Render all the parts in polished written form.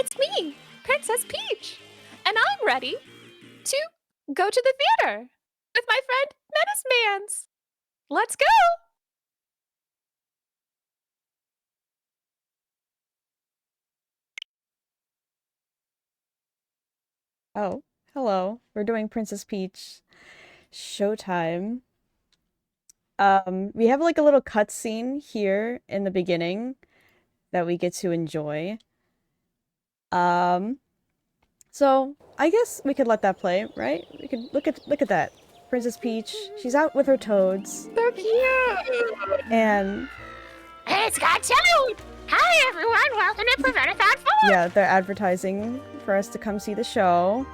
It's me, Princess Peach, and I'm ready to go to the theater with my friend MenaceMandz. Let's go! Oh, hello. We're doing Princess Peach Showtime. We have like a little cutscene here in the beginning that we get to enjoy. Um, so I guess we could let that play, right? We could look at that. Princess Peach, she's out with her toads, So cute! and It's got Toad! Hi everyone, welcome to Prevent-A-Thon 4! yeah, they're advertising for us to come see the show.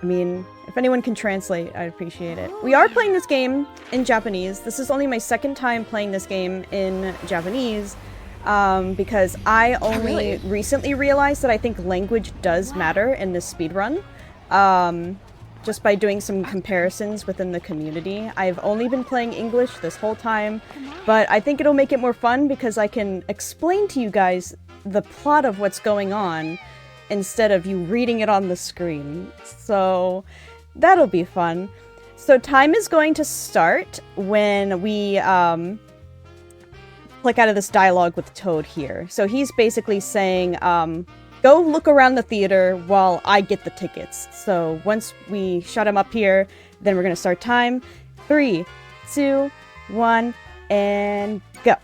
I mean, if anyone can translate, I'd appreciate it. We are playing this game in Japanese. This is only my second time playing this game in Japanese, because I only recently realized that I think language does matter in this speedrun. Just by doing some comparisons within the community. I've only been playing English this whole time, but I think it'll make it more fun because I can explain to you guys the plot of what's going on instead of you reading it on the screen. So that'll be fun. So time is going to start when we click out of this dialogue with Toad here. So he's basically saying, go look around the theater while I get the tickets. So once we shut him up here, then we're gonna start time. 3, 2, 1, and go.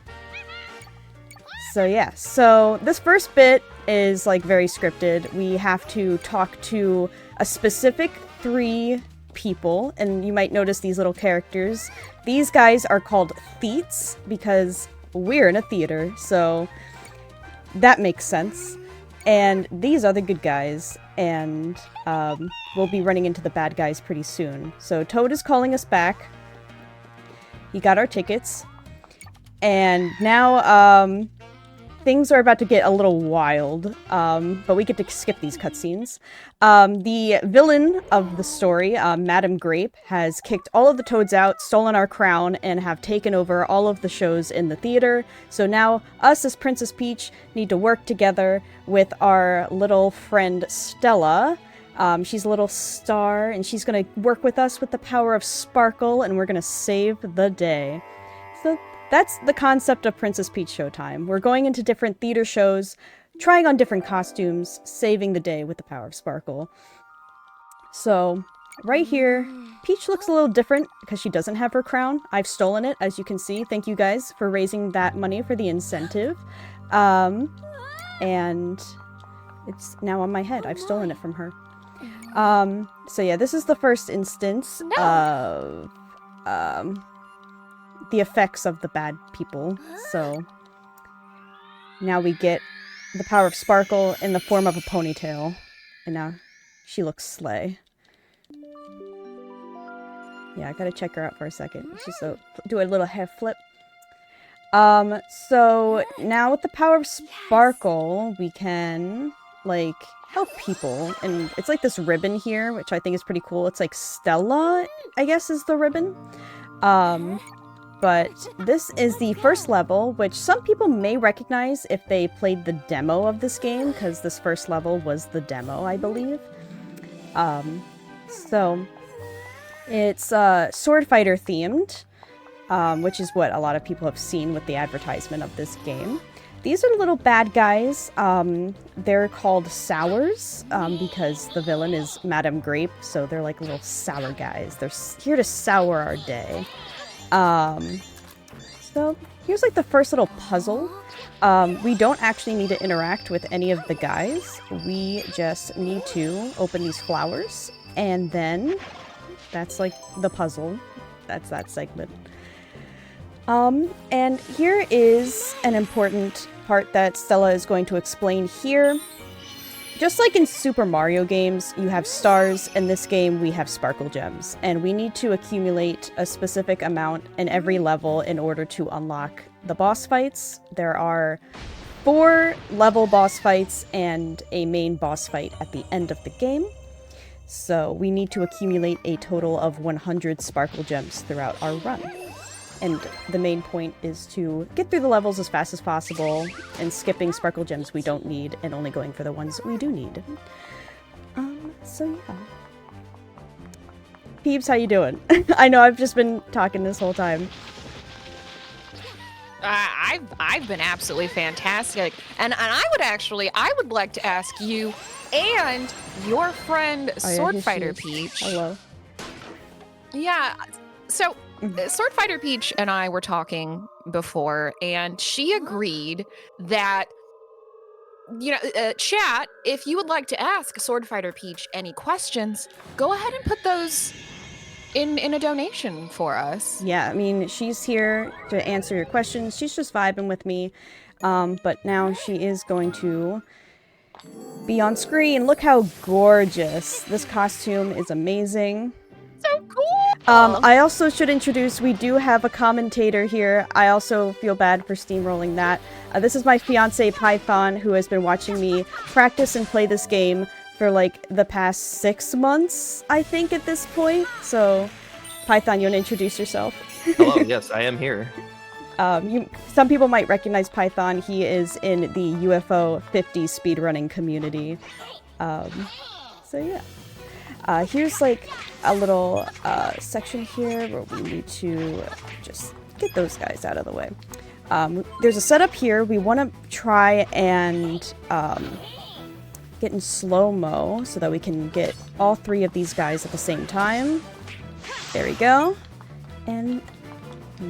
So yeah, so this first bit is like very scripted. We have to talk to a specific 3 people, and you might notice these little characters. These guys are called Theets because we're in a theater, so that makes sense. And these are the good guys, and we'll be running into the bad guys pretty soon. So Toad is calling us back. He got our tickets. And now things are about to get a little wild, but we get to skip these cutscenes. The villain of the story, Madame Grape, has kicked all of the Toads out, stolen our crown, and have taken over all of the shows in the theater. So now, us as Princess Peach need to work together with our little friend Stella. She's a little star, and she's gonna work with us with the power of Sparkle, and we're gonna save the day. So that's the concept of Princess Peach Showtime. We're going into different theater shows, trying on different costumes, saving the day with the power of Sparkle. So, right here, Peach looks a little different because she doesn't have her crown. I've stolen it, as you can see. Thank you guys for raising that money for the incentive. And it's now on my head. I've stolen it from her. So yeah, this is the first instance of, the effects of the bad people. So now we get the power of Sparkle in the form of a ponytail, and now she looks slay. Yeah, I gotta check her out for a second. She's so do a little hair flip. So now with the power of Sparkle, we can like help people, and it's like this ribbon here, which I think is pretty cool. It's like Stella, I guess, is the ribbon. But this is the first level, which some people may recognize if they played the demo of this game, because this first level was the demo, I believe. So it's sword fighter themed, which is what a lot of people have seen with the advertisement of this game. These are little bad guys. They're called Sours, because the villain is Madame Grape, so they're like little sour guys. They're here to sour our day. So here's like the first little puzzle. We don't actually need to interact with any of the guys. We just need to open these flowers, and then that's like the puzzle. That's that segment. And here is an important part that Stella is going to explain here. Just like in Super Mario games, you have stars. In this game, we have sparkle gems, and we need to accumulate a specific amount in every level in order to unlock the boss fights. There are 4 level boss fights and a main boss fight at the end of the game. So we need to accumulate a total of 100 sparkle gems throughout our run. And the main point is to get through the levels as fast as possible and skipping sparkle gems we don't need and only going for the ones that we do need. So yeah. Peeps, how you doing? I know I've just been talking this whole time. I've been absolutely fantastic, and I would like to ask you and your friend Sword Fighter Peach. Hello. Yeah, so Sword Fighter Peach and I were talking before, and she agreed that, you know, chat, if you would like to ask Sword Fighter Peach any questions, go ahead and put those in a donation for us. Yeah, I mean, she's here to answer your questions. She's just vibing with me. But now she is going to be on screen. Look how gorgeous. This costume is amazing. So cool! I also should introduce, we do have a commentator here. I also feel bad for steamrolling that. This is my fiance, Python, who has been watching me practice and play this game for like the past 6 months, I think, at this point. So, Python, you want to introduce yourself? Hello, yes, I am here. Some people might recognize Python. He is in the UFO 50 speedrunning community. So yeah. Here's like a little section here where we need to just get those guys out of the way. There's a setup here. We want to try and get in slow-mo so that we can get all 3 of these guys at the same time. There we go. And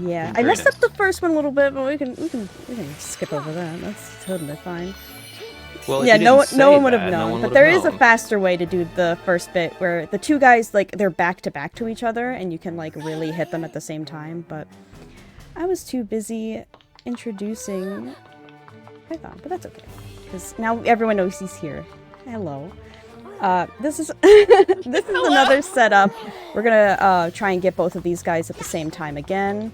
yeah, I messed up the first one a little bit, but we can skip over that. That's totally fine. Well, yeah, no one would have known, but there is a faster way to do the first bit where the 2 guys, like, they're back to back to each other and you can like really hit them at the same time, but I was too busy introducing Python, but that's okay. Because now everyone knows he's here. Hello. This is this is another setup. We're gonna try and get both of these guys at the same time again.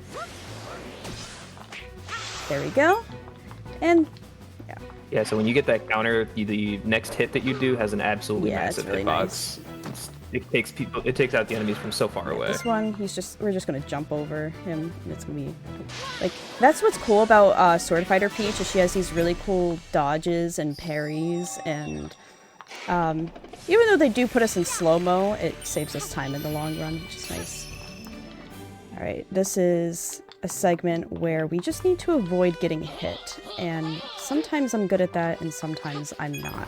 There we go. And yeah. Yeah, so when you get that counter, the next hit that you do has an absolutely massive really hitbox. It takes out the enemies from so far away. This one, we're just gonna jump over him, and it's gonna be like, that's what's cool about Sword Fighter Peach, is she has these really cool dodges and parries, and even though they do put us in slow-mo, it saves us time in the long run, which is nice. Alright, this is a segment where we just need to avoid getting hit, and sometimes I'm good at that, and sometimes I'm not.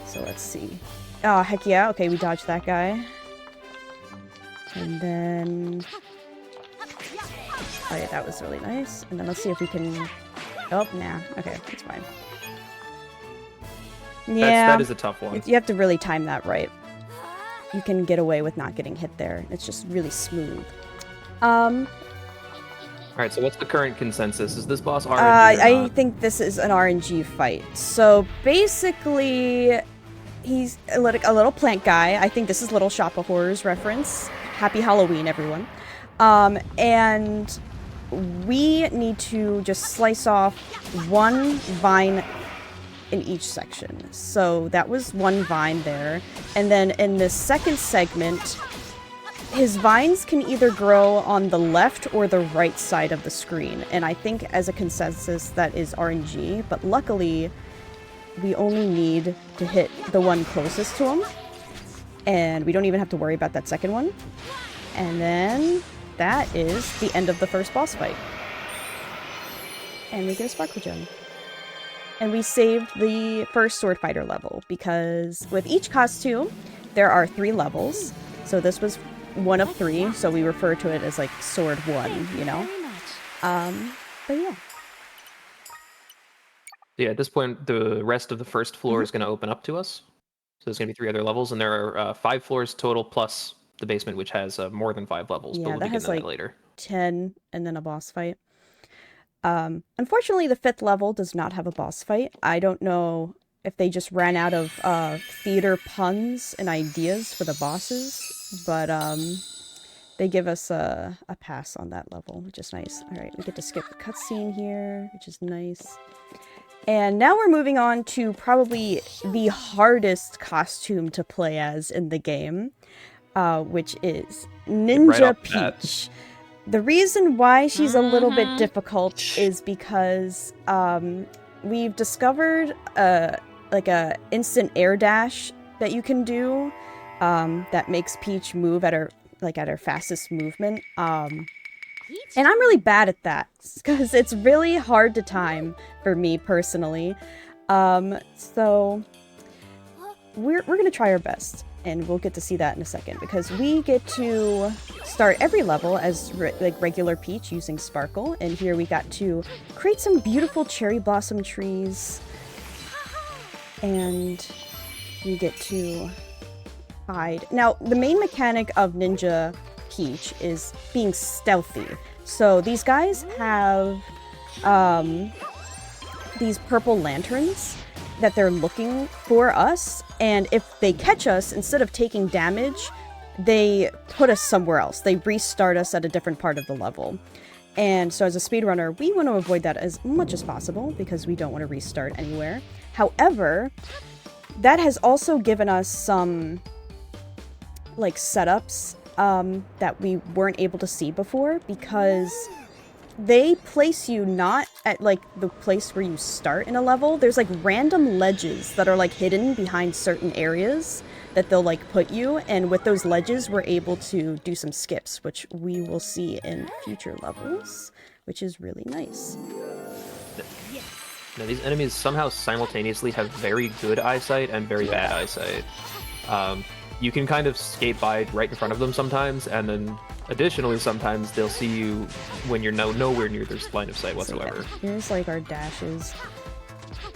So let's see. Oh, heck yeah. Okay, we dodged that guy. And then... oh yeah, that was really nice. And then let's see if we can... oh, nah. Okay, that's fine. Yeah. That is a tough one. You have to really time that right. You can get away with not getting hit there. It's just really smooth. Alright, so what's the current consensus? Is this boss RNG or I not? think this is an RNG fight. So basically... he's like a little plant guy. I think this is Little Shop of Horrors reference. Happy Halloween, everyone. And we need to just slice off 1 vine in each section. So that was 1 vine there. And then in the second segment, his vines can either grow on the left or the right side of the screen. And I think as a consensus that is RNG, but luckily we only need to hit the one closest to him. And we don't even have to worry about that second one. And then that is the end of the first boss fight. And we get a sparkle gem. And we saved the first sword fighter level, because with each costume, there are 3 levels. So this was 1 of 3, so we refer to it as like sword 1, you know? But yeah. Yeah, at this point, the rest of the first floor is going to open up to us. So there's going to be 3 other levels, and there are 5 floors total, plus the basement, which has more than 5 levels. Yeah, but we'll that get has into like that later. 10 and then a boss fight. Unfortunately, the 5th level does not have a boss fight. I don't know if they just ran out of theater puns and ideas for the bosses, but they give us a pass on that level, which is nice. Alright, we get to skip the cutscene here, which is nice. And now we're moving on to probably the hardest costume to play as in the game, which is Ninja Peach. The reason why she's a little bit difficult is because we've discovered like a instant air dash that you can do that makes Peach move at her fastest movement. And I'm really bad at that because it's really hard to time for me personally. So we're gonna try our best, and we'll get to see that in a second because we get to start every level as regular Peach using Sparkle, and here we got to create some beautiful cherry blossom trees, and we get to hide. Now, the main mechanic of Ninja Peach is being stealthy. So these guys have these purple lanterns that they're looking for us, and if they catch us, instead of taking damage, they put us somewhere else. They restart us at a different part of the level. And so as a speedrunner, we want to avoid that as much as possible because we don't want to restart anywhere. However, that has also given us some like setups that we weren't able to see before, because they place you not at like the place where you start in a level. There's like random ledges that are like hidden behind certain areas that they'll like put you, and with those ledges we're able to do some skips, which we will see in future levels, which is really nice. Now these enemies somehow simultaneously have very good eyesight and very bad eyesight. You can kind of skate by right in front of them sometimes, and then additionally sometimes they'll see you when you're nowhere near their line of sight whatsoever. So yeah, here's like our dashes.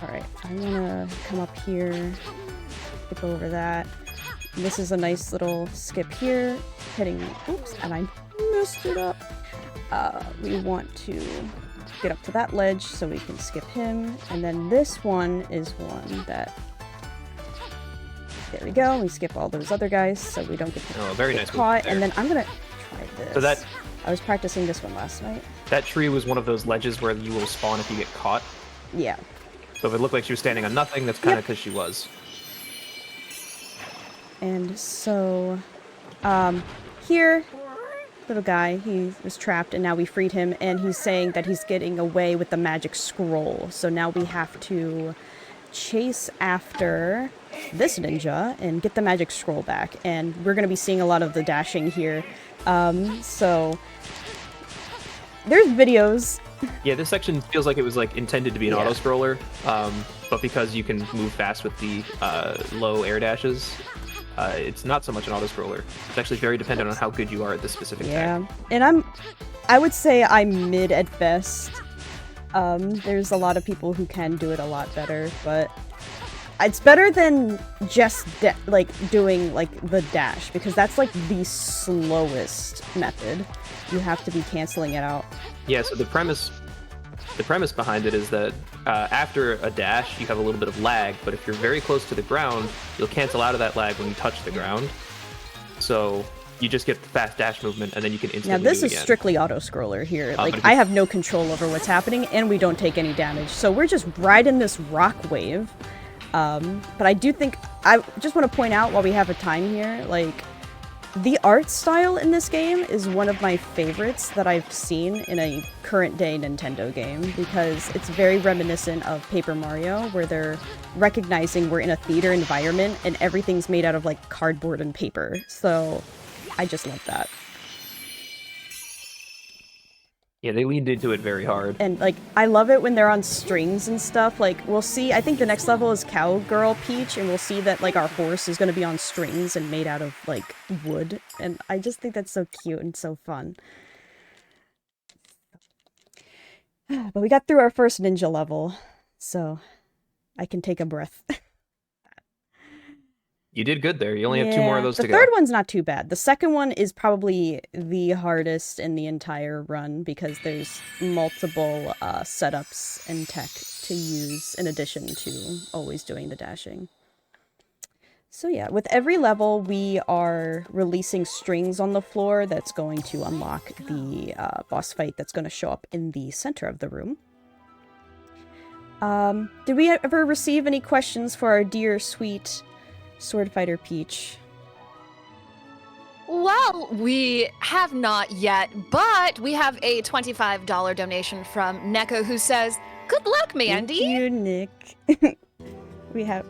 Alright, I'm gonna come up here, skip over that. And this is a nice little skip here, hitting, oops, and I messed it up. We want to get up to that ledge so we can skip him, and then this one is one that, there we go, we skip all those other guys so we don't get caught, and then I'm gonna try this. So that, I was practicing this one last night. That tree was one of those ledges where you will spawn if you get caught. Yeah. So if it looked like she was standing on nothing, that's kind of because she was. And so, here, little guy, he was trapped and now we freed him, and he's saying that he's getting away with the magic scroll. So now we have to chase after this ninja and get the magic scroll back, and we're going to be seeing a lot of the dashing here. So there's videos. Yeah, this section feels like it was like intended to be an auto scroller, but because you can move fast with the low air dashes, it's not so much an auto scroller. It's actually very dependent on how good you are at this specific tag. And I would say I'm mid at best. There's a lot of people who can do it a lot better, but it's better than just doing like the dash, because that's like the slowest method. You have to be canceling it out. Yeah, so the premise behind it is that after a dash you have a little bit of lag, but if you're very close to the ground, you'll cancel out of that lag when you touch the ground. So you just get the fast dash movement, and then you can instantly Now this do it is again. strictly auto-scroller here. Like, I have no control over what's happening, and we don't take any damage. So we're just riding this rock wave. But I do think, I just want to point out while we have a time here, like, the art style in this game is one of my favorites that I've seen in a current-day Nintendo game, because it's very reminiscent of Paper Mario, where they're recognizing we're in a theater environment and everything's made out of, like, cardboard and paper. So I just love that. Yeah, they leaned into it very hard. And, like, I love it when they're on strings and stuff. Like, we'll see, I think the next level is Cowgirl Peach, and we'll see that, like, our horse is going to be on strings and made out of, like, wood. And I just think that's so cute and so fun. But we got through our first ninja level, so I can take a breath. You did good there. You only have 2 more of those to go. The third one's not too bad. The second one is probably the hardest in the entire run, because there's multiple setups and tech to use in addition to always doing the dashing. So yeah, with every level we are releasing strings on the floor that's going to unlock the boss fight that's going to show up in the center of the room. Did we ever receive any questions for our dear, sweet Sword Fighter Peach? Well, we have not yet, but we have a $25 donation from Neko who says, "Good luck, Mandy." Thank you, Nick. We have...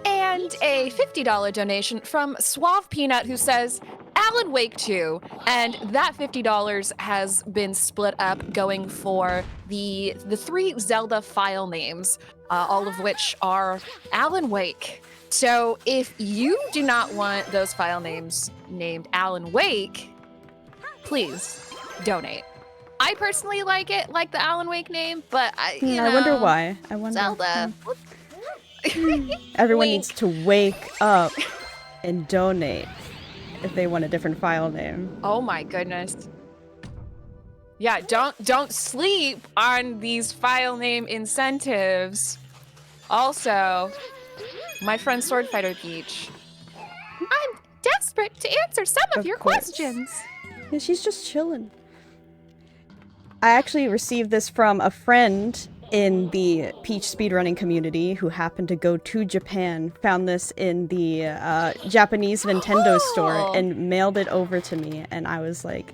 And a $50 donation from Suave Peanut who says, "Alan Wake 2." And that $50 has been split up going for the 3 Zelda file names, all of which are Alan Wake. So if you do not want those file names named Alan Wake, please donate. I personally like it, like the Alan Wake name, but I wonder why. I wonder. Zelda. Everyone Wink. needs to wake up and donate if they want a different file name. Oh my goodness. Yeah, don't sleep on these file name incentives. Also, my friend Sword Fighter Peach, I'm desperate to answer some of your course. questions. Yeah, she's just chilling. I actually received this from a friend in the Peach speedrunning community who happened to go to Japan, found this in the Japanese Nintendo store and mailed it over to me, and I was like,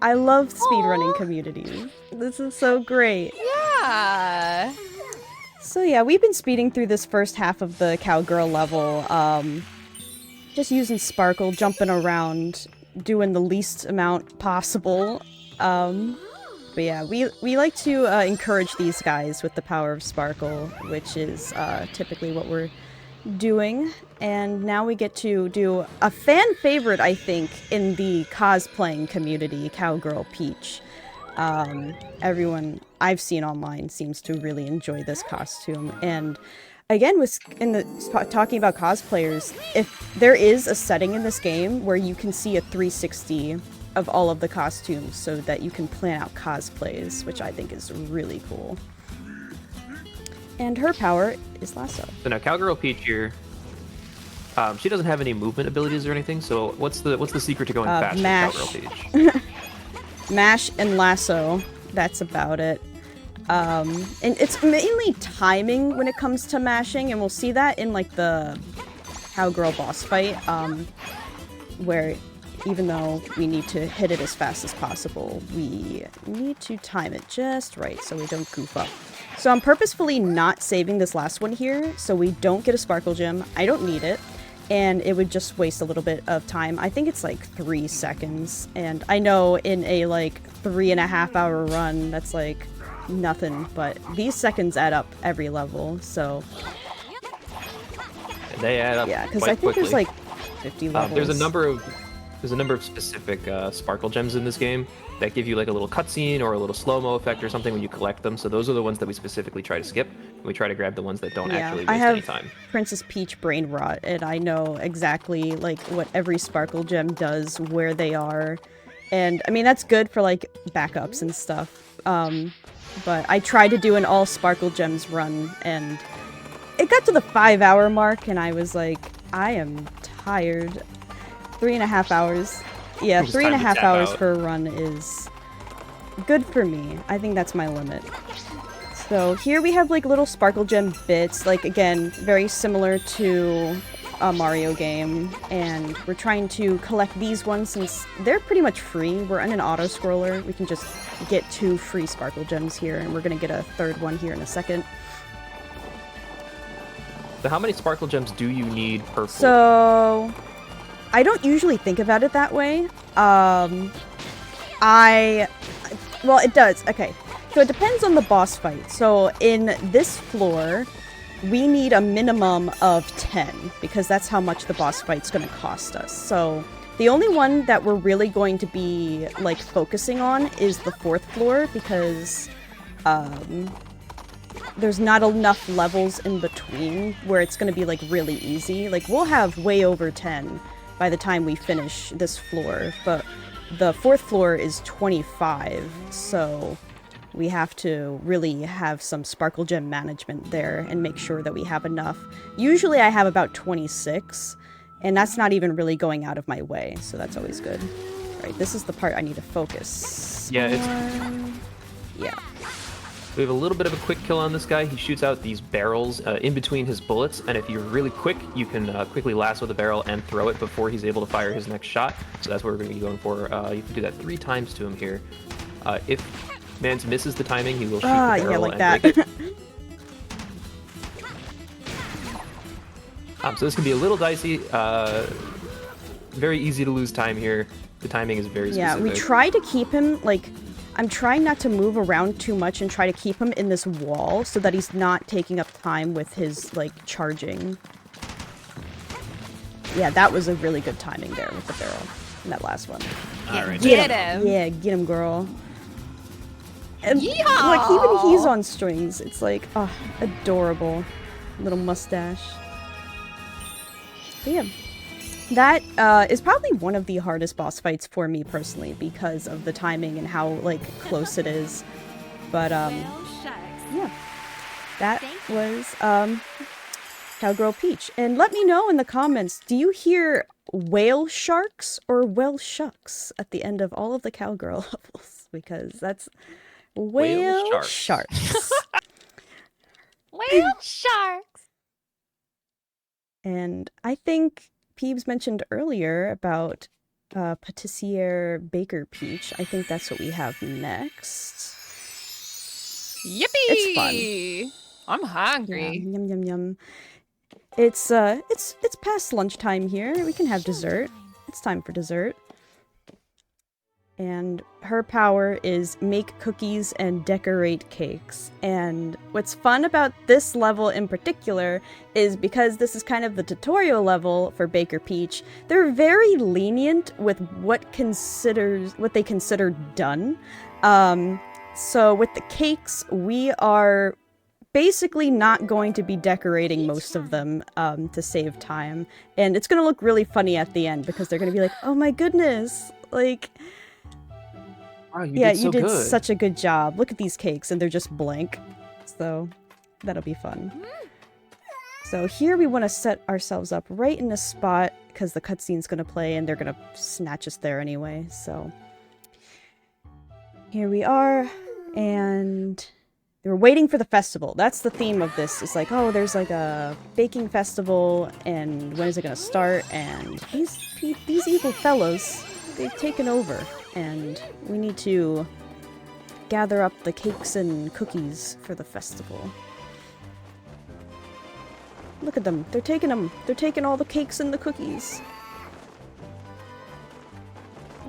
I love speedrunning communities. This is so great. Yeah. So yeah, we've been speeding through this first half of the Cowgirl level, just using Sparkle, jumping around, doing the least amount possible. But yeah, we like to encourage these guys with the power of Sparkle, which is typically what we're doing. And now we get to do a fan favorite, I think, in the cosplaying community, Cowgirl Peach. Everyone I've seen online seems to really enjoy this costume. And again, talking about cosplayers, if there is a setting in this game where you can see a 360 of all of the costumes so that you can plan out cosplays, which I think is really cool. And her power is Lasso. So now Cowgirl Peach here, she doesn't have any movement abilities or anything, so what's the secret to going fast mash. with Cowgirl Peach? Mash and Lasso, that's about it. And it's mainly timing when it comes to mashing, and we'll see that in like the Cowgirl boss fight, where even though we need to hit it as fast as possible, we need to time it just right so we don't goof up. So I'm purposefully not saving this last one here, so we don't get a Sparkle Gem. I don't need it, and it would just waste a little bit of time. I think it's like 3 seconds, and I know in a like 3.5 hour run, that's like nothing, but these seconds add up every level, so... And they add up yeah, because quite I think quickly. there's like 50 levels. There's a number of specific Sparkle Gems in this game that give you like a little cutscene or a little slow-mo effect or something when you collect them. So those are the ones that we specifically try to skip. We try to grab the ones that don't actually waste any time. Princess Peach brain rot, and I know exactly like what every Sparkle Gem does, where they are, and I mean that's good for like backups and stuff. But I tried to do an all Sparkle Gems run, and it got to the 5 hour mark, and I was like, I am tired. 3.5 hours. Yeah, 3.5 hours for a run is good for me. I think that's my limit. So here we have like little Sparkle Gem bits, like again, very similar to a Mario game, and we're trying to collect these ones since they're pretty much free. We're on an auto-scroller. We can just get 2 free Sparkle Gems here, and we're gonna get a 3rd one here in a second. So how many Sparkle Gems do you need per floor? So I don't usually think about it that way. Well, it does. Okay. So it depends on the boss fight. So in this floor, we need a minimum of 10 because that's how much the boss fight's going to cost us. So the only one that we're really going to be like focusing on is the 4th floor because there's not enough levels in between where it's going to be like really easy. Like we'll have way over 10 by the time we finish this floor, but the 4th floor is 25, so we have to really have some Sparkle Gem management there and make sure that we have enough. Usually I have about 26, and that's not even really going out of my way, so that's always good. All right, this is the part I need to focus Yeah, on. Yeah. We have a little bit of a quick kill on this guy. He shoots out these barrels in between his bullets, and if you're really quick, you can quickly lasso the barrel and throw it before he's able to fire his next shot. So that's what we're going to be going for. You can do that 3 times to him here. If Mandz misses the timing, he will shoot the barrel yeah, like and that. break it. So this can be a little dicey. Very easy to lose time here. The timing is very Yeah, specific. we try to keep him, like, I'm trying not to move around too much and try to keep him in this wall so that he's not taking up time with his, like, charging. Yeah, that was a really good timing there with the barrel in that last one. Alright. Get him. Yeah, get him, girl. And Yeehaw! like, even he's on strings. It's like, oh, adorable. Little mustache. But yeah. That is probably one of the hardest boss fights for me personally because of the timing and how, like, close it is. But, yeah. That was, Cowgirl Peach. And let me know in the comments, do you hear whale sharks or well shucks at the end of all of the Cowgirl levels? Because that's whale sharks. Whale sharks. And I think Peebs mentioned earlier about Patissiere Baker Peach. I think that's what we have next. Yippee! It's I'm Yeah, hungry. yum yum yum. It's past lunchtime here. We can have dessert. It's time for dessert. And her power is make cookies and decorate cakes. And what's fun about this level in particular is because this is kind of the tutorial level for Baker Peach, they're very lenient with what they consider done. So with the cakes, we are basically not going to be decorating most of them to save time. And it's going to look really funny at the end because they're going to be like, oh my goodness, like... Wow, you you did good. such a good job. Look at these cakes, and they're just blank. So, that'll be fun. So here we want to set ourselves up right in a spot, because the cutscene's going to play, and they're going to snatch us there anyway, so... Here we are, and... We're waiting for the festival. That's the theme of this. It's like, oh, there's like a baking festival, and when is it going to start? And these evil fellows, they've taken over. And we need to gather up the cakes and cookies for the festival. Look at them. They're taking them. They're taking all the cakes and the cookies.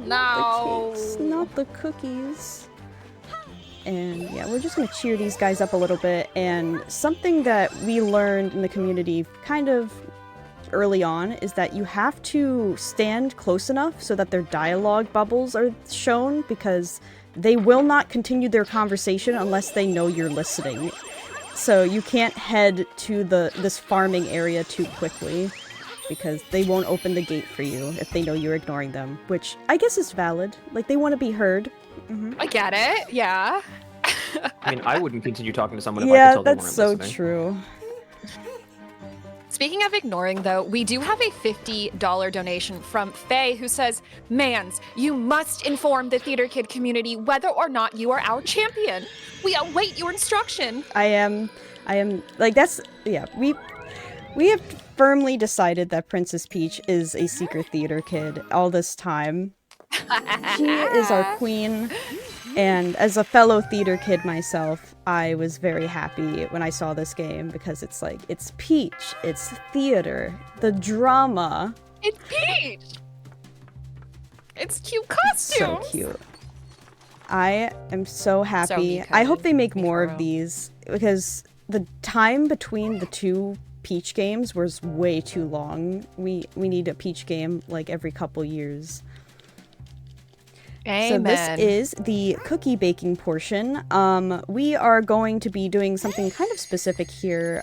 No. The cakes, not the cookies. And yeah, we're just going to cheer these guys up a little bit. And something that we learned in the community kind of early on is that you have to stand close enough so that their dialogue bubbles are shown, because they will not continue their conversation unless they know you're listening. So you can't head to this farming area too quickly, because they won't open the gate for you if they know you're ignoring them, which I guess is valid. Like, they want to be heard. I get it. Yeah. I mean, I wouldn't continue talking to someone if I could tell they weren't that's so listening. true. Speaking of ignoring, though, we do have a $50 donation from Faye, who says, "Mandz, you must inform the Theater Kid community whether or not you are our champion. We await your instruction." I am, like, that's, yeah, we have firmly decided that Princess Peach is a secret theater kid all this time. She is our queen, and as a fellow theater kid myself, I was very happy when I saw this game, because it's like, it's Peach, it's theater, the drama. It's Peach. It's cute costumes. So cute. I am so happy. I hope they make more of these, because the time between the two Peach games was way too long. We need a Peach game like every couple years. Amen. So this is the cookie baking portion. We are going to be doing something kind of specific here,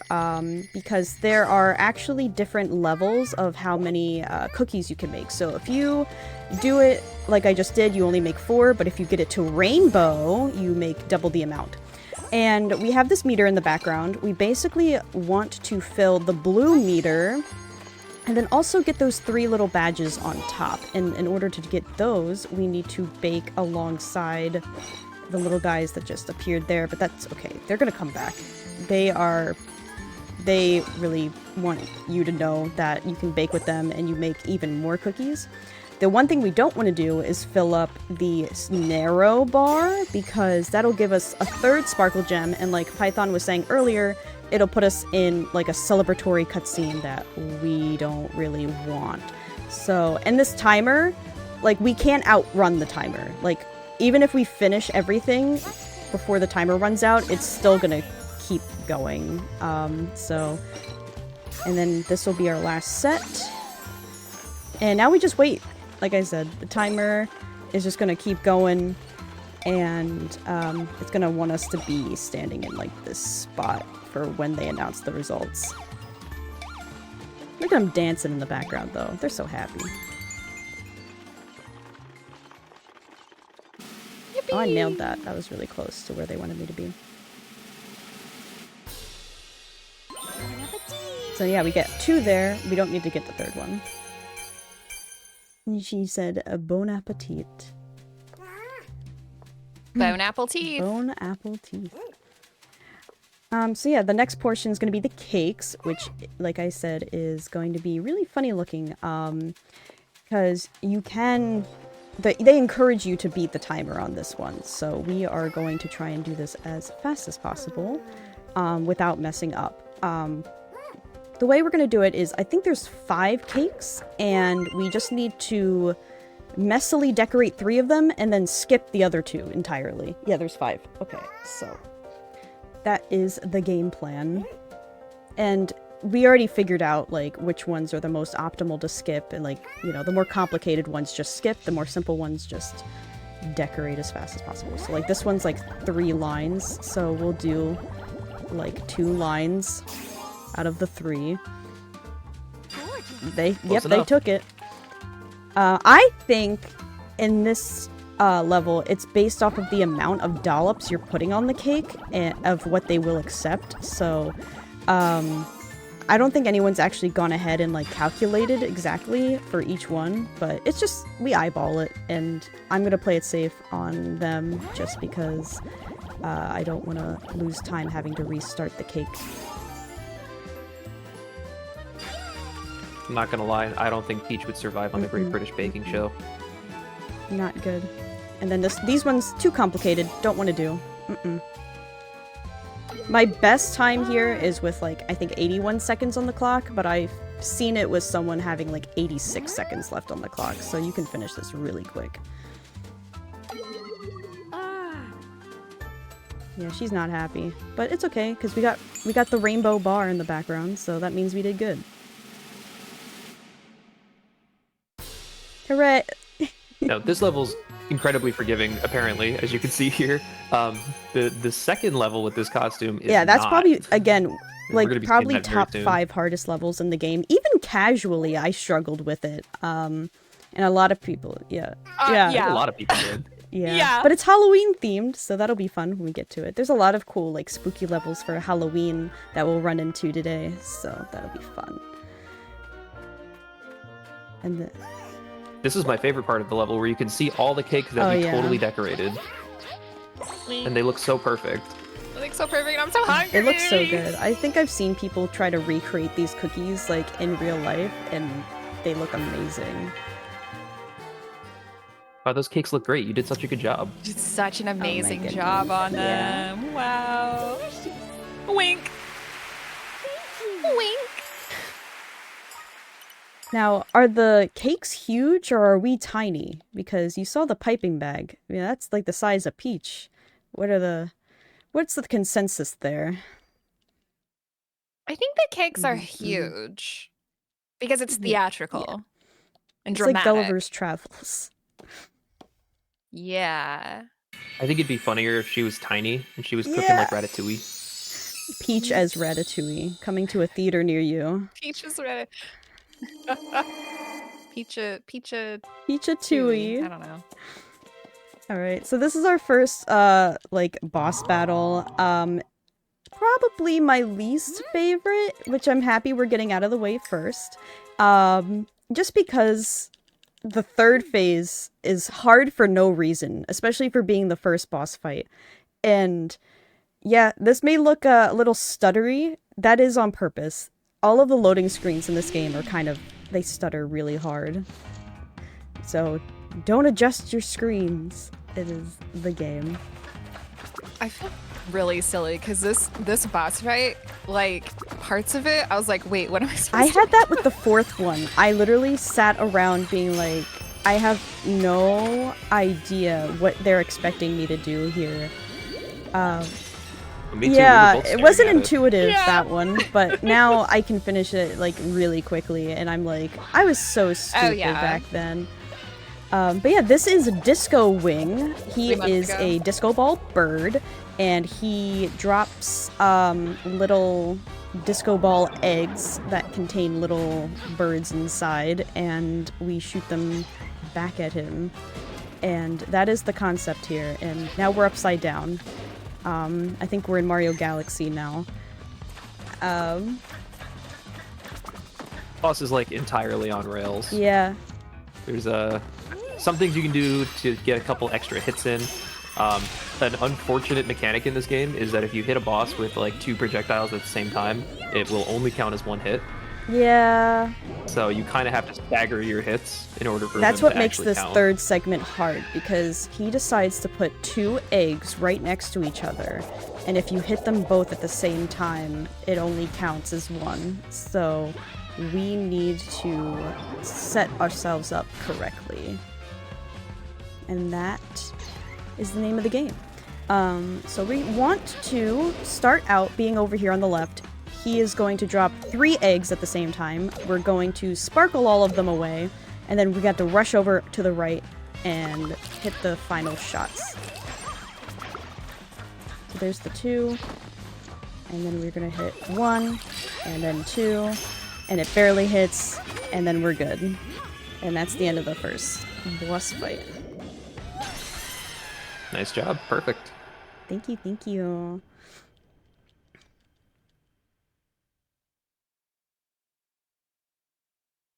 because there are actually different levels of how many cookies you can make. So if you do it like I just did, you only make 4, but if you get it to rainbow, you make double the amount. And we have this meter in the background. We basically want to fill the blue meter, and then also get those 3 little badges on top. And in order to get those, we need to bake alongside the little guys that just appeared there, but that's okay. They're gonna come back. They really want you to know that you can bake with them and you make even more cookies. The one thing we don't want to do is fill up the narrow bar, because that'll give us a third sparkle gem, and like Python was saying earlier, it'll put us in like a celebratory cutscene that we don't really want. So, and this timer, like, we can't outrun the timer. Like, even if we finish everything before the timer runs out, it's still gonna keep going. And then this will be our last set. And now we just wait. Like I said, the timer is just gonna keep going, and it's gonna want us to be standing in like this spot for when they announce the results. Look at them dancing in the background though. They're so happy. Yippee! Oh, I nailed that. That was really close to where they wanted me to be. So yeah, we get 2 there. We don't need to get the 3rd one. And she said, bon appetit. Bone apple teeth. Bone apple teeth. So yeah, the next portion is going to be the cakes, which, like I said, is going to be really funny looking. Because you can... They encourage you to beat the timer on this one. So we are going to try and do this as fast as possible without messing up. The way we're going to do it is, I think there's 5 cakes, and we just need to messily decorate 3 of them, and then skip the other 2 entirely. Yeah, there's 5. Okay, so that is the game plan. And we already figured out, like, which ones are the most optimal to skip, and, like, you know, the more complicated ones just skip, the more simple ones just decorate as fast as possible. So, like, this one's, like, 3 lines, so we'll do, like, 2 lines out of the 3. They took it. I think in this level, it's based off of the amount of dollops you're putting on the cake and of what they will accept. So, I don't think anyone's actually gone ahead and like calculated exactly for each one, but it's just, we eyeball it, and I'm gonna play it safe on them just because I don't want to lose time having to restart the cake. I'm not gonna lie, I don't think Peach would survive on the Great British Baking Show. Not good. And then these ones, too complicated. Don't want to do. My best time here is with, like, I think 81 seconds on the clock, but I've seen it with someone having, like, 86 seconds left on the clock, so you can finish this really quick. Yeah, she's not happy. But it's okay, because we got the rainbow bar in the background, so that means we did good. Hooray! Now, this level's incredibly forgiving, apparently, as you can see here. The second level with this costume is that's not. probably, again, like, probably that very top soon. 5 hardest levels in the game. Even casually, I struggled with it. And a lot of people, I think a lot of people did. Yeah. But it's Halloween themed, so that'll be fun when we get to it. There's a lot of cool, like, spooky levels for Halloween that we'll run into today, so that'll be fun. And This is my favorite part of the level, where you can see all the cakes that we totally decorated. And they look so perfect. They look so perfect, I'm so hungry! it looks so good. I think I've seen people try to recreate these cookies, like, in real life, and they look amazing. Wow, those cakes look great. You did such a good job. You did such an amazing goodness. job on them. Wow. Wink. Wink. Now, are the cakes huge, or are we tiny? Because you saw the piping bag. Yeah, that's like the size of Peach. What's the consensus there? I think the cakes are huge. Because it's theatrical. And It's dramatic. like Gulliver's Travels. Yeah. I think it'd be funnier if she was tiny and she was cooking like Ratatouille. Peach as Ratatouille, coming to a theater near you. Peach is ready. Peacha Peach-a-tooie. I don't know. Alright, so this is our first, like, boss battle. Probably my least favorite, which I'm happy we're getting out of the way first. Just because the third phase is hard for no reason, especially for being the first boss fight. And yeah, this may look a little stuttery. That is on purpose. All of the loading screens in this game are they stutter really hard. So don't adjust your screens. It is the game. I feel really silly because this boss fight, like parts of it, I was like, wait, what am I supposed to I had that with the fourth one. I literally sat around being like, I have no idea what they're expecting me to do here. Me too, Yeah, we were both it wasn't staring at it. intuitive, that one, but now I can finish it like really quickly, and I'm like, I was so stupid back then. But yeah, this is Disco Wing. He is a disco ball bird, and he drops little disco ball eggs that contain little birds inside, and we shoot them back at him. And that is the concept here, and now we're upside down. I think we're in Mario Galaxy now. Boss is like entirely on rails. Yeah. There's some things you can do to get a couple extra hits in. An unfortunate mechanic in this game is that if you hit a boss with like 2 projectiles at the same time, it will only count as 1 hit. Yeah. So you kind of have to stagger your hits in order for That's them what to makes actually this count. third segment hard, because he decides to put 2 eggs right next to each other, and if you hit them both at the same time, it only counts as 1. So we need to set ourselves up correctly. And that is the name of the game. So we want to start out being over here on the left. He is going to drop 3 eggs at the same time. We're going to sparkle all of them away, and then we got to rush over to the right and hit the final shots. So there's the 2, and then we're gonna hit 1, and then 2, and it barely hits, and then we're good. And that's the end of the first boss fight. Nice job. Perfect. Thank you, thank you.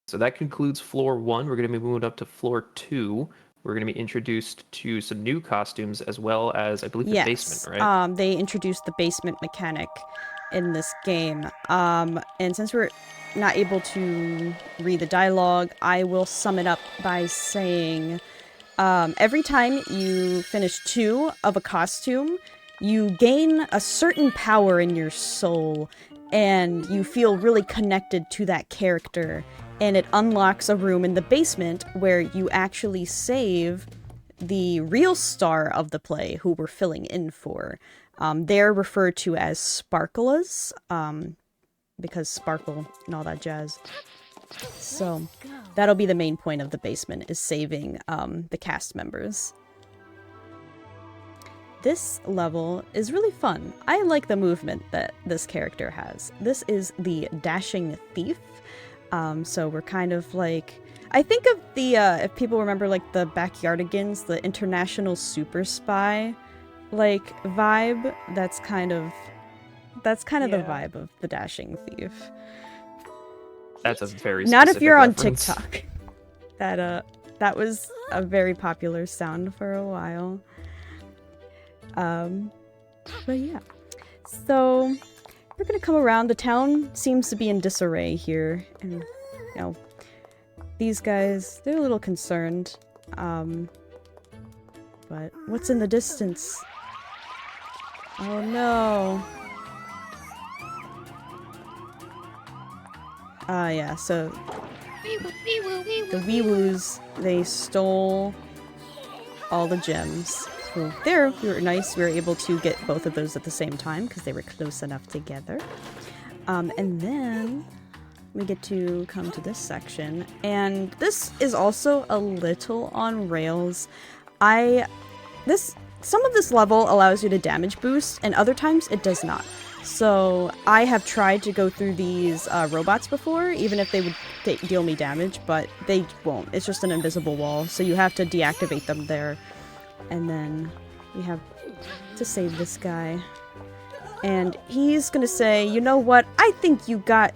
So that concludes floor 1. We're going to be moving up to floor 2. We're going to be introduced to some new costumes as well as, I believe, the basement, right? They introduced the basement mechanic in this game. And since we're not able to read the dialogue, I will sum it up by saying, every time you finish 2 of a costume, you gain a certain power in your soul, and you feel really connected to that character. And it unlocks a room in the basement where you actually save the real star of the play, who we're filling in for. They're referred to as Sparklas, because sparkle and all that jazz. So that'll be the main point of the basement, is saving the cast members. This level is really fun. I like the movement that this character has. This is the Dashing Thief. So we're kind of like, I think of the, if people remember like the Backyardigans, the international super spy, like, vibe, that's kind of the vibe of the Dashing Thief. That's a very Not if specific you're on reference. TikTok. That was a very popular sound for a while. But yeah. So we're gonna come around. The town seems to be in disarray here, and you know, these guys, they're a little concerned. But what's in the distance? Oh no. Yeah, so the Wee-Woos, they stole all the gems. So there, we were nice. We were able to get both of those at the same time because they were close enough together. And then we get to come to this section, and this is also a little on rails. Some of this level allows you to damage boost, and other times it does not. So I have tried to go through these robots before, even if they would deal me damage, but they won't. It's just an invisible wall, so you have to deactivate them there. And then we have to save this guy. And he's gonna say, you know what? I think you got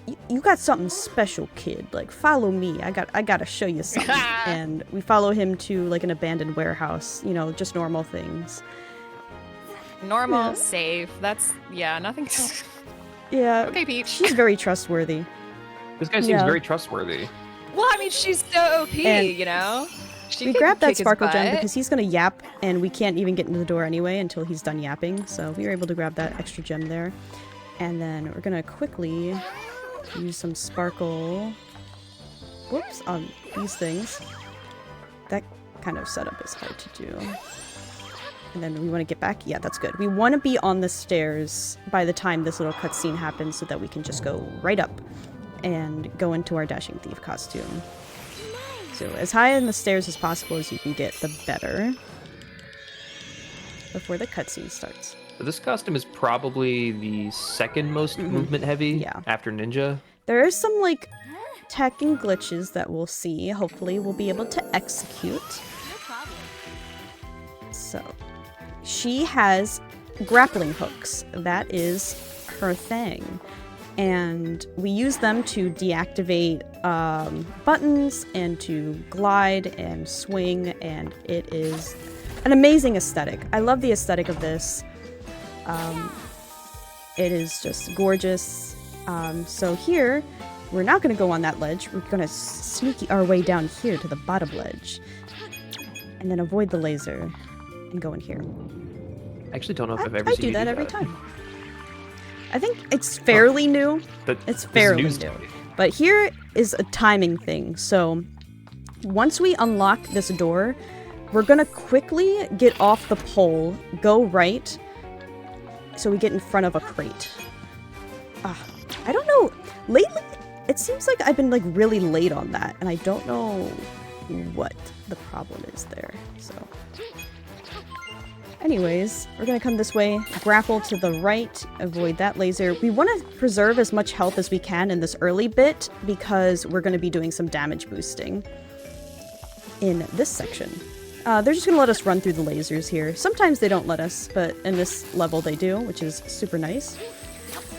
something special, kid. Like, follow me. I gotta show you something. And we follow him to like an abandoned warehouse. You know, just normal things. Normal, safe. That's nothing. Yeah. Okay, Peach. She's very trustworthy. This guy seems very trustworthy. Well, I mean, she's so OP, And you know? We grabbed that sparkle gem because he's gonna yap, and we can't even get into the door anyway until he's done yapping, so we were able to grab that extra gem there. And then we're gonna quickly use some sparkle... Whoops, on these things. That kind of setup is hard to do. And then we want to get back. Yeah, that's good. We want to be on the stairs by the time this little cutscene happens so that we can just go right up and go into our Dashing Thief costume. So as high in the stairs as possible as you can get, the better. Before the cutscene starts. So this costume is probably the second most movement heavy after Ninja. There is some like tech and glitches that we'll see. Hopefully we'll be able to execute. So she has grappling hooks. That is her thing. And we use them to deactivate buttons and to glide and swing, and it is an amazing aesthetic. I love the aesthetic of this. It is just gorgeous. So here, we're not going to go on that ledge. We're going to sneak our way down here to the bottom ledge. And then avoid the laser and go in here. I actually don't know if I've ever seen you do that every time. I think it's fairly new. It's fairly new. But here is a timing thing. So once we unlock this door, we're going to quickly get off the pole, go right, so we get in front of a crate. I don't know. Lately, it seems like I've been like really late on that, and I don't know what the problem is there. So anyways, we're gonna come this way, grapple to the right, avoid that laser. We want to preserve as much health as we can in this early bit because we're going to be doing some damage boosting in this section. They're just going to let us run through the lasers here. Sometimes they don't let us, but in this level they do, which is super nice.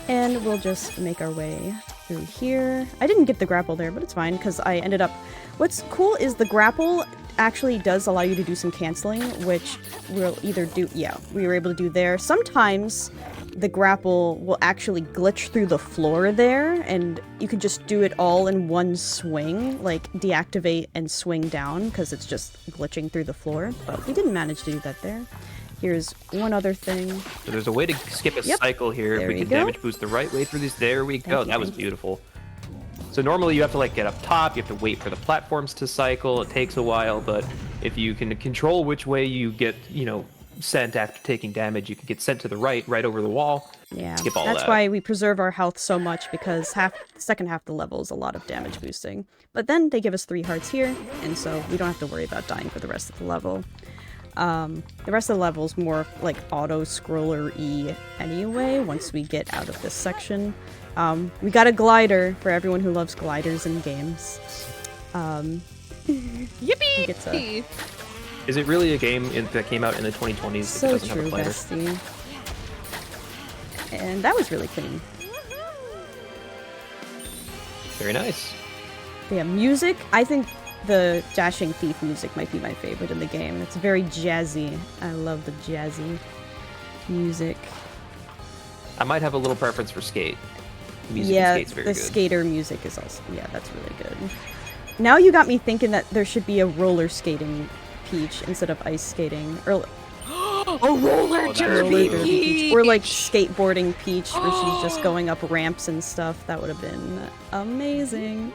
And we'll just make our way through here. I didn't get the grapple there, but it's fine because I ended up... What's cool is the grapple actually does allow you to do some canceling, which we'll either do... Yeah, we were able to do there. Sometimes the grapple will actually glitch through the floor there, and you can just do it all in one swing, like deactivate and swing down, because it's just glitching through the floor. But we didn't manage to do that there. Here's one other thing. So there's a way to skip a cycle here. If we can damage boost the right way through these. There we go. That was beautiful. So normally you have to like get up top, you have to wait for the platforms to cycle, it takes a while, but if you can control which way you get, you know, sent after taking damage, you can get sent to the right over the wall. Yeah, skip all that's that. Why we preserve our health so much, because the second half of the level is a lot of damage boosting. But then they give us 3 hearts here, and so we don't have to worry about dying for the rest of the level. The rest of the level is more like auto-scroller-y anyway, once we get out of this section. We got a glider for everyone who loves gliders in games. Yippee! Is it really a game that came out in the 2020s so that doesn't true, have a glider? bestie. And that was really clean. Very nice. Yeah, music, I think the Dashing Thief music might be my favorite in the game. It's very jazzy. I love the jazzy music. I might have a little preference for Skate. The music in Skate's very good. Skater music is also... Yeah, that's really good. Now you got me thinking that there should be a roller skating Peach instead of ice skating. Or a roller derby Peach! Or like skateboarding Peach where she's just going up ramps and stuff. That would have been amazing.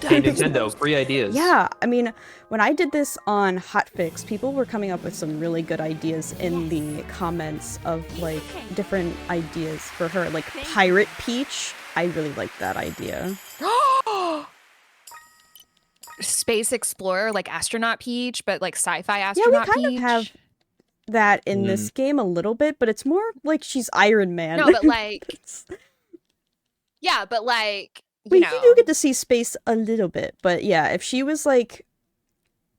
Hey, Nintendo, free ideas. Yeah, I mean, when I did this on Hotfix, people were coming up with some really good ideas in the comments of, like, different ideas for her. Like, Pirate Peach, I really liked that idea. Space Explorer, like Astronaut Peach, but like sci-fi Astronaut Peach. Yeah, we kind of have that in this game a little bit, but it's more like she's Iron Man. No, but like... Yeah, but like... You do get to see space a little bit, but yeah, if she was like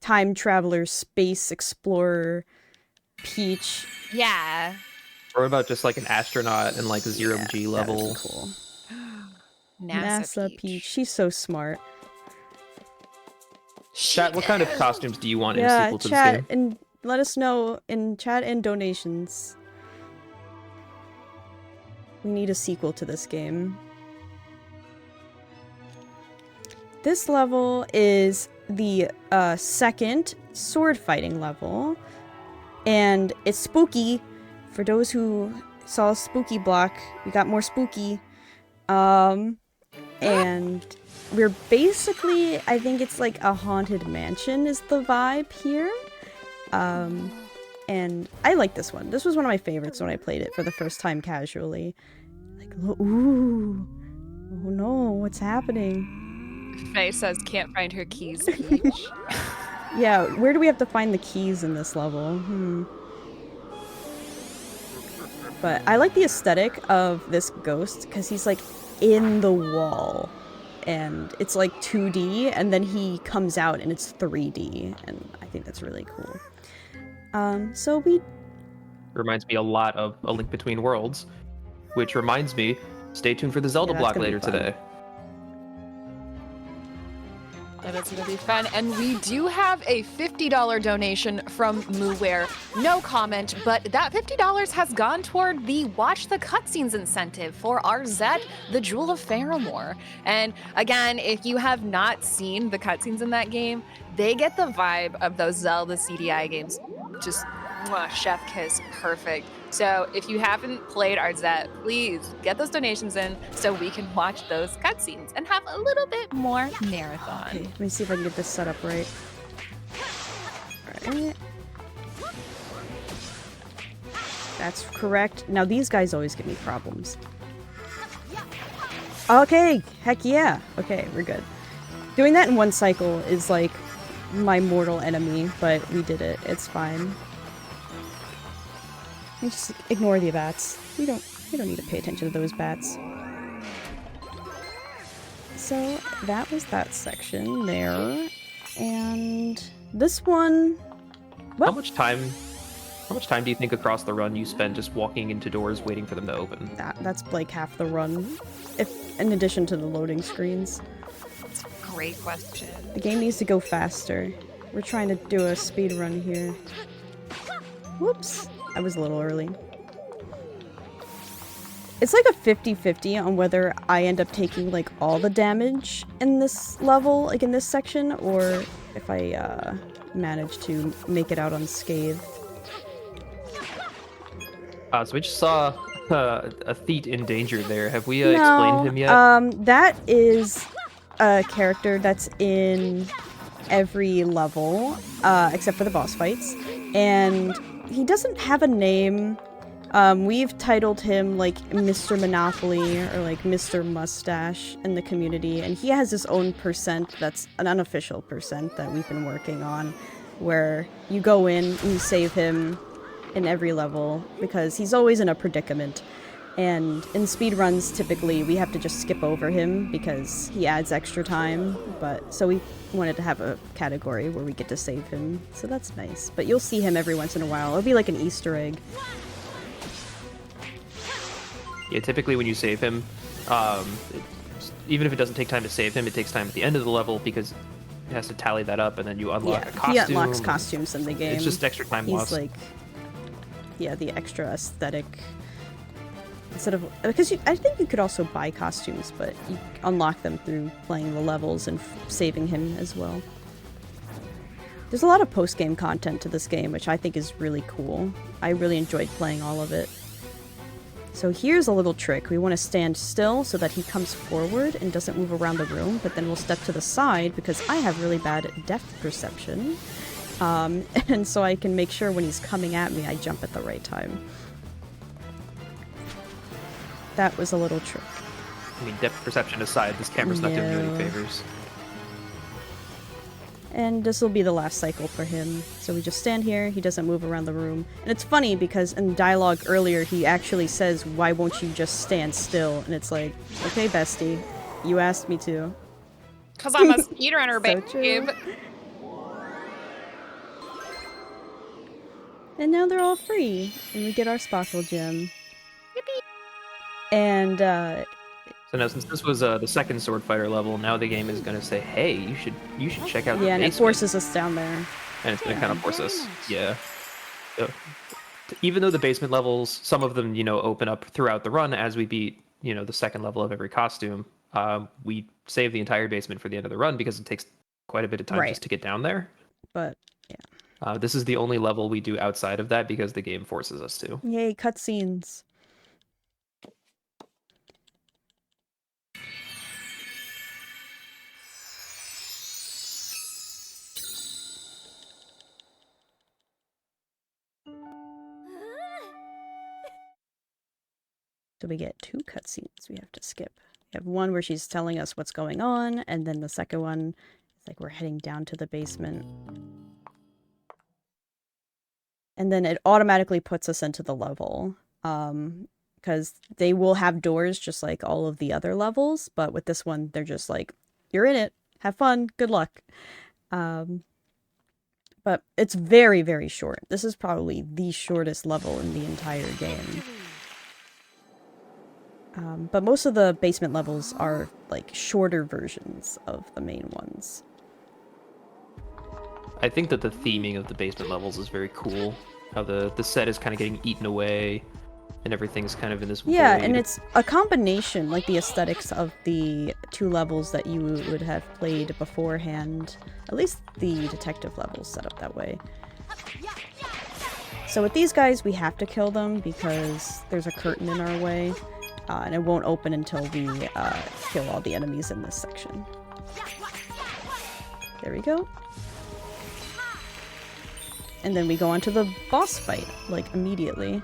time traveler, space explorer, Peach, yeah, Or about just like an astronaut and like a zero G level? That would be cool. NASA Peach. Peach. She's so smart. Chat, what kind of costumes do you want in a Yeah, sequel to this chat, game? and let us know in chat and donations. We need a sequel to this game. This level is the second sword fighting level, and it's spooky. For those who saw Spooky Block, we got more spooky. And we're basically, I think it's like a haunted mansion is the vibe here. And I like this one. This was one of my favorites when I played it for the first time casually. Like, ooh, oh no, what's happening? Faye says can't find her keys, Peach. Yeah, where do we have to find the keys in this level? But I like the aesthetic of this ghost because he's like in the wall and it's like 2D and then he comes out and it's 3D and I think that's really cool. So we... Reminds me a lot of A Link Between Worlds, which reminds me, stay tuned for the Zelda that's block gonna be later fun. today. That is going to be fun. And we do have a $50 donation from Mooware. No comment, but that $50 has gone toward the Watch the Cutscenes incentive for our Zet, the Jewel of Faramore. And again, if you have not seen the cutscenes in that game, they get the vibe of those Zelda CDI games. Just mwah, chef kiss, perfect. So if you haven't played our Zet, please get those donations in so we can watch those cutscenes and have a little bit more marathon. Okay, let me see if I can get this set up right. Alright. That's correct. Now these guys always give me problems. Okay, heck yeah. Okay, we're good. Doing that in one cycle is like my mortal enemy, but we did it. It's fine. You just ignore the bats. We don't need to pay attention to those bats. So that was that section there, and this one. Well, How much time do you think across the run you spend just walking into doors waiting for them to open? that's like half the run, if in addition to the loading screens. Great question. The game needs to go faster. We're trying to do a speed run here. Whoops. I was a little early. It's like a 50-50 on whether I end up taking like all the damage in this level, like in this section, or if I manage to make it out unscathed. So we just saw a Theet in danger there. Have we explained him yet? That is a character that's in every level, except for the boss fights, and he doesn't have a name. We've titled him like Mr. Monopoly or like Mr. Mustache in the community, and he has his own percent that's an unofficial percent that we've been working on, where you go in and you save him in every level because he's always in a predicament. And in speedruns, typically, we have to just skip over him because he adds extra time, but so we wanted to have a category where we get to save him, so that's nice. But you'll see him every once in a while. It'll be like an Easter egg. Yeah, typically when you save him, even if it doesn't take time to save him, it takes time at the end of the level because it has to tally that up, and then you unlock a costume. He unlocks costumes in the game. It's just extra time He's lost. like, yeah, the extra aesthetic. Instead of, because I think you could also buy costumes, but you unlock them through playing the levels and saving him as well. There's a lot of post-game content to this game, which I think is really cool. I really enjoyed playing all of it. So here's a little trick. We want to stand still so that he comes forward and doesn't move around the room, but then we'll step to the side because I have really bad depth perception. And so I can make sure when he's coming at me, I jump at the right time. That was a little trick. I mean, depth perception aside, this camera's not doing you any No. favors. And this will be the last cycle for him. So we just stand here, he doesn't move around the room. And it's funny because in dialogue earlier, he actually says, "Why won't you just stand still?" And it's like, okay, bestie, you asked me to. Because I'm a speedrunner, So true. babe. And now they're all free, and we get our Sparkle Gem. Yippee! And, So now, since this was the second sword fighter level, now the game is gonna say, "Hey, you should check out the yeah, and it basement," forces us down there. and it's gonna kind of force very us. much. Yeah. So, even though the basement levels, some of them, open up throughout the run as we beat, the second level of every costume, we save the entire basement for the end of the run because it takes quite a bit of time Right. just to get down there. But, yeah. This is the only level we do outside of that because the game forces us to. Yay, cutscenes. So we get 2 cutscenes we have to skip. We have one where she's telling us what's going on, and then the second one is like we're heading down to the basement. And then it automatically puts us into the level. Because they will have doors just like all of the other levels, but with this one, they're just like, you're in it, have fun, good luck. But it's very, very short. This is probably the shortest level in the entire game. But most of the basement levels are like shorter versions of the main ones. I think that the theming of the basement levels is very cool. How the set is kind of getting eaten away, and everything's kind of in this Yeah, void. and it's a combination, like the aesthetics of the 2 levels that you would have played beforehand. At least the detective levels set up that way. So with these guys, we have to kill them because there's a curtain in our way. And it won't open until we kill all the enemies in this section. There we go. And then we go on to the boss fight, like, immediately.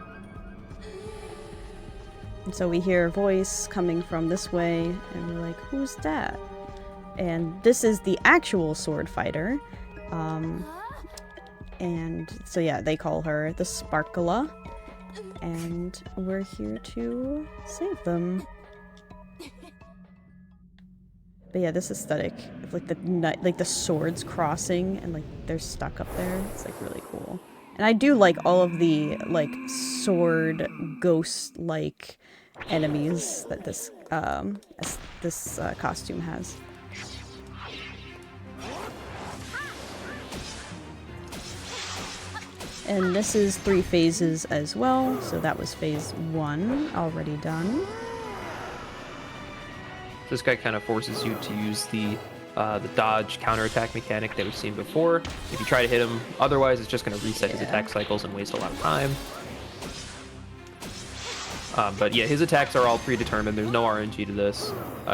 And so we hear a voice coming from this way, and we're like, who's that? And this is the actual sword fighter. And so yeah, they call her the Sparkula. And we're here to save them. But yeah, this aesthetic of like the swords crossing and like they're stuck up there. It's like really cool. And I do like all of the like sword ghost like enemies that this costume has. And this is 3 phases as well, so that was phase 1 already done. This guy kind of forces you to use the dodge counterattack mechanic that we've seen before. If you try to hit him, otherwise it's just going to reset his attack cycles and waste a lot of time. But yeah, his attacks are all predetermined. There's no RNG to this.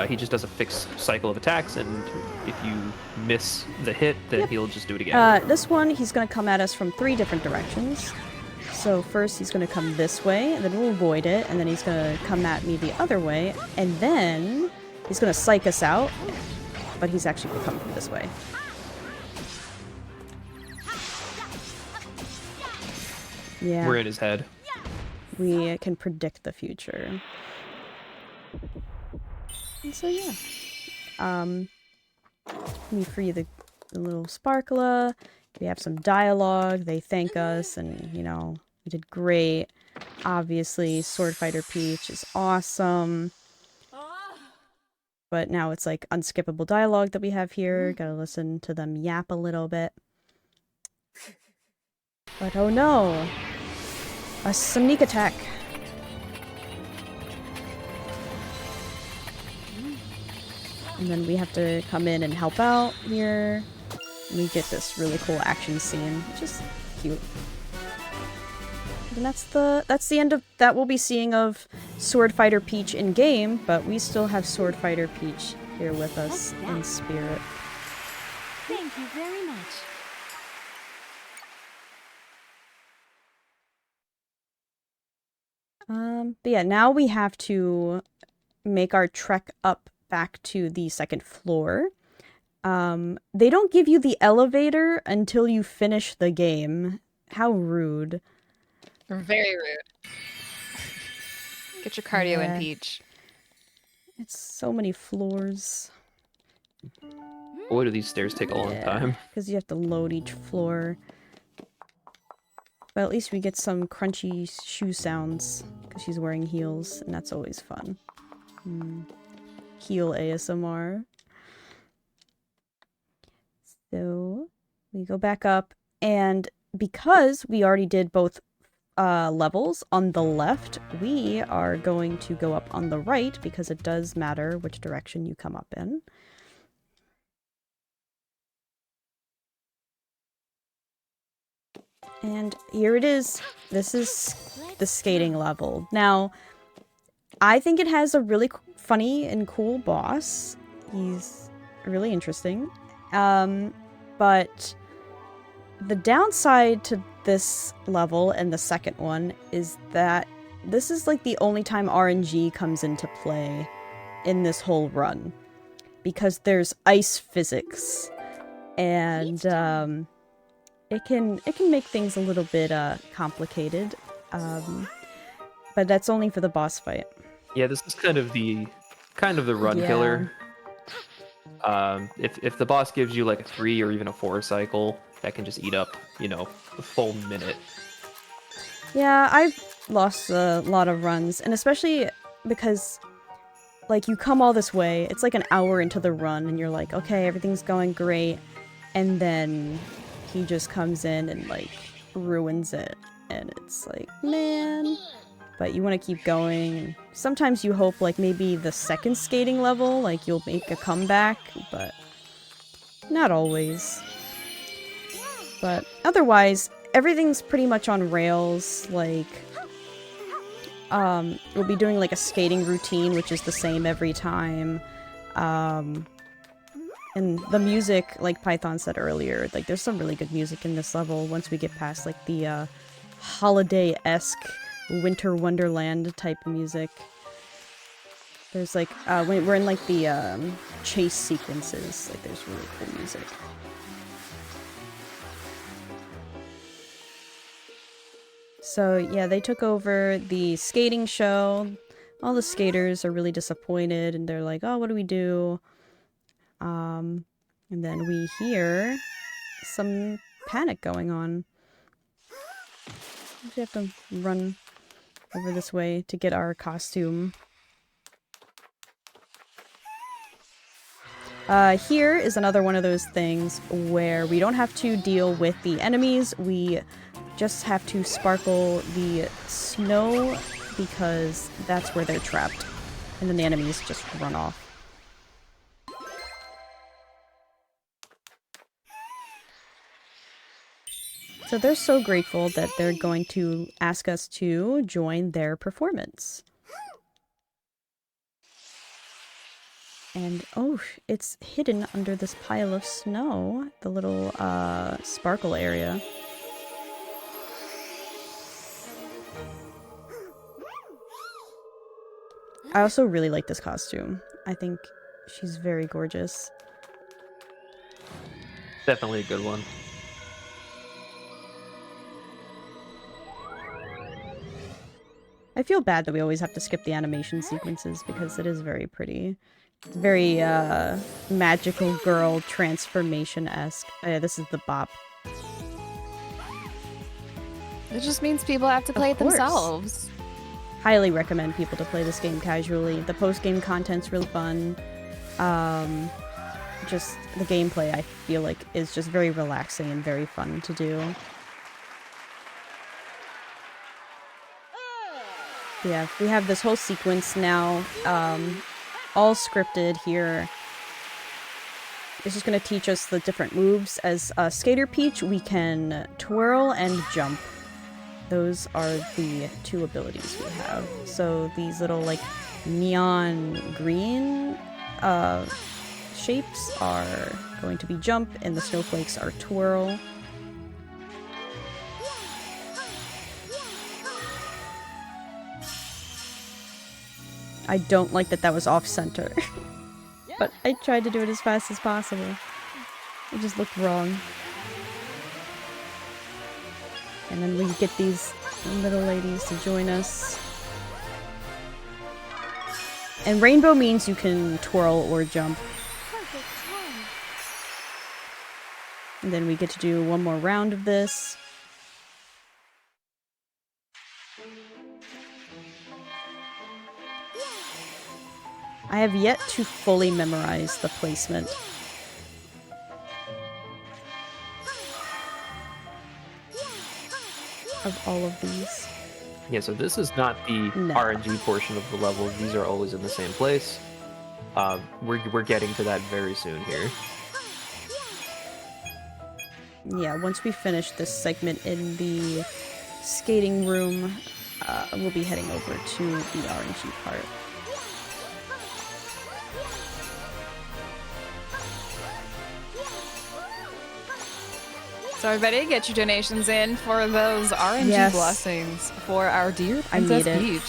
He just does a fixed cycle of attacks, and if you miss the hit, then he'll just do it again. This one, he's going to come at us from 3 different directions. So first he's going to come this way, and then we'll avoid it, and then he's going to come at me the other way, and then he's going to psych us out, but he's actually going to come from this way. Yeah. We're in his head. We can predict the future. And so yeah. We free the little Sparkula. We have some dialogue. They thank us and, you know, we did great. Obviously, Sword Fighter Peach is awesome. But now it's like unskippable dialogue that we have here. Gotta listen to them yap a little bit. But oh no! A sneak attack. And then we have to come in and help out here. And we get this really cool action scene, which is cute. And that's the end of that we'll be seeing of Sword Fighter Peach in game, but we still have Sword Fighter Peach here with us in spirit. Thank you very much. But yeah, now we have to make our trek up back to the 2nd floor. They don't give you the elevator until you finish the game. How rude. Very rude. Get your cardio in, Peach. It's so many floors. Boy, do these stairs take a long time. Because you have to load each floor. But at least we get some crunchy shoe sounds because she's wearing heels, and that's always fun. Heel ASMR. So we go back up, and because we already did both levels on the left, we are going to go up on the right because it does matter which direction you come up in. And here it is. This is the skating level. Now, I think it has a really funny and cool boss. He's really interesting. But the downside to this level and the second one is that this is like the only time RNG comes into play in this whole run. Because there's ice physics. And, it can make things a little bit complicated, but that's only for the boss fight. Yeah, this is kind of the run killer. If the boss gives you like a 3 or even a 4 cycle, that can just eat up, you know, a full minute. Yeah, I've lost a lot of runs, and especially because like you come all this way, it's like an hour into the run, and you're like, okay, everything's going great, and then he just comes in and, like, ruins it. And it's like, man. But you want to keep going. Sometimes you hope, like, maybe the second skating level, like, you'll make a comeback. But not always. But otherwise, everything's pretty much on rails. Like, we'll be doing, like, a skating routine, which is the same every time. And the music, like Python said earlier, like there's some really good music in this level once we get past like the holiday-esque winter wonderland type of music. There's like, when we're in like the chase sequences, like there's really cool music. So yeah, they took over the skating show. All the skaters are really disappointed and they're like, oh, what do we do? And then we hear some panic going on. We have to run over this way to get our costume. Here is another one of those things where we don't have to deal with the enemies, we just have to sparkle the snow because that's where they're trapped. And then the enemies just run off. So they're so grateful that they're going to ask us to join their performance. And, oh, it's hidden under this pile of snow, the little, sparkle area. I also really like this costume. I think she's very gorgeous. Definitely a good one. I feel bad that we always have to skip the animation sequences because it is very pretty. It's very, magical girl transformation-esque. Oh, yeah, this is the bop. It just means people have to play it themselves. Highly recommend people to play this game casually. The post-game content's really fun. Just the gameplay, I feel like, is just very relaxing and very fun to do. Yeah, we have this whole sequence now, all scripted here. It's just going to teach us the different moves. As Skater Peach, we can twirl and jump. Those are the two abilities we have. So these little, like, neon green shapes are going to be jump, and the snowflakes are twirl. I don't like that that was off-center. But I tried to do it as fast as possible. It just looked wrong. And then we get these little ladies to join us. And rainbow means you can twirl or jump. And then we get to do one more round of this. I have yet to fully memorize the placement. Of all of these. Yeah, so this is not the RNG portion of the level. These are always in the same place. We're getting to that very soon here. Yeah, once we finish this segment in the skating room, we'll be heading over to the RNG part. So everybody, get your donations in for those RNG blessings for our dear Princess Peach.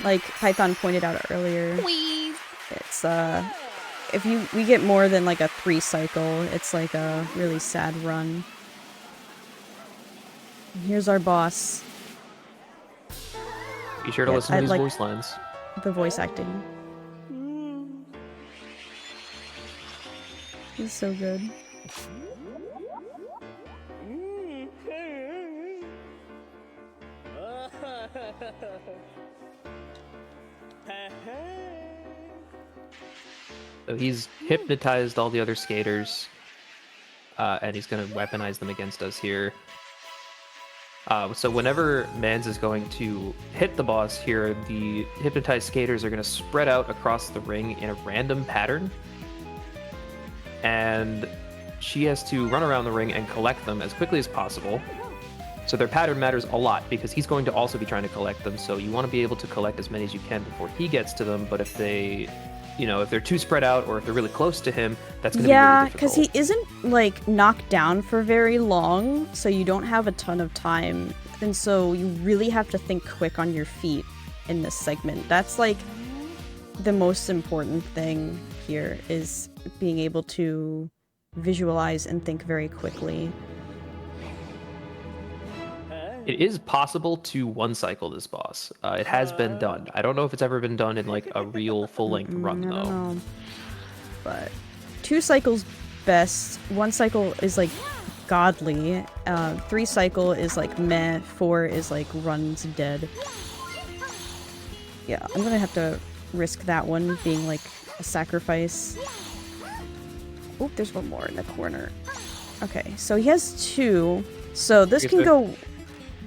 Like Python pointed out earlier, Please. it's if we get more than like a 3 cycle, it's like a really sad run. And here's our boss. Be sure to listen to these voice lines. The voice acting. He's so good. So he's hypnotized all the other skaters, and he's going to weaponize them against us here. So whenever Mandz is going to hit the boss here, the hypnotized skaters are going to spread out across the ring in a random pattern. And she has to run around the ring and collect them as quickly as possible. So their pattern matters a lot because he's going to also be trying to collect them. So you want to be able to collect as many as you can before he gets to them. But if they, if they're too spread out or if they're really close to him, that's going to be really difficult. Because he isn't like knocked down for very long, so you don't have a ton of time. And so you really have to think quick on your feet in this segment. That's like the most important thing here, is being able to visualize and think very quickly. It is possible to one-cycle this boss. It has been done. I don't know if it's ever been done in like a real full-length run, though. I don't know. But 2 cycles best. 1 cycle is like godly. 3 cycle is like meh. 4 is like runs dead. Yeah, I'm gonna have to risk that one being like a sacrifice. Oh, there's one more in the corner. Okay, so he has 2. So this can go...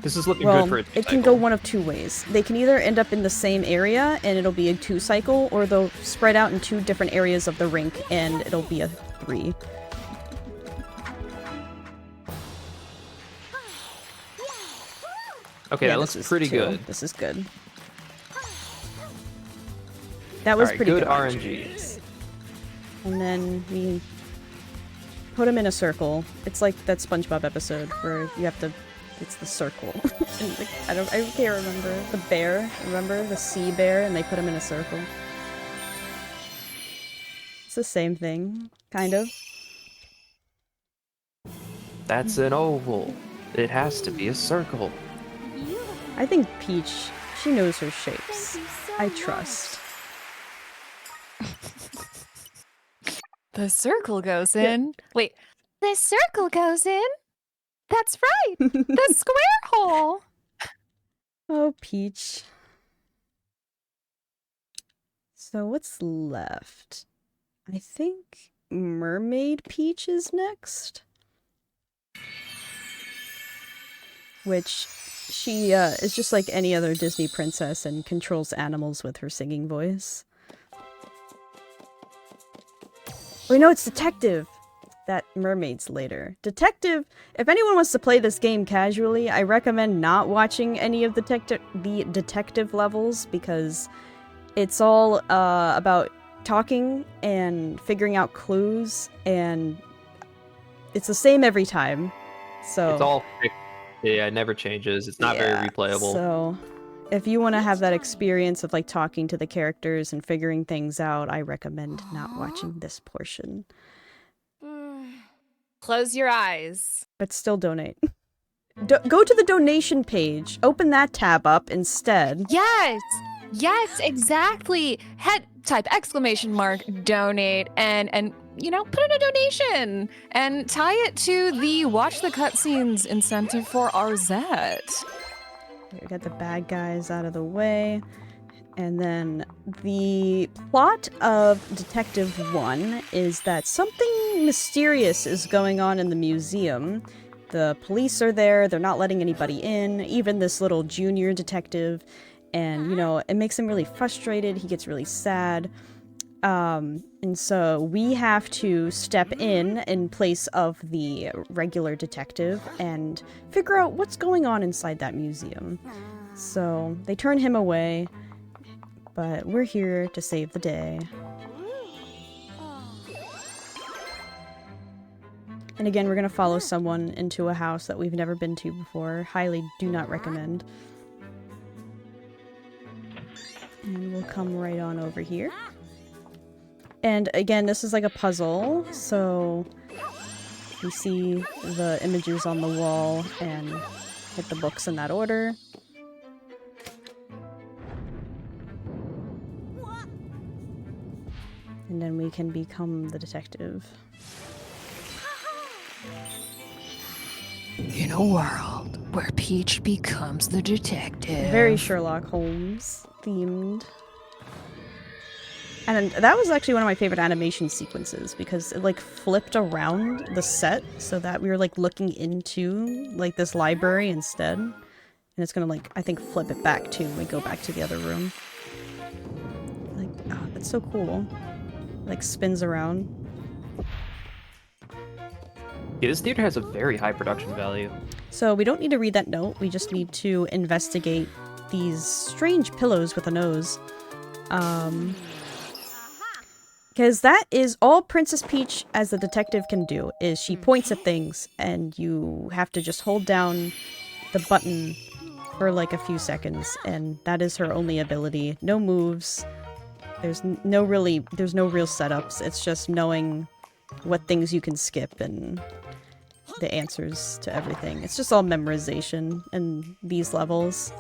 This is looking good for a 2 it can go one of 2 ways. They can either end up in the same area and it'll be a 2 cycle, or they'll spread out in 2 different areas of the rink and it'll be a 3. Okay, that looks pretty good. This is good. That was pretty good RNG. And then we put him in a circle. It's like that SpongeBob episode where you have to... It's the circle. And like, I can't remember. The bear, remember? The sea bear, and they put him in a circle. It's the same thing, kind of. That's an oval. It has to be a circle. I think Peach, she knows her shapes. I trust. The circle goes in. Wait, the circle goes in? That's right! The square hole! Oh, Peach. So what's left? I think Mermaid Peach is next. Which, she is just like any other Disney princess and controls animals with her singing voice. Oh no, it's Detective! That Mermaid's later. Detective, if anyone wants to play this game casually, I recommend not watching any of the detective levels, because it's all about talking and figuring out clues, and it's the same every time. So it's all fixed. Yeah, it never changes. It's not very replayable. So if you want to have that experience of like talking to the characters and figuring things out, I recommend not watching this portion. Close your eyes. But still donate. Go to the donation page. Open that tab up instead. Yes! Yes, exactly! Type exclamation mark donate and put in a donation and tie it to the watch the cutscenes incentive for our Zet. We got the bad guys out of the way. And then the plot of Detective 1 is that something mysterious is going on in the museum. The police are there, they're not letting anybody in, even this little junior detective. And, you know, it makes him really frustrated, he gets really sad. And so we have to step in place of the regular detective and figure out what's going on inside that museum. So they turn him away, but we're here to save the day. And again, we're gonna follow someone into a house that we've never been to before. Highly do not recommend. And we'll come right on over here. And again, this is like a puzzle, so you see the images on the wall and hit the books in that order. And then we can become the detective. In a world where Peach becomes the detective. Very Sherlock Holmes themed. And that was actually one of my favorite animation sequences because it like flipped around the set so that we were like looking into like this library instead. And it's gonna like, I think, flip it back too when we go back to the other room. Like, oh, that's so cool. Like spins around. Yeah, this theater has a very high production value. So we don't need to read that note, we just need to investigate these strange pillows with a nose. Because that is all Princess Peach as the detective can do, is she points at things and you have to just hold down the button for like a few seconds, and that is her only ability. No moves, there's no real setups, it's just knowing what things you can skip and the answers to everything. It's just all memorization in these levels.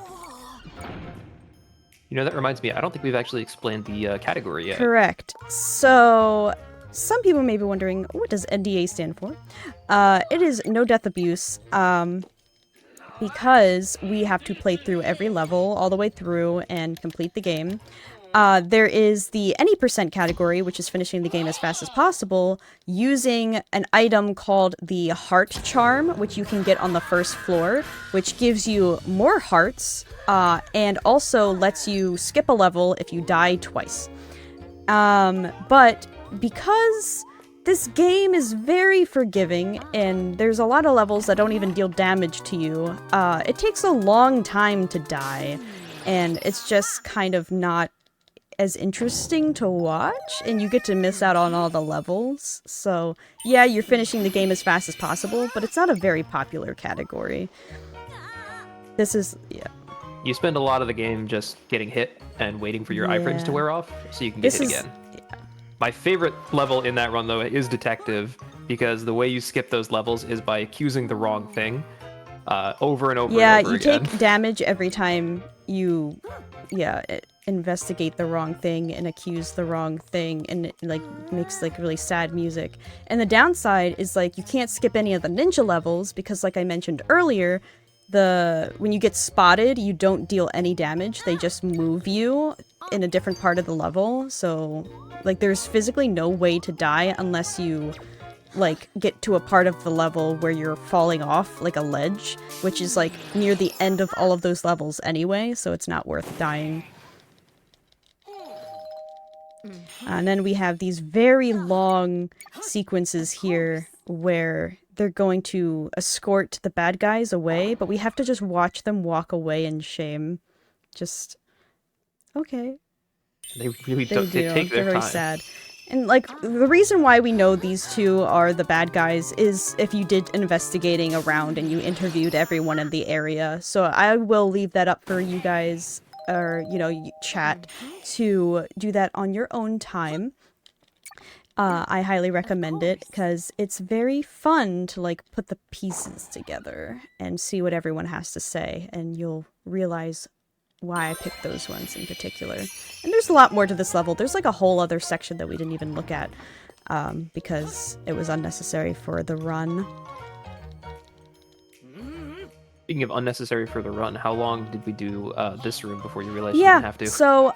You know, that reminds me, I don't think we've actually explained the category yet. Correct. So, some people may be wondering, what does NDA stand for? It is no death abuse, because we have to play through every level all the way through and complete the game. There is the any % category, which is finishing the game as fast as possible, using an item called the Heart Charm, which you can get on the first floor, which gives you more hearts, and also lets you skip a level if you die twice. But because this game is very forgiving, and there's a lot of levels that don't even deal damage to you, it takes a long time to die, and it's just kind of not as interesting to watch, and you get to miss out on all the levels. So yeah, you're finishing the game as fast as possible, but it's not a very popular category. This is, yeah. You spend a lot of the game just getting hit and waiting for your iframes to wear off so you can get hit again. Yeah. My favorite level in that run, though, is Detective, because the way you skip those levels is by accusing the wrong thing over and over and over Yeah, again. you take damage every time you, investigate the wrong thing and accuse the wrong thing, and it like makes like really sad music. And the downside is like you can't skip any of the ninja levels because, like I mentioned earlier, when you get spotted, you don't deal any damage. They just move you in a different part of the level. So like there's physically no way to die unless you like get to a part of the level where you're falling off like a ledge, which is like near the end of all of those levels anyway, so it's not worth dying. And then we have these very long sequences here where they're going to escort the bad guys away, but we have to just watch them walk away in shame. Just, okay. They really don't take their They're very time. sad. And like the reason why we know these two are the bad guys is if you did investigating around and you interviewed everyone in the area. So I will leave that up for you guys, or chat, to do that on your own time. I highly recommend it because it's very fun to like put the pieces together and see what everyone has to say, and you'll realize why I picked those ones in particular. And there's a lot more to this level. There's like a whole other section that we didn't even look at because it was unnecessary for the run. Speaking of unnecessary for the run, how long did we do this room before you realized you didn't have to? So,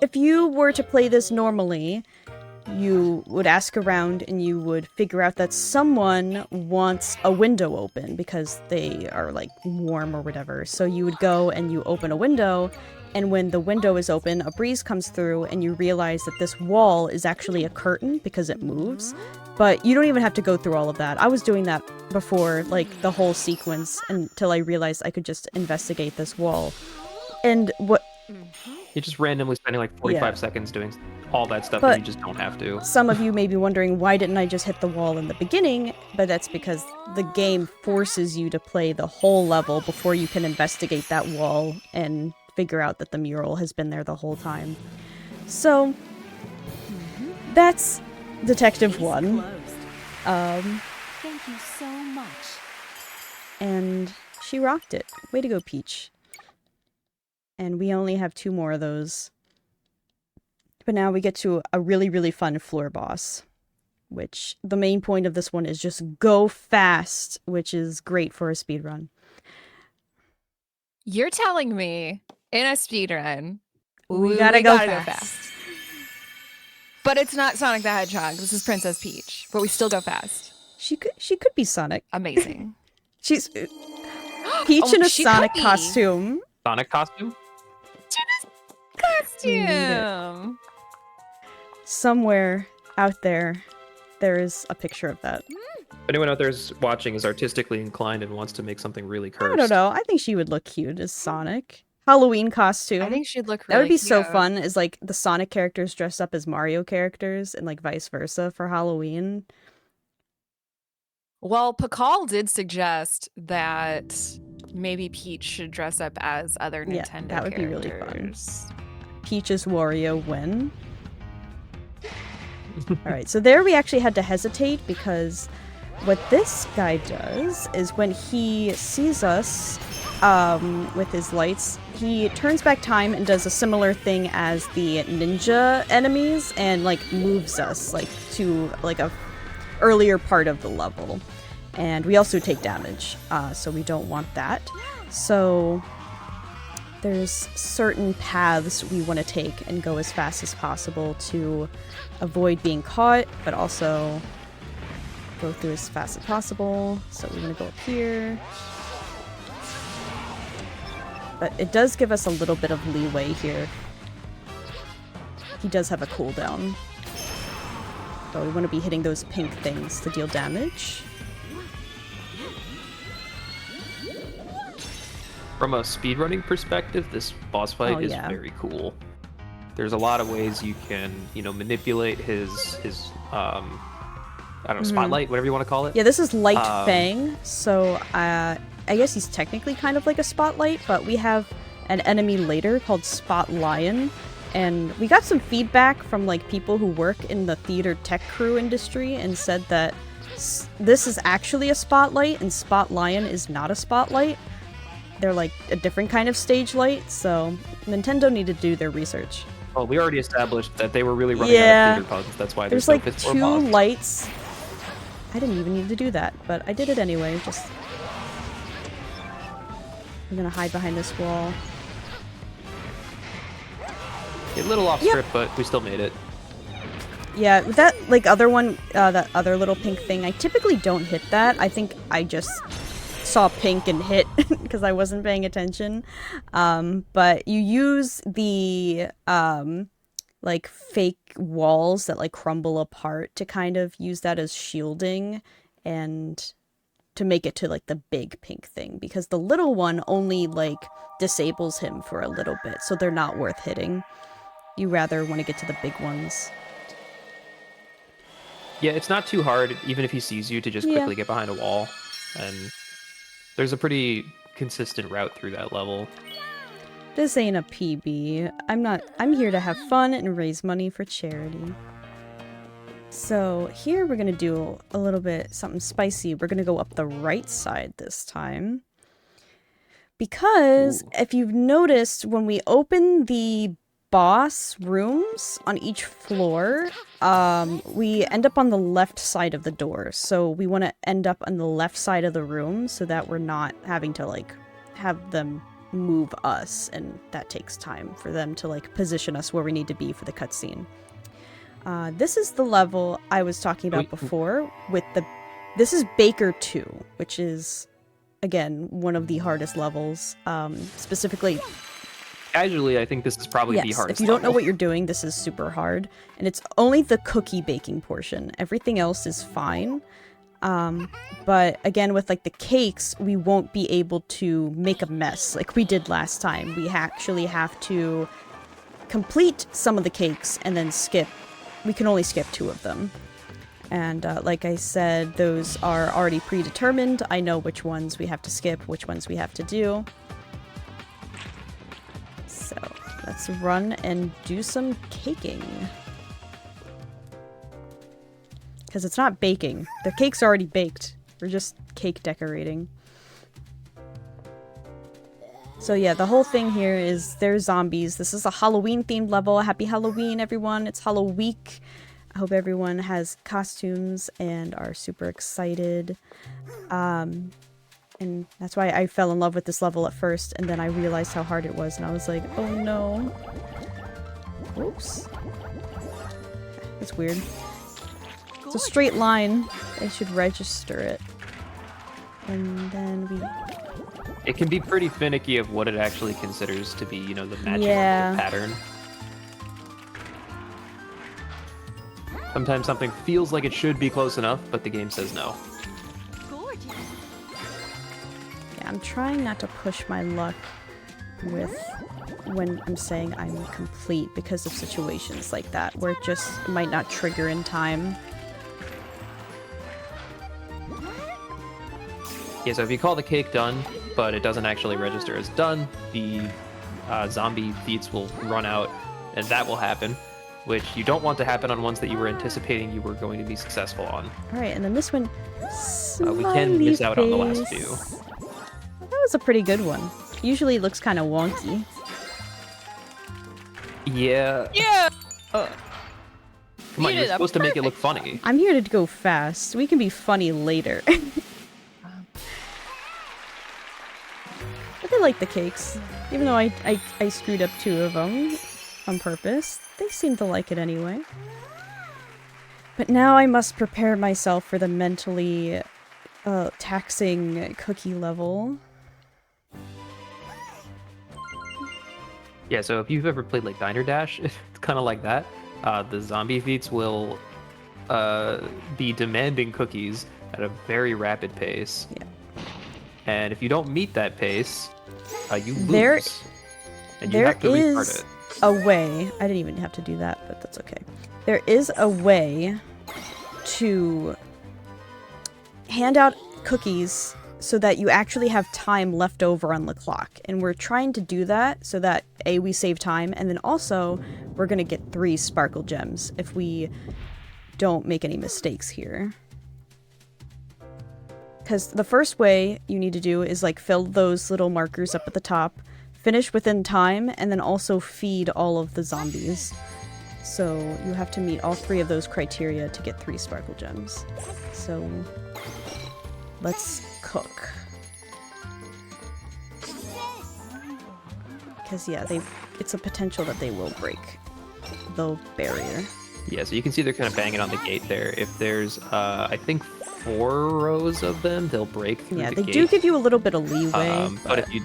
if you were to play this normally, you would ask around and you would figure out that someone wants a window open because they are like warm or whatever. So you would go and you open a window, and when the window is open, a breeze comes through and you realize that this wall is actually a curtain because it moves. But you don't even have to go through all of that. I was doing that before, like, the whole sequence until I realized I could just investigate this wall. And what... You're just randomly spending like 45 seconds doing all that stuff But and you just don't have to. some of you may be wondering, why didn't I just hit the wall in the beginning? But that's because the game forces you to play the whole level before you can investigate that wall and figure out that the mural has been there the whole time. So, that's Detective 1. Thank you so much. And she rocked it. Way to go, Peach. And we only have 2 more of those. But now we get to a really, really fun floor boss. Which, the main point of this one is just go fast, which is great for a speedrun. You're telling me in a speedrun, We gotta go go fast. fast. But it's not Sonic the Hedgehog. This is Princess Peach. But we still go fast. She could be Sonic. Amazing. She's Peach in a she Sonic could be. costume. Sonic costume? Costume. Somewhere out there is a picture of that. If anyone out there is watching is artistically inclined and wants to make something really cursed. I don't know. I think she would look cute as Sonic. Halloween costume. I think she'd look that really would be so cute. fun. Is like the Sonic characters dressed up as Mario characters and like vice versa for Halloween. Well, Pakal did suggest that maybe Peach should dress up as other Yeah, Nintendo that would be really fun. characters. Peach's Wario win. Alright, so there we actually had to hesitate because what this guy does is when he sees us with his lights, he turns back time and does a similar thing as the ninja enemies and like moves us like to like a earlier part of the level. And we also take damage, so we don't want that. So there's certain paths we want to take and go as fast as possible to avoid being caught, but also go through as fast as possible. So we're going to go up here. But it does give us a little bit of leeway here. He does have a cooldown. So we want to be hitting those pink things to deal damage. From a speedrunning perspective, this boss fight is yeah. very cool. There's a lot of ways you can, manipulate his I don't know, spotlight, whatever you want to call it. Yeah, this is Light Fang, so I guess he's technically kind of like a spotlight, but we have an enemy later called Spot Lion, and we got some feedback from like people who work in the theater tech crew industry and said that this is actually a spotlight and Spot Lion is not a spotlight. They're like a different kind of stage light, so Nintendo needed to do their research. Well, we already established that they were really running out of theater puns. That's why there's no like fifth floor 2 boss. lights. I didn't even need to do that, but I did it anyway. Just I'm gonna hide behind this wall. A little off script, but we still made it. Yeah, with that like other one, that other little pink thing, I typically don't hit that. I think I just saw pink and hit because I wasn't paying attention. But you use the like fake walls that like crumble apart to kind of use that as shielding and to make it to like the big pink thing, because the little one only like disables him for a little bit, so they're not worth hitting. You rather want to get to the big ones. Yeah, it's not too hard, even if he sees you, to just quickly get behind a wall. And there's a pretty consistent route through that level. This ain't a PB. I'm here to have fun and raise money for charity. So here we're gonna do a little bit something spicy. We're gonna go up the right side this time. Because if you've noticed, when we open the boss rooms on each floor, we end up on the left side of the door. So we want to end up on the left side of the room so that we're not having to, like, have them move us, and that takes time for them to, like, position us where we need to be for the cutscene. This is the level I was talking about before with the... This is Baker 2, which is, again, one of the hardest levels, specifically... Casually, I think this is probably the hardest if you don't know level. what you're doing, this is super hard. And it's only the cookie baking portion. Everything else is fine. But again, with like the cakes, we won't be able to make a mess like we did last time. We actually have to complete some of the cakes and then skip. We can only skip 2 of them. And like I said, those are already predetermined. I know which ones we have to skip, which ones we have to do. So, let's run and do some caking. Because it's not baking. The cake's already baked. We're just cake decorating. So yeah, the whole thing here is they're zombies. This is a Halloween-themed level. Happy Halloween, everyone. It's Halloween. I hope everyone has costumes and are super excited. And that's why I fell in love with this level at first, and then I realized how hard it was, and I was like, oh no. Oops. That's weird. It's a straight line. I should register it. And then we... It can be pretty finicky of what it actually considers to be, you know, the magic pattern. Sometimes something feels like it should be close enough, but the game says no. I'm trying not to push my luck with when I'm saying I'm complete because of situations like that where it just might not trigger in time. Yeah, so if you call the cake done, but it doesn't actually register as done, the zombie feats will run out, and that will happen, which you don't want to happen on ones that you were anticipating you were going to be successful on. Alright, and then this one... we can miss out on the last 2. That was a pretty good one. Usually it looks kind of wonky. Yeah. Yeah! Come on, you're supposed to make it look funny. I'm here to go fast. We can be funny later. But they like the cakes. Even though I screwed up 2 of them on purpose, they seem to like it anyway. But now I must prepare myself for the mentally taxing cookie level. Yeah, so if you've ever played like Diner Dash, it's kind of like that. The zombie feats will be demanding cookies at a very rapid pace. Yeah. And if you don't meet that pace, you lose. And you have to restart it. A way, I didn't even have to do that, but that's okay. There is a way to hand out cookies so that you actually have time left over on the clock. And we're trying to do that so that, A, we save time, and then also we're going to get 3 sparkle gems if we don't make any mistakes here. Because the first way you need to do is like fill those little markers up at the top, finish within time, and then also feed all of the zombies. So you have to meet all 3 of those criteria to get 3 sparkle gems. So let's cook. Because yeah, it's a potential that they will break the barrier. Yeah, so you can see they're kind of banging on the gate there. If there's, I think, 4 rows of them, they'll break through the gate. Yeah, they do give you a little bit of leeway. But if you...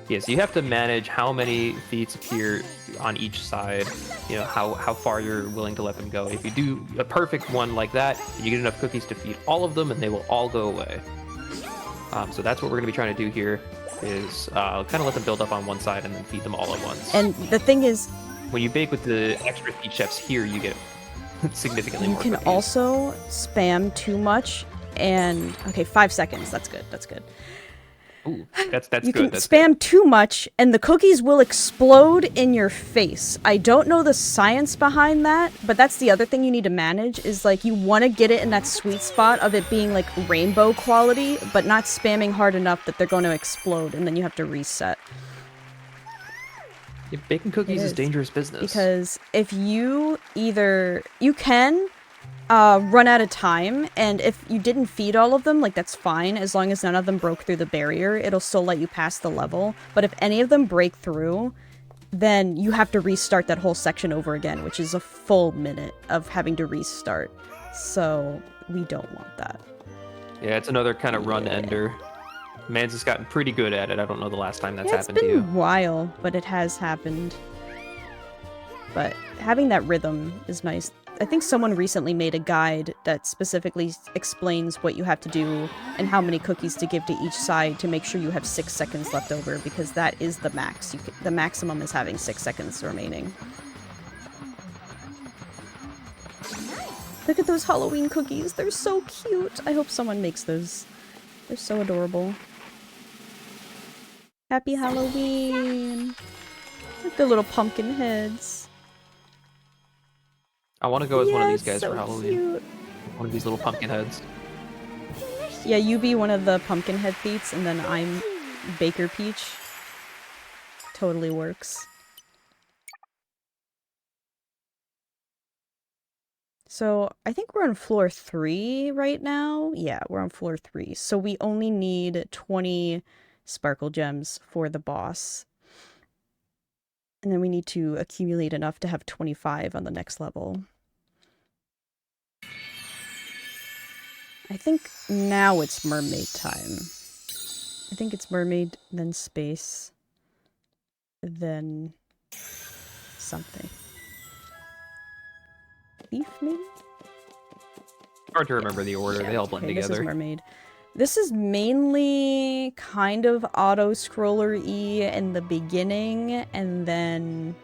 Yeah, so you have to manage how many feats appear on each side, you know, how far you're willing to let them go. If you do a perfect one like that, you get enough cookies to feed all of them, and they will all go away. So that's what we're going to be trying to do here, is kind of let them build up on one side and then feed them all at once. And the thing is... When you bake with the extra feed chefs here, you get significantly more You can cookies. also spam too much, and... Okay, 5 seconds. That's good. That's good. Ooh, that's You good. can That's spam good. too much, and the cookies will explode in your face. I don't know the science behind that, but that's the other thing you need to manage, is like you want to get it in that sweet spot of it being like rainbow quality, but not spamming hard enough that they're going to explode, and then you have to reset. Yeah, baking cookies is is. dangerous business. Because if you you can run out of time, and if you didn't feed all of them, like, that's fine, as long as none of them broke through the barrier, it'll still let you pass the level. But if any of them break through, then you have to restart that whole section over again, which is a full minute of having to restart. So we don't want that. Yeah, it's another kind of run ender. Mandz has gotten pretty good at it. I don't know the last time that's happened to It's you. been a while, but it has happened. But having that rhythm is nice. I think someone recently made a guide that specifically explains what you have to do and how many cookies to give to each side to make sure you have 6 seconds left over, because that is the max. The maximum is having 6 seconds remaining. Look at those Halloween cookies. They're so cute. I hope someone makes those. They're so adorable. Happy Halloween. Look at the little pumpkin heads. I want to go as one of these guys so for Halloween. Cute. One of these little pumpkin heads. Yeah, you be one of the pumpkin head feats, and then I'm Baker Peach. Totally works. So, I think we're on floor 3 right now. Yeah, we're on floor 3. So we only need 20 sparkle gems for the boss. And then we need to accumulate enough to have 25 on the next level. I think now it's mermaid time. I think it's mermaid, then space, then something. Thief, maybe? Hard to remember the order. They all blend Okay, together. This is mermaid. This is mainly kind of auto-scroller-y in the beginning, and then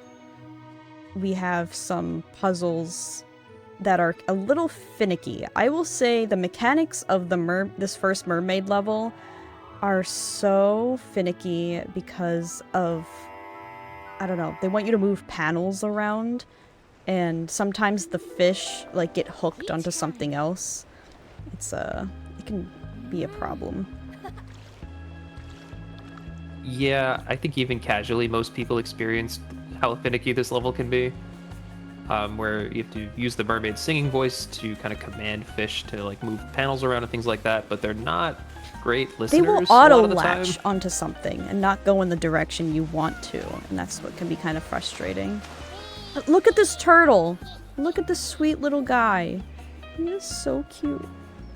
we have some puzzles that are a little finicky. I will say the mechanics of this first mermaid level are so finicky because of, I don't know, they want you to move panels around, and sometimes the fish like get hooked onto something else. It can be a problem. Yeah, I think even casually most people experience how finicky this level can be. Where you have to use the mermaid's singing voice to kind of command fish to like move panels around and things like that, but they're not great listeners. They will a lot of the auto-latch time. onto something and not go in the direction you want to, and that's what can be kind of frustrating. But look at this turtle! Look at this sweet little guy. He is so cute.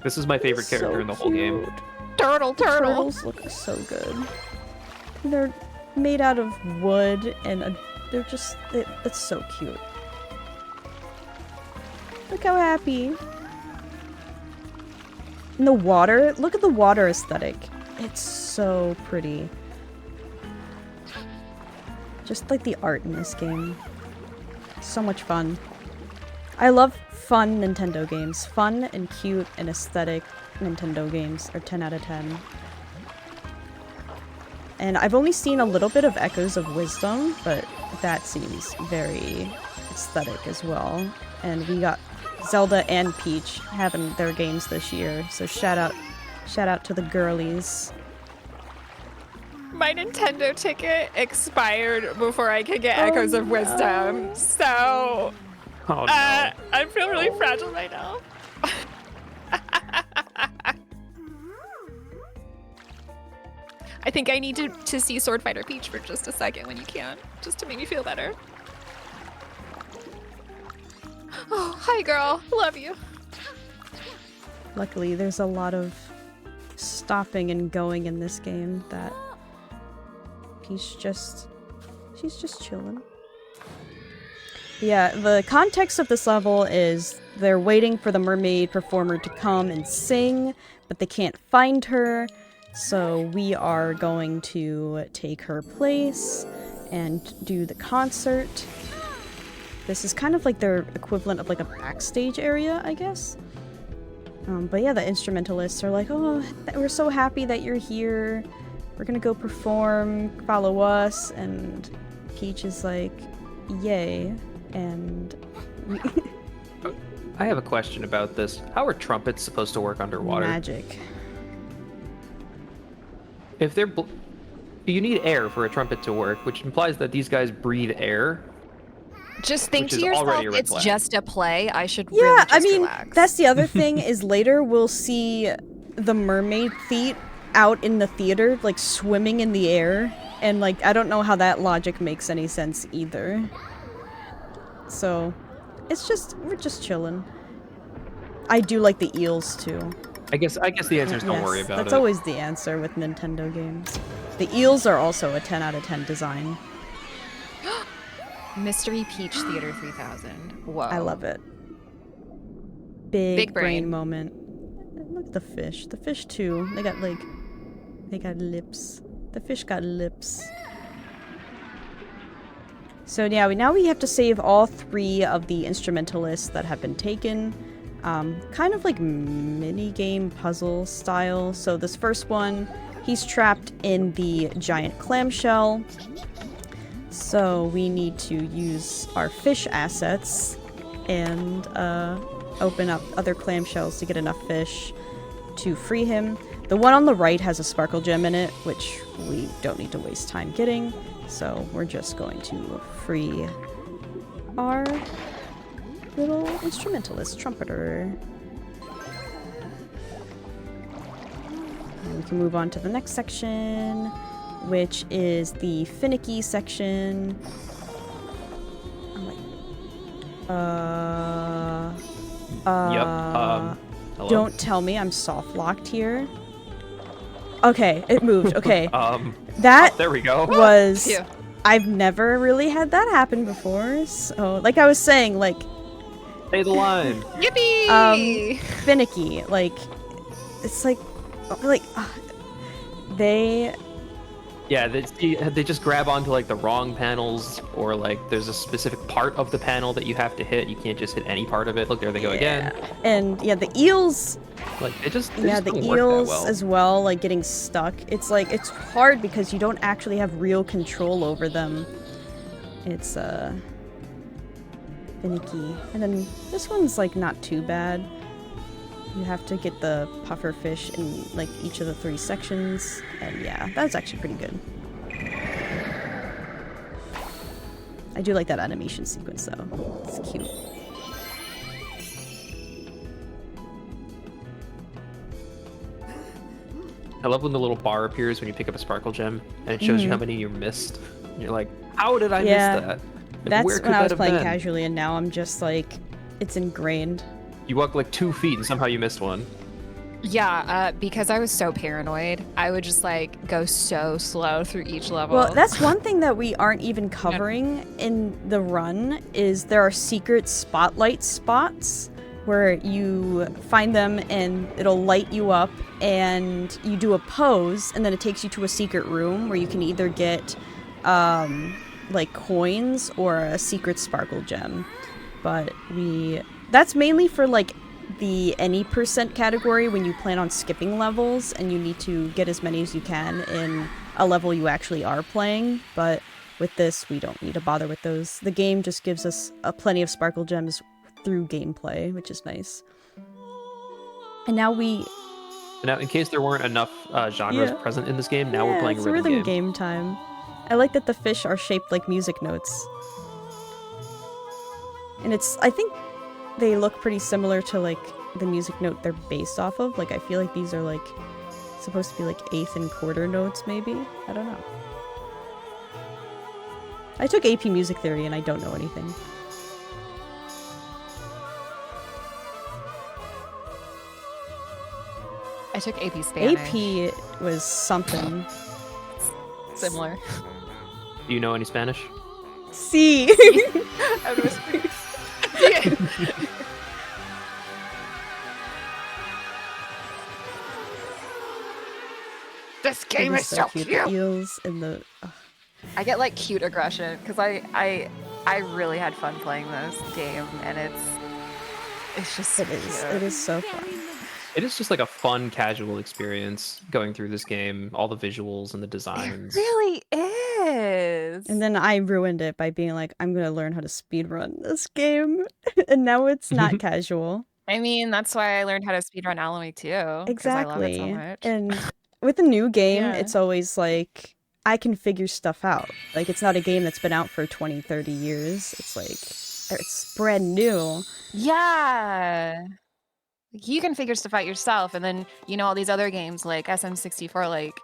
This is my favorite character in the whole game. Turtle. Turtles look so good. They're made out of wood, and they're just... it's so cute. Look how happy. And the water, look at the water aesthetic. It's so pretty. Just like the art in this game. So much fun. I love fun Nintendo games. Fun and cute and aesthetic Nintendo games are 10 out of 10. And I've only seen a little bit of Echoes of Wisdom, but that seems very aesthetic as well. And we got Zelda and Peach having their games this year, so shout out to the girlies. My Nintendo ticket expired before I could get Echoes of Wisdom, so Oh no. I feel really fragile right now. I think I need to see Sword Fighter Peach for just a second when you can, just to make me feel better. Oh, hi girl, love you. Luckily, there's a lot of stopping and going in this game that she's just chilling. Yeah, the context of this level is they're waiting for the mermaid performer to come and sing, but they can't find her, so we are going to take her place and do the concert. This is kind of like their equivalent of like a backstage area, I guess. But yeah, the instrumentalists are like, oh, we're so happy that you're here. We're gonna go perform, follow us, and Peach is like, yay. And I have a question about this. How are trumpets supposed to work underwater? magic. If they're you need air for a trumpet to work, which implies that these guys breathe air. Just think Which to is yourself, already a red it's flag. just a play. I should Yeah, really I just mean, relax. that's the other thing is later we'll see the mermaid feet out in the theater, like swimming in the air. And like, I don't know how that logic makes any sense either. So, we're just chilling. I do like the eels too. I guess the answer is don't worry Yes, about that's it. always the answer with Nintendo games. The eels are also a 10 out of 10 design. Mystery Peach Theater 3000. Whoa. I love it. Big brain brain. moment. Look at the fish. The fish too. They got lips. The fish got lips. So yeah, now we have to save all 3 of the instrumentalists that have been taken. Kind of like mini-game puzzle style. So this first one, he's trapped in the giant clamshell. So we need to use our fish assets and open up other clamshells to get enough fish to free him. The one on the right has a sparkle gem in it, which we don't need to waste time getting. So we're just going to free our little instrumentalist trumpeter. And we can move on to the next section, which is the finicky section. I'm like, Yep. Hello? Don't tell me I'm soft locked here. Okay, it moved. Okay. That there we go. was... Phew. I've never really had that happen before. So, like I was saying, like... Say the line. Yippee! Finicky. Like, it's like... they... Yeah, they just grab onto like the wrong panels, or like there's a specific part of the panel that you have to hit. You can't just hit any part of it. Look, there they go again. And yeah, the eels... Like they just Yeah, don't the work that eels well. as well, like getting stuck. It's like, it's hard because you don't actually have real control over them. It's, finicky. And then this one's like not too bad. You have to get the puffer fish in like each of the 3 sections. And yeah, that's actually pretty good. I do like that animation sequence though. It's cute. I love when the little bar appears when you pick up a sparkle gem, and it shows you how many you missed. And you're like, how did I miss that? Like, That's where could when I that was have playing been? casually, and now I'm just like, it's ingrained. You walk like 2 feet and somehow you missed one. Yeah, because I was so paranoid, I would just like go so slow through each level. Well, that's one thing that we aren't even covering in the run is there are secret spotlight spots where you find them and it'll light you up and you do a pose and then it takes you to a secret room where you can either get like coins or a secret sparkle gem. But that's mainly for like the any % category when you plan on skipping levels and you need to get as many as you can in a level you actually are playing. But with this, we don't need to bother with those. The game just gives us plenty of sparkle gems through gameplay, which is nice. And now In case there weren't enough genres present in this game, now we're playing it's a rhythm game. game time. I like that the fish are shaped like music notes. And I think they look pretty similar to like the music note they're based off of. Like I feel like these are like supposed to be like 1/8 and quarter notes maybe. I don't know. I took AP Music Theory and I don't know anything. I took AP Spanish. AP was something. Similar. Do you know any Spanish? C. I was whispering. This game is so cute. The eels and the. I get like cute aggression because I really had fun playing this game and it's just so cute. It is so fun. It is just like a fun, casual experience going through this game. All the visuals and the designs. It really is. And then I ruined it by being like, I'm gonna learn how to speedrun this game, and now it's not casual. I mean, that's why I learned how to speedrun Alloy too. 'Cause I love it so Exactly. much. And with a new game, Yeah. it's always like I can figure stuff out. Like, it's not a game that's been out for 20, 30 years. It's like, it's brand new. Yeah. You can figure stuff out yourself, and then, you know, all these other games like SM64, like,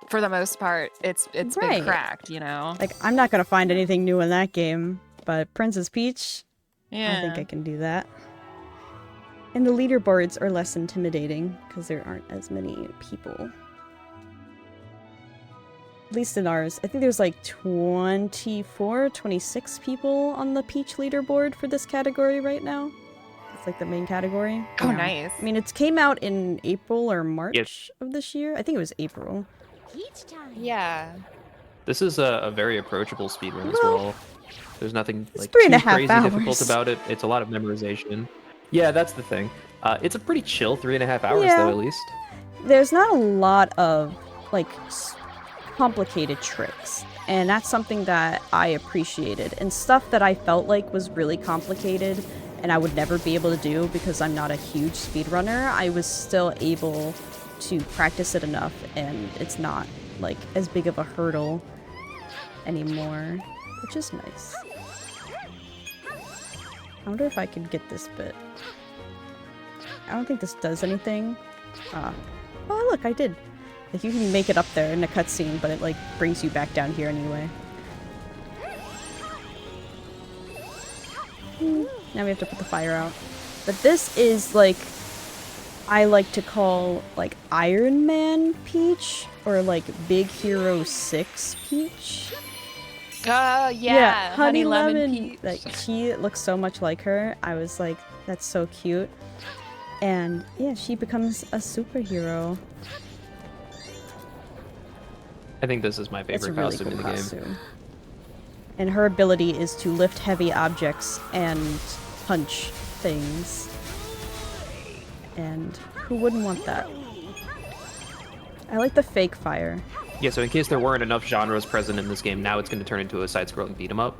for the most part, it's been Right. cracked, you know? Like, I'm not gonna find anything new in that game, but Princess Peach, Yeah. I think I can do that. And the leaderboards are less intimidating, because there aren't as many people. At least in ours. I think there's like 24, 26 people on the Peach leaderboard for this category right now. It's like the main category. Oh, Yeah. nice. I mean, it came out in April or March of this year. I think it was April. Peach time. Yeah. This is a very approachable speedrun as Well, well. There's nothing it's like 3.5 too crazy difficult hours. about it. It's a lot of memorization. Yeah, that's the thing. It's a pretty chill 3.5 hours Yeah. though, at least. There's not a lot of, like, complicated tricks. And that's something that I appreciated. And stuff that I felt like was really complicated and I would never be able to do because I'm not a huge speedrunner, I was still able to practice it enough, and it's not, like, as big of a hurdle anymore, which is nice. I wonder if I could get this bit. I don't think this does anything. Oh, look, I did. Like, you can make it up there in a cutscene, but it, like, brings you back down here anyway. Now we have to put the fire out. But this is, like, I like to call, like, Iron Man Peach, or, like, Big Hero 6 Peach. Yeah, honey lemon peach. Like, she looks so much like her. I was like, that's so cute. And, yeah, she becomes a superhero. I think this is my It's a favorite really costume cool in the game. costume. And her ability is to lift heavy objects and punch things. And who wouldn't want that? I like the fake fire. Yeah, so in case there weren't enough genres present in this game, now it's going to turn into a side-scrolling beat-em-up.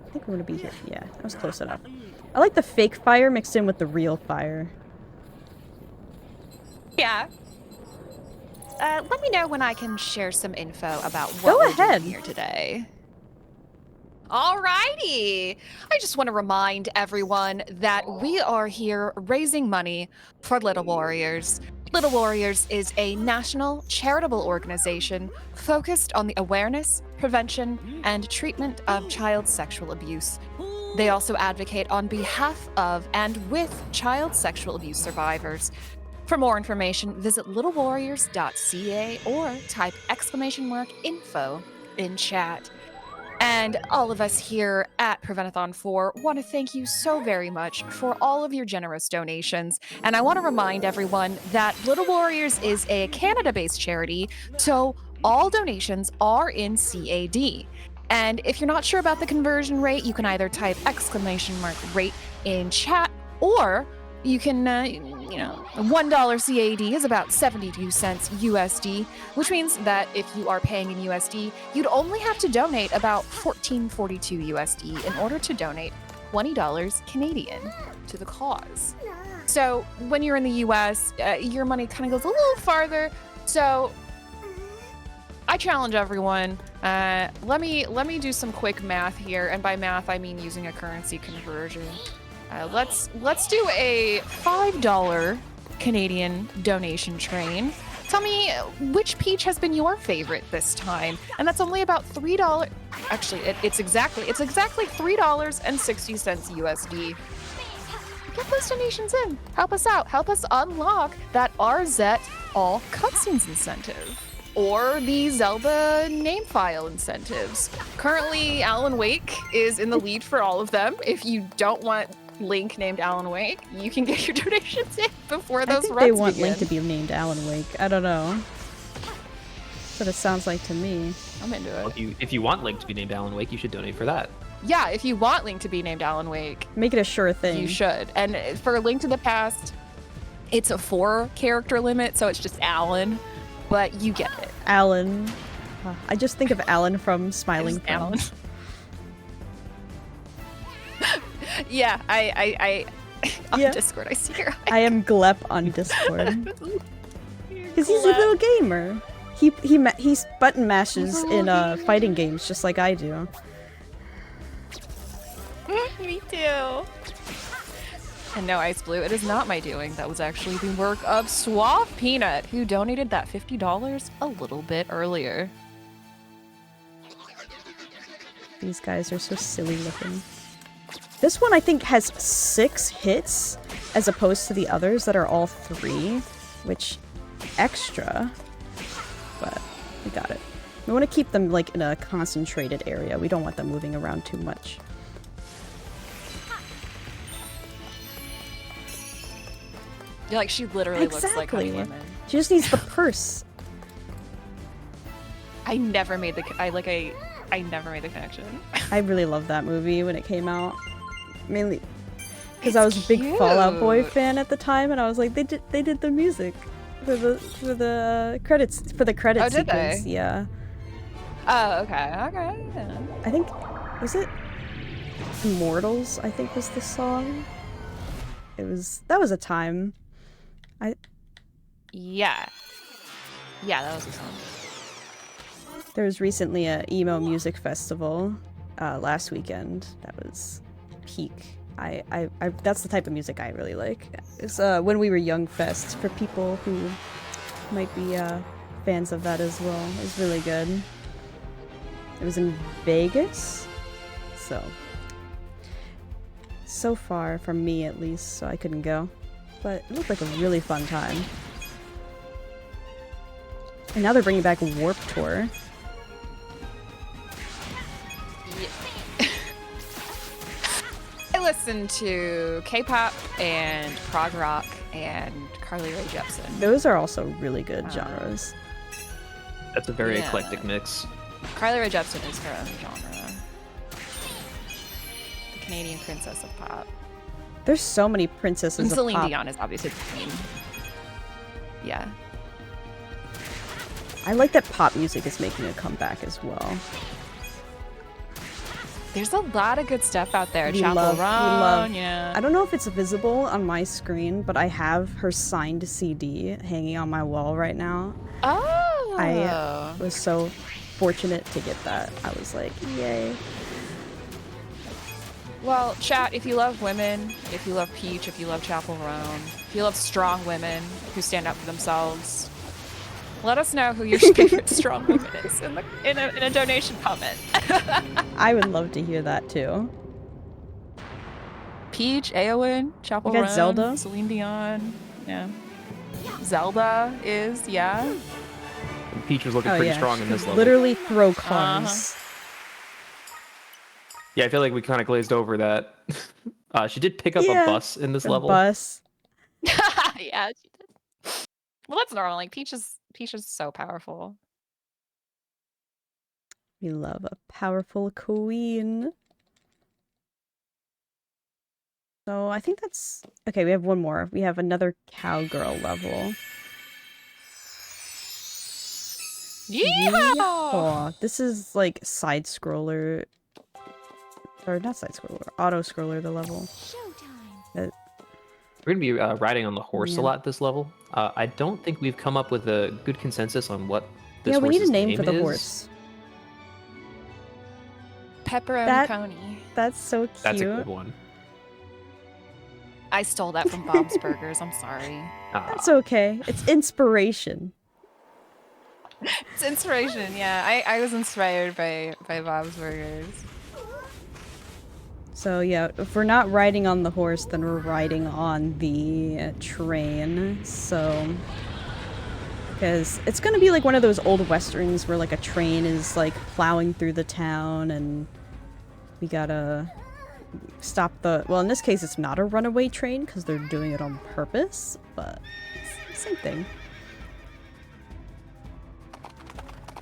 I think we're gonna be here. Yeah, that was close enough. I like the fake fire mixed in with the real fire. Yeah. Let me know when I can share some info about what Go we're ahead. doing here today. Alrighty! I just want to remind everyone that we are here raising money for Little Warriors. Little Warriors is a national charitable organization focused on the awareness, prevention, and treatment of child sexual abuse. They also advocate on behalf of and with child sexual abuse survivors. For more information, visit littlewarriors.ca or type !info in chat. And all of us here at Prevent-A-Thon 4 want to thank you so very much for all of your generous donations. And I want to remind everyone that Little Warriors is a Canada-based charity, so all donations are in CAD. And if you're not sure about the conversion rate, you can either type !rate in chat, or you can, $1 CAD is about 72 cents USD, which means that if you are paying in USD, you'd only have to donate about $14.42 USD in order to donate $20 Canadian to the cause. So when you're in the US, your money kind of goes a little farther. So I challenge everyone. Let me do some quick math here, and by math I mean using a currency conversion. Let's do a $5 Canadian donation train. Tell me which peach has been your favorite this time, and that's only about $3. Actually, it's exactly $3.60 USD. Get those donations in. Help us out. Help us unlock that RZ all cutscenes incentive, or the Zelda name file incentives. Currently, Alan Wake is in the lead for all of them. If you don't want Link named Alan Wake, you can get your donations in before those I think runs they want begin. Link to be named Alan Wake. I don't know. That's what it sounds like to me. I'm into Well, it. if you want Link to be named Alan Wake, you should donate for that. Yeah, if you want Link to be named Alan Wake, Make it a sure thing. you should. And for Link to the Past, it's a 4-character limit, so it's just Alan, but you get it. Alan. I just think of Alan from Smiling Just From. Alan. Yeah, I on Yeah. Discord, I see your I am Glep on Discord. Because he's a Glep. little gamer. He button mashes in fighting games just like I do. Me too. And no, Ice Blue, it is not my doing. That was actually the work of Suave Peanut, who donated that $50 a little bit earlier. These guys are so silly looking. This one I think has 6 hits as opposed to the others that are all 3, which extra, but we got it. We want to keep them like in a concentrated area. We don't want them moving around too much. Yeah, like she literally looks like Honey Lemon. She just needs the purse. I never made the I never made the connection. I really loved that movie when it came out, mainly because I was a big cute. Fall Out Boy fan at the time, and I was like, they did the music for the credits Oh, did sequence. they? Yeah. Oh, okay, okay. Yeah. I think was it Immortals? I think was the song. That was a time. Yeah, that was the song. There was recently a emo music festival last weekend. That was peak. I that's the type of music I really like. It's When We Were Young Fest for people who might be fans of that as well. It was really good. It was in Vegas, so far from me at least, so I couldn't go. But it looked like a really fun time. And now they're bringing back Warped Tour. I listen to K-pop and prog rock and Carly Rae Jepsen. Those are also really good genres. That's a very eclectic mix. Carly Rae Jepsen is her own genre. The Canadian princess of pop. There's so many princesses And of Celine pop. Dion is obviously the queen. Yeah. I like that pop music is making a comeback as well. There's a lot of good stuff out there. We Chapel love- Roan, yeah. I don't know if it's visible on my screen, but I have her signed CD hanging on my wall right now. Oh! I was so fortunate to get that. I was like, yay. Well, chat, if you love women, if you love Peach, if you love Chapel Roan, if you love strong women who stand up for themselves, let us know who your favorite strong woman is in a donation comment. I would love to hear that too. Peach, Eowyn, Chapel We got Roan, Zelda. Celine Dion, yeah. Zelda is, yeah. Peach was looking pretty strong in this level. Literally throw cars. Yeah, I feel like we kind of glazed over that. She did pick up a bus in this level. Bus. Yeah, she did. Well, that's normal. Like Peach is so powerful. We love a powerful queen. So I think that's okay. We have one more. We have another cowgirl level. Yeehaw! Oh, this is like side scroller, or not side scroller, auto scroller. The level. Showtime. We're gonna be riding on the horse a lot this level. I don't think we've come up with a good consensus on what this We need a horse's name for the is. horse. Pepperoni Pony. That's so cute. That's a good one. I stole that from Bob's Burgers. I'm sorry. That's okay. It's inspiration. It's inspiration, yeah. I was inspired by Bob's Burgers. So yeah, if we're not riding on the horse, then we're riding on the train. So, because it's gonna be like one of those old westerns where like a train is like plowing through the town, and we gotta stop the. Well, in this case, it's not a runaway train because they're doing it on purpose, but it's the same thing.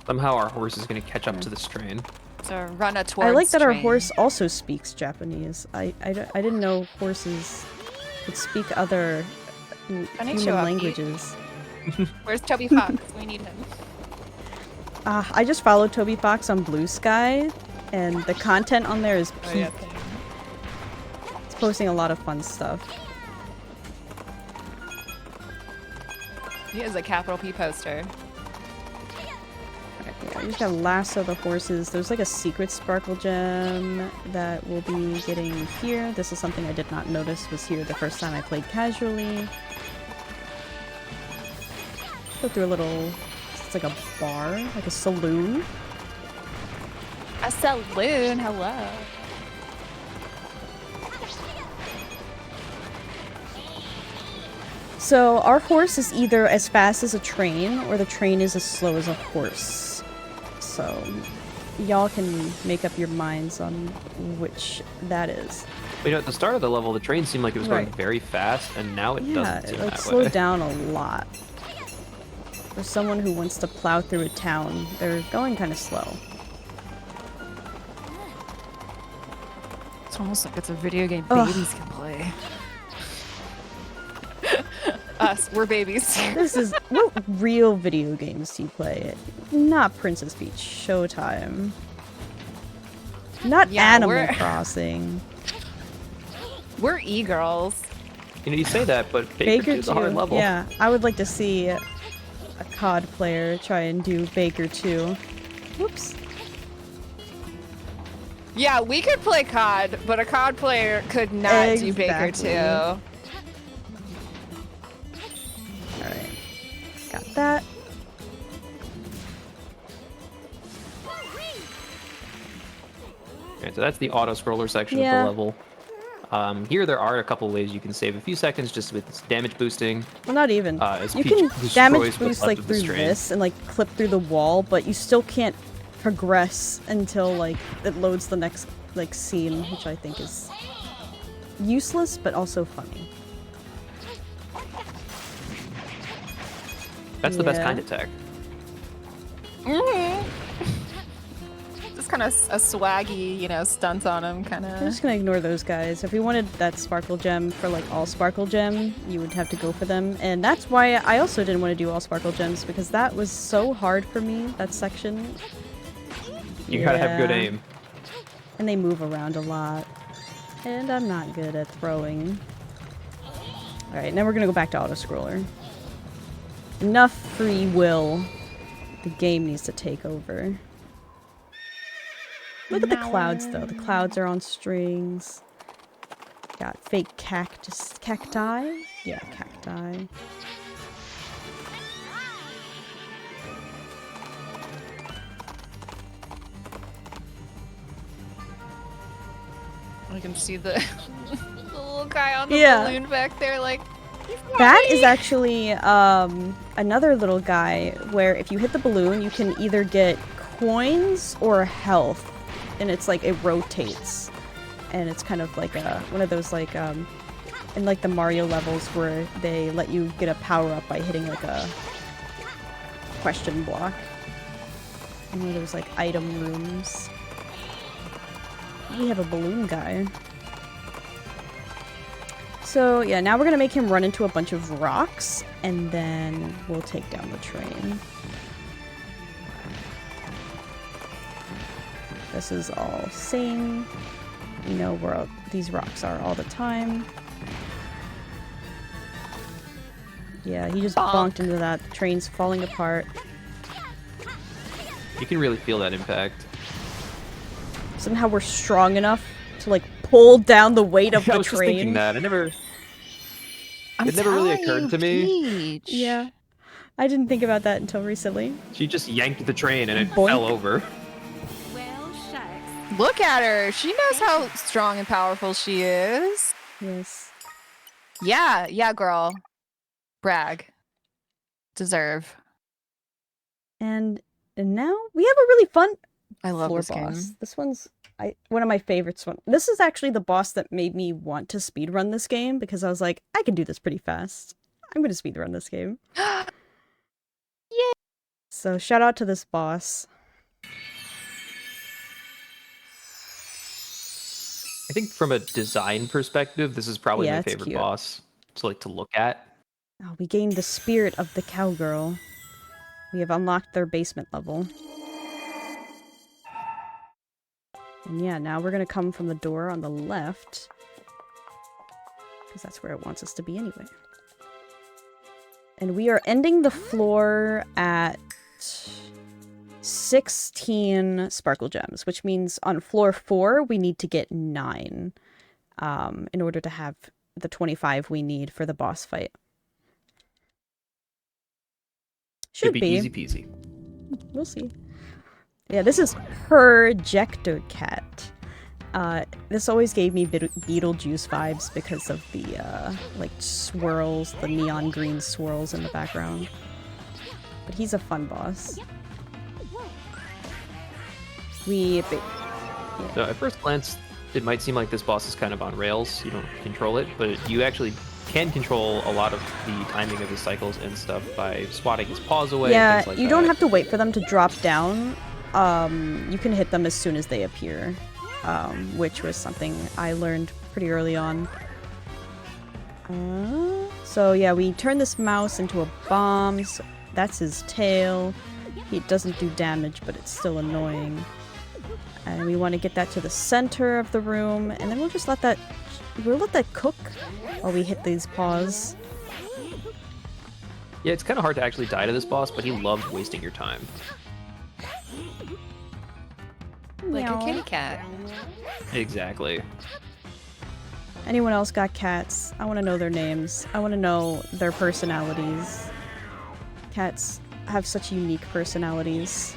Somehow our horse is gonna catch up to this train. So run a towards I like that our train. horse also speaks Japanese. I didn't know horses could speak other human Konnichiwa, languages. Where's Toby Fox? We need him. I just followed Toby Fox on Blue Sky, and the content on there is peak. Oh, yeah. It's posting a lot of fun stuff. He is a capital P poster. you just gotta lasso the horses. There's like a secret sparkle gem that we'll be getting here. This is something I did not notice was here the first time I played casually. Go through a little, it's like a bar, like a saloon. A saloon, hello. So our horse is either as fast as a train, or the train is as slow as a horse. So y'all can make up your minds on which that is. You know, at the start of the level, the train seemed like it was going Right. very fast, and now it doesn't seem it like that slowed way. down a lot. For someone who wants to plow through a town, they're going kind of slow. It's almost like it's a video game Ugh. babies can play. Us, we're babies. This is what real video games do you play? Not Princess Peach, Showtime. Not Yeah, Animal we're- Crossing. We're e-girls. You know, you say that, but Baker 2 is a hard 2. level. Yeah, I would like to see a COD player try and do Baker 2. Whoops. Yeah, we could play COD, but a COD player could not do Baker Exactly. 2. Alright. Got that. Okay, so that's the auto-scroller section Yeah. of the level. Here there are a couple ways you can save a few seconds just with damage boosting. Well, not even. As You Peach can destroys damage what's boost left like of through this train. this and like clip through the wall, but you still can't progress until like it loads the next like scene, which I think is useless but also funny. That's the best Yeah. kind of tech. Just kind of a swaggy, you know, stunt on him, kind I'm of. just gonna ignore those guys. If we wanted that sparkle gem for like all sparkle gem, you would have to go for them. And that's why I also didn't want to do all sparkle gems, because that was so hard for me, that section. You gotta have good Yeah. aim. And they move around a lot. And I'm not good at throwing. Alright, now we're gonna go back to auto-scroller. Enough free will. The game needs to take over. Look at the clouds, though. The clouds are on strings. Got fake cacti? Yeah, cacti. I can see the, the little guy on the Yeah. balloon back there, like. "He's That funny." is actually another little guy where if you hit the balloon, you can either get coins or health, and it's like it rotates, and it's kind of like one of those like in like the Mario levels where they let you get a power up by hitting like a question block. And one of those like item rooms. We have a balloon guy. So yeah, now we're gonna make him run into a bunch of rocks, and then we'll take down the train. This is all same. You know where these rocks are all the time. Yeah, he just Bonk. bonked into that. The train's falling apart. You can really feel that impact. Somehow we're strong enough to like pull down the weight of I the was just train. thinking that. I'm It never really telling occurred you, to me. Peach. Yeah, I didn't think about that until recently. She just yanked the train and it Boink. fell over. Well, shucks. Look at her. She knows how strong and powerful she is. Yes. Yeah, yeah, girl. Brag. Deserve. And now we have a really fun I love floor this boss. game. This one's one of my favorites. This is actually the boss that made me want to speedrun this game, because I was like, I can do this pretty fast. I'm gonna speedrun this game. Yay! So shout out to this boss. I think from a design perspective, this is probably Yeah, my it's favorite cute. boss to like to look at. Oh, we gained the spirit of the cowgirl. We have unlocked their basement level. And yeah, now we're gonna come from the door on the left, because that's where it wants us to be anyway. And we are ending the floor at 16 sparkle gems, which means on floor 4 we need to get 9 in order to have the 25 we need for the boss fight. Should be easy peasy. We'll see. Yeah, this is Projector Cat. This always gave me Beetlejuice vibes because of the like swirls, the neon green swirls in the background. But he's a fun boss. So at first glance, it might seem like this boss is kind of on rails. You don't control it, but you actually can control a lot of the timing of his cycles and stuff by swatting his paws away. Yeah, and things like you that. don't have to wait for them to drop down. You can hit them as soon as they appear, which was something I learned pretty early on. So yeah, we turn this mouse into a bomb. So that's his tail. He doesn't do damage, but it's still annoying. And we want to get that to the center of the room, and then we'll just let that cook while we hit these paws. Yeah, it's kind of hard to actually die to this boss, but he loves wasting your time. Like a Meow. kitty cat. Exactly. Anyone else got cats? I want to know their names. I want to know their personalities. Cats have such unique personalities.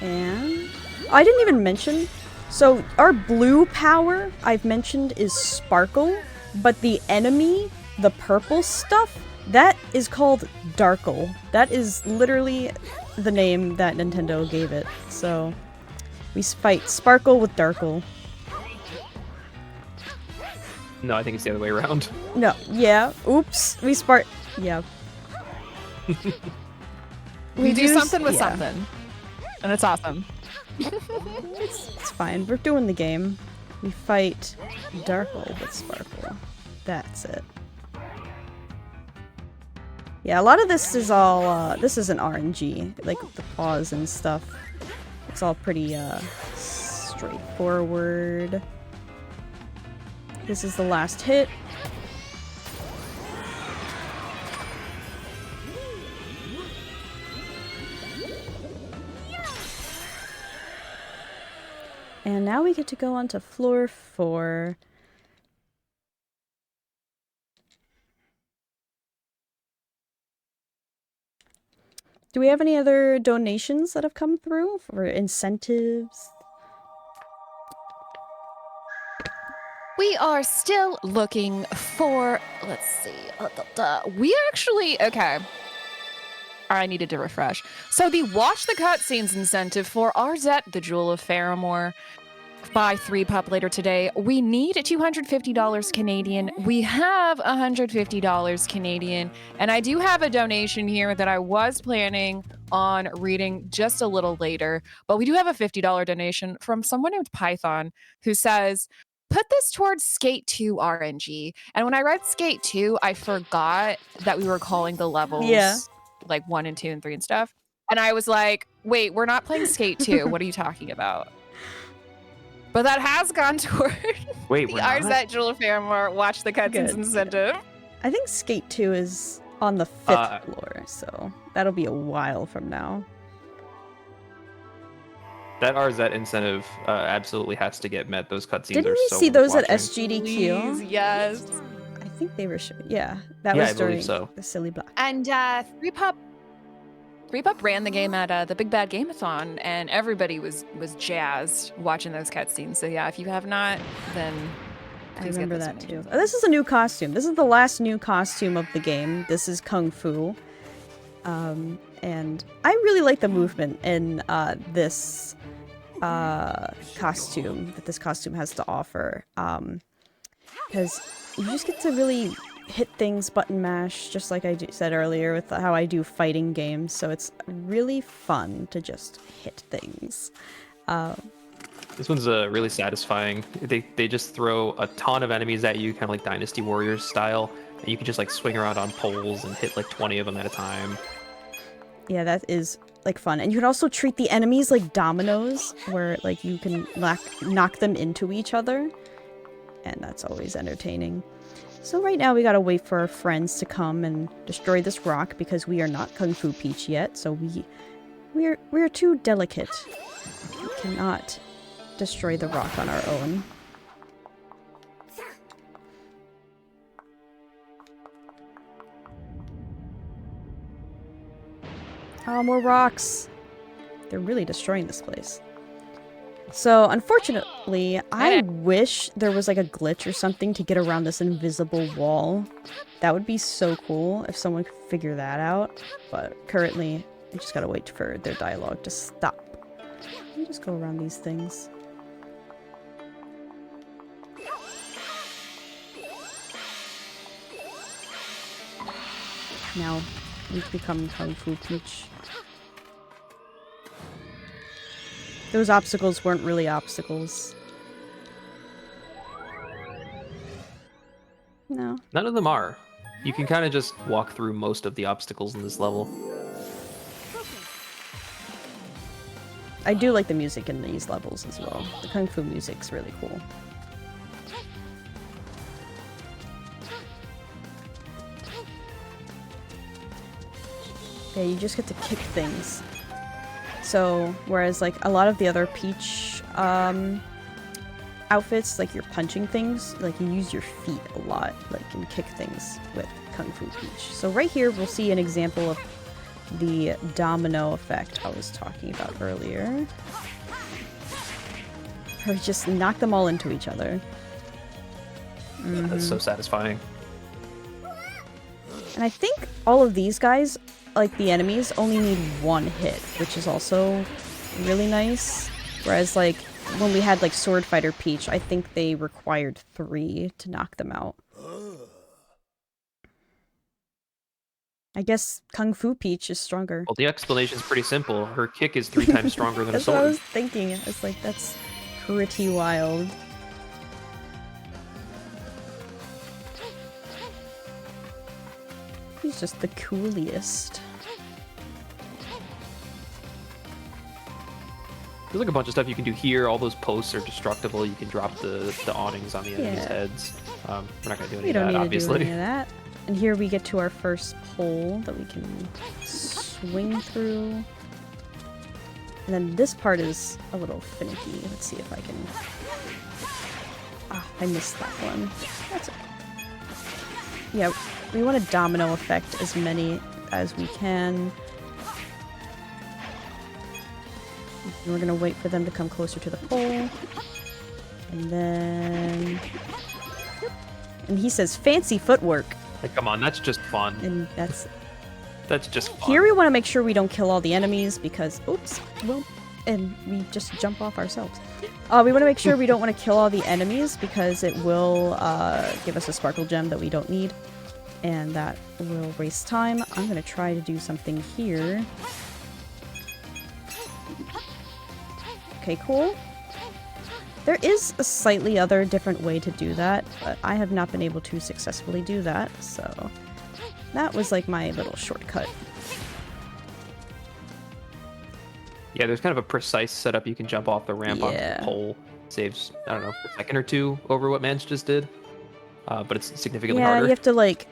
And I didn't even mention, so our blue power I've mentioned is Sparkle, but the enemy, the purple stuff, that is called Darkle. That is literally the name that Nintendo gave it. So we fight Sparkle with Darkle. No, I think it's the other way around. No, yeah, oops, yeah. We do something with yeah. something. And it's awesome. It's fine. We're doing the game. We fight Darkle with Sparkle. That's it. Yeah, a lot of this is all, this isn't RNG. Like, the paws and stuff. It's all pretty, straightforward. This is the last hit. And now we get to go on to floor 4. Do we have any other donations that have come through for incentives? We are still looking for, let's see, we actually, okay. I needed to refresh. So the Watch the Cutscenes incentive for Arzette, the Jewel of Faramore, buy 3 pup later today. We need $250 Canadian. We have $150 Canadian. And I do have a donation here that I was planning on reading just a little later. But we do have a $50 donation from someone named Python who says, put this towards Skate 2 RNG. And when I read Skate 2, I forgot that we were calling the levels like 1 and 2 and 3 and stuff. And I was like, wait, we're not playing Skate 2. What are you talking about? But that has gone toward Wait, the we're not? Arzette Jewel of Faramore Watch the Cutscenes Good. incentive. I think Skate 2 is on the 5th floor, so that'll be a while from now. That Arzette incentive absolutely has to get met. Those cutscenes Didn't are we so see those at watching. SGDQ? Please, yes. I think they were yeah, that Yeah, was I believe during so. the Silly Block. And 3Pup ran the game at the Big Bad Game-A-Thon, and everybody was jazzed watching those cutscenes. So yeah, if you have not, then I please remember get that this too. Oh, this is a new costume. This is the last new costume of the game. This is Kung Fu. And I really like the movement in this costume that this costume has to offer. Because you just get to really hit things button mash, just like I said earlier with how I do fighting games. So it's really fun to just hit things. This one's really satisfying. They just throw a ton of enemies at you, kind of like Dynasty Warriors style, and you can just like swing around on poles and hit like 20 of them at a time. Yeah, that is like fun. And you can also treat the enemies like dominoes, where like you can knock them into each other, and that's always entertaining. So right now we gotta wait for our friends to come and destroy this rock because we are not Kung Fu Peach yet, so we're too delicate. We cannot destroy the rock on our own. Oh, more rocks! They're really destroying this place. So, unfortunately, I wish there was like a glitch or something to get around this invisible wall. That would be so cool if someone could figure that out. But currently, I just gotta wait for their dialogue to stop. Let me just go around these things. Now, we've become Kung Fu Peach. Those obstacles weren't really obstacles. No. None of them are. You can kind of just walk through most of the obstacles in this level. I do like the music in these levels as well. The Kung Fu music's really cool. Yeah, you just get to kick things. So, whereas like a lot of the other Peach outfits, like you're punching things, like you use your feet a lot, like and kick things with Kung Fu Peach. So right here we'll see an example of the domino effect I was talking about earlier. Or just knock them all into each other. That's so satisfying. And I think all of these guys, like the enemies, only need one hit, which is also really nice. Whereas like when we had like Sword Fighter Peach, I think they required 3 to knock them out. I guess Kung Fu Peach is stronger. Well, the explanation's pretty simple. Her kick is 3 times stronger than a That's what I sword. was thinking. It's like, that's pretty wild. He's just the coolest. There's like a bunch of stuff you can do here. All those posts are destructible. You can drop the awnings on the enemies' heads. We're not going to do any We of don't that, need obviously. to do any of that. And here we get to our first pole that we can swing through. And then this part is a little finicky. Let's see if I can... Ah, I missed that one. That's okay. Yeah, we want to domino effect as many as we can. And we're gonna wait for them to come closer to the pole. And then... Yep. And he says, fancy footwork. Like, come on, that's just fun. And that's... That's just fun. Here we want to make sure we don't kill all the enemies because... Oops. Well, and we just jump off ourselves. We want to make sure we don't want to kill all the enemies because it will give us a sparkle gem that we don't need. And that will waste time. I'm going to try to do something here. Okay, cool. There is a slightly other different way to do that, but I have not been able to successfully do that, so that was like my little shortcut. Yeah, there's kind of a precise setup. You can jump off the ramp onto Yeah. the pole. Saves, I don't know, a second or two over what Mance just did. But it's significantly Yeah, harder. you have to like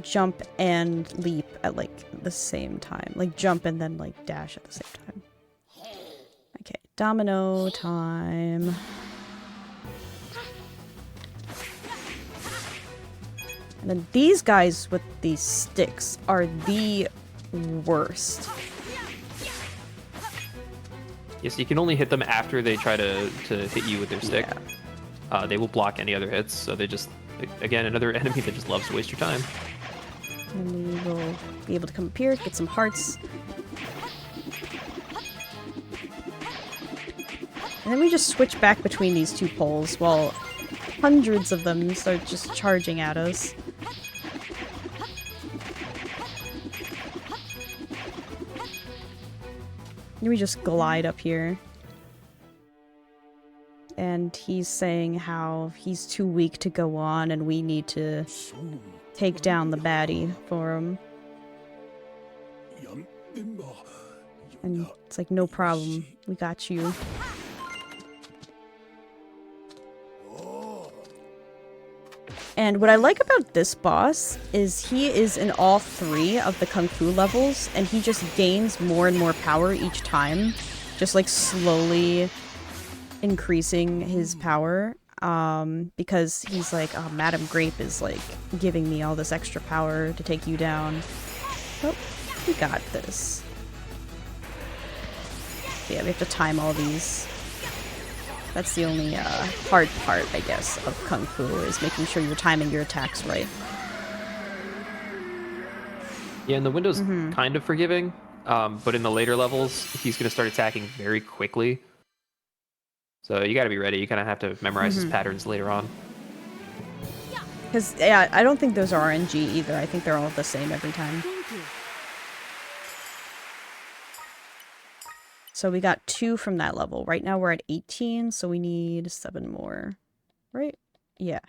jump and leap at like the same time. Like jump and then like dash at the same time. Okay, domino time. And then these guys with these sticks are the worst. Yes, you can only hit them after they try to hit you with their stick. Yeah. They will block any other hits, so they just, again, another enemy that just loves to waste your time. And we will be able to come up here, get some hearts. And then we just switch back between these two poles while hundreds of them start just charging at us. And we just glide up here. And he's saying how he's too weak to go on and we need to take down the baddie for him. And it's like, no problem. We got you. And what I like about this boss is he is in all 3 of the Kung Fu levels, and he just gains more and more power each time, just like slowly increasing his power, because he's like, oh, Madam Grape is like giving me all this extra power to take you down. Oh, we got this. Yeah, we have to time all these. That's the only hard part, I guess, of Kung Fu, is making sure you're timing your attacks right. Yeah, and the window's kind of forgiving, but in the later levels, he's going to start attacking very quickly. So you got to be ready. You kind of have to memorize his patterns later on. Because, yeah, I don't think those are RNG either. I think they're all the same every time. Thank you. So we got 2 from that level. Right now we're at 18, so we need 7 more. Right? Yeah.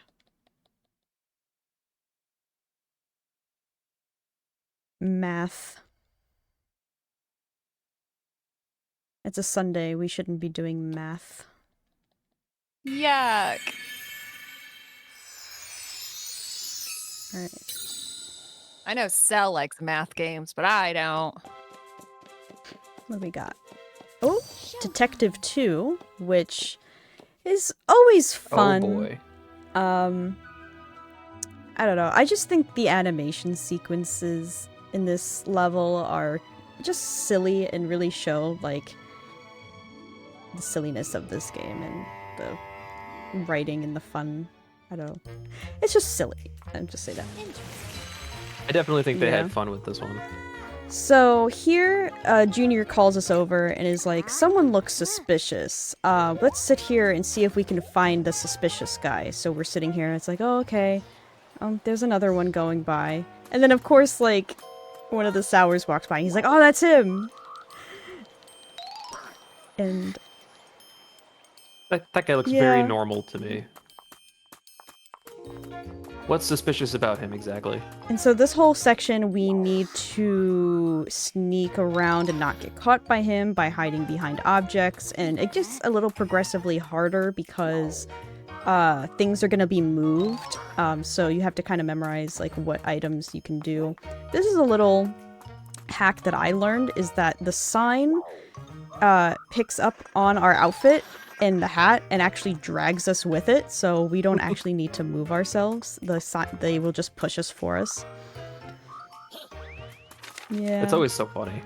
Math. It's a Sunday. We shouldn't be doing math. Yuck. Alright. I know Cell likes math games, but I don't. What do we got? Oh, Detective 2, which is always fun. Oh boy. I don't know. I just think the animation sequences in this level are just silly and really show, like, the silliness of this game and the writing and the fun. I don't know. It's just silly. I'll just say that. I definitely think they Yeah. had fun with this one. So here, Junior calls us over and is like, someone looks suspicious. Let's sit here and see if we can find the suspicious guy. So we're sitting here and it's like, oh, okay. There's another one going by. And then, of course, like, one of the Sours walks by and he's like, oh, that's him! And... That guy looks Yeah. very normal to me. What's suspicious about him exactly? And so this whole section, we need to sneak around and not get caught by him by hiding behind objects, and it gets a little progressively harder because things are going to be moved, so you have to kind of memorize like what items you can do. This is a little hack that I learned, is that the sign picks up on our outfit and the hat and actually drags us with it, so we don't actually need to move ourselves. They will just push us for us. Yeah. It's always so funny.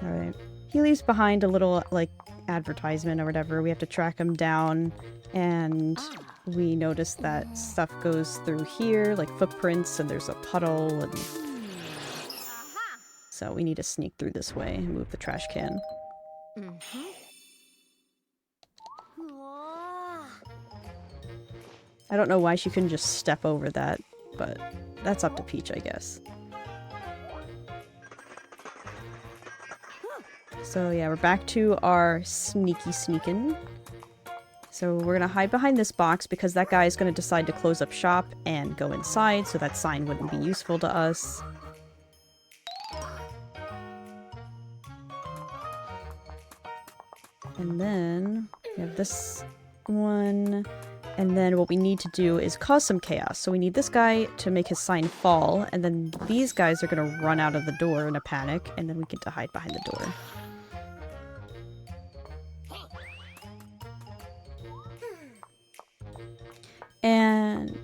Alright. He leaves behind a little, like, advertisement or whatever. We have to track him down, and we notice that stuff goes through here, like footprints, and there's a puddle, and... So we need to sneak through this way and move the trash can. I don't know why she couldn't just step over that, but that's up to Peach, I guess. So yeah, we're back to our sneaking. So we're gonna hide behind this box because that guy is gonna decide to close up shop and go inside, so that sign wouldn't be useful to us. And then we have this one. And then what we need to do is cause some chaos. So we need this guy to make his sign fall, and then these guys are gonna run out of the door in a panic, and then we get to hide behind the door. And...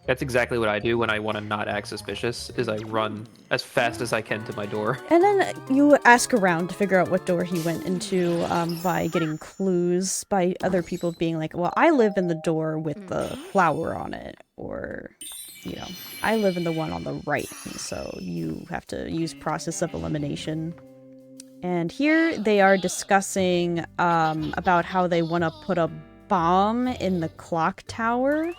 That's exactly what I do when I want to not act suspicious, is I run as fast as I can to my door. And then you ask around to figure out what door he went into, by getting clues by other people being like, well, I live in the door with the flower on it, or, you know, I live in the one on the right, and so you have to use process of elimination. And here they are discussing about how they want to put a bomb in the clock tower.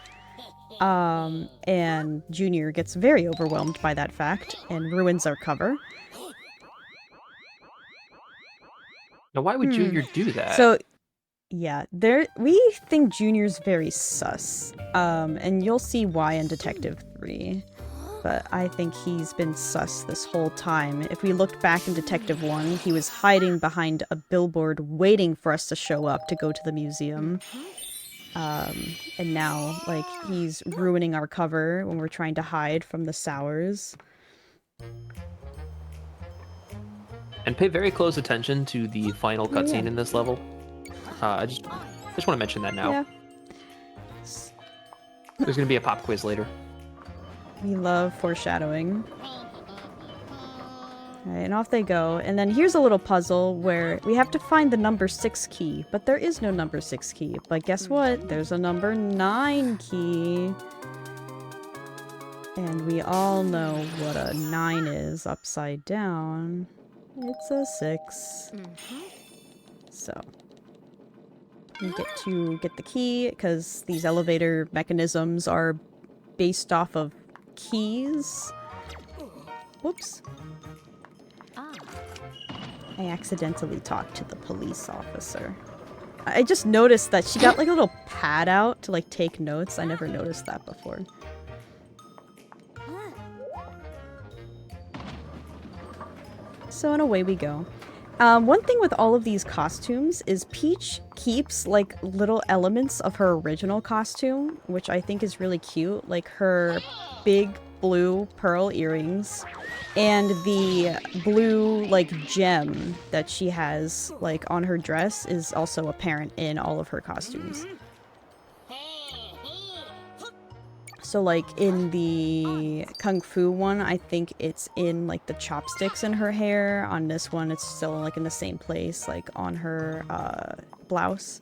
And Junior gets very overwhelmed by that fact and ruins our cover. Now, why would Junior do that? So, yeah, we think Junior's very sus. And you'll see why in Detective 3. But I think he's been sus this whole time. If we looked back in Detective 1, he was hiding behind a billboard waiting for us to show up to go to the museum. And now, like, he's ruining our cover when we're trying to hide from the Sours. And pay very close attention to the final cutscene in this level. I just want to mention that now. Yeah. There's going to be a pop quiz later. We love foreshadowing. Alright, and off they go. And then here's a little puzzle where we have to find the number 6 key, but there is no number 6 key. But guess what? There's a number 9 key. And we all know what a 9 is upside down. It's a 6. So, we get to get the key, because these elevator mechanisms are based off of keys. Whoops. I accidentally talked to the police officer. I just noticed that she got like a little pad out to like take notes. I never noticed that before. So and away we go. One thing with all of these costumes is Peach keeps like little elements of her original costume, which I think is really cute. Like her big blue pearl earrings and the blue like gem that she has like on her dress is also apparent in all of her costumes. So like in the Kung Fu one, I think it's in like the chopsticks in her hair. On this one, it's still like in the same place, like on her blouse.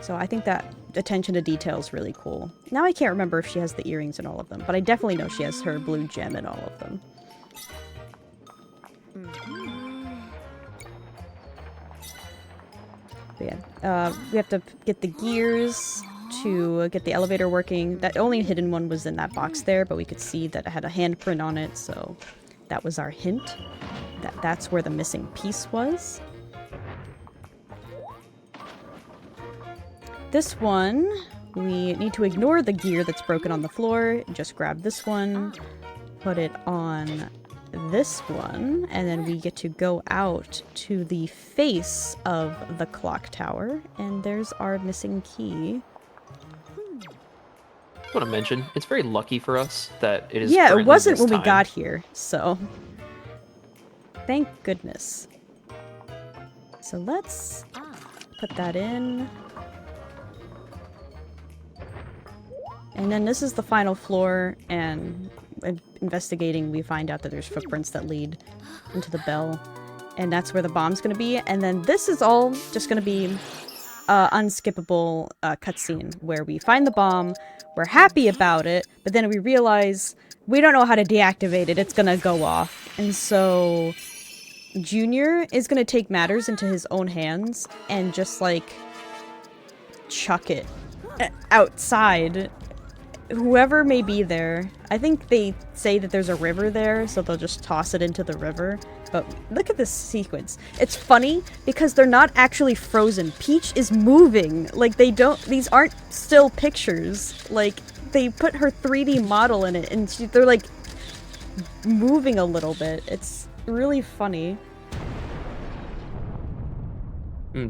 So I think that attention to detail is really cool. Now I can't remember if she has the earrings in all of them, but I definitely know she has her blue gem in all of them. But yeah, we have to get the gears to get the elevator working. That only hidden one was in that box there, but we could see that it had a handprint on it, so that was our hint. That's where the missing piece was. This one, we need to ignore the gear that's broken on the floor. Just grab this one, put it on this one, and then we get to go out to the face of the clock tower, and there's our missing key. I want to mention, it's very lucky for us that it is. Yeah, it wasn't when we time. got here, so thank goodness. So let's put that in. And then this is the final floor, and investigating, we find out that there's footprints that lead into the bell. And that's where the bomb's gonna be. And then this is all just gonna be unskippable cutscene, where we find the bomb, we're happy about it, but then we realize we don't know how to deactivate it, it's gonna go off. And so Junior is gonna take matters into his own hands and just like chuck it outside. Whoever may be there, I think they say that there's a river there, so they'll just toss it into the river. But look at this sequence. It's funny because they're not actually frozen. Peach is moving. Like, these aren't still pictures. Like, they put her 3D model in it, and they're like moving a little bit. It's really funny.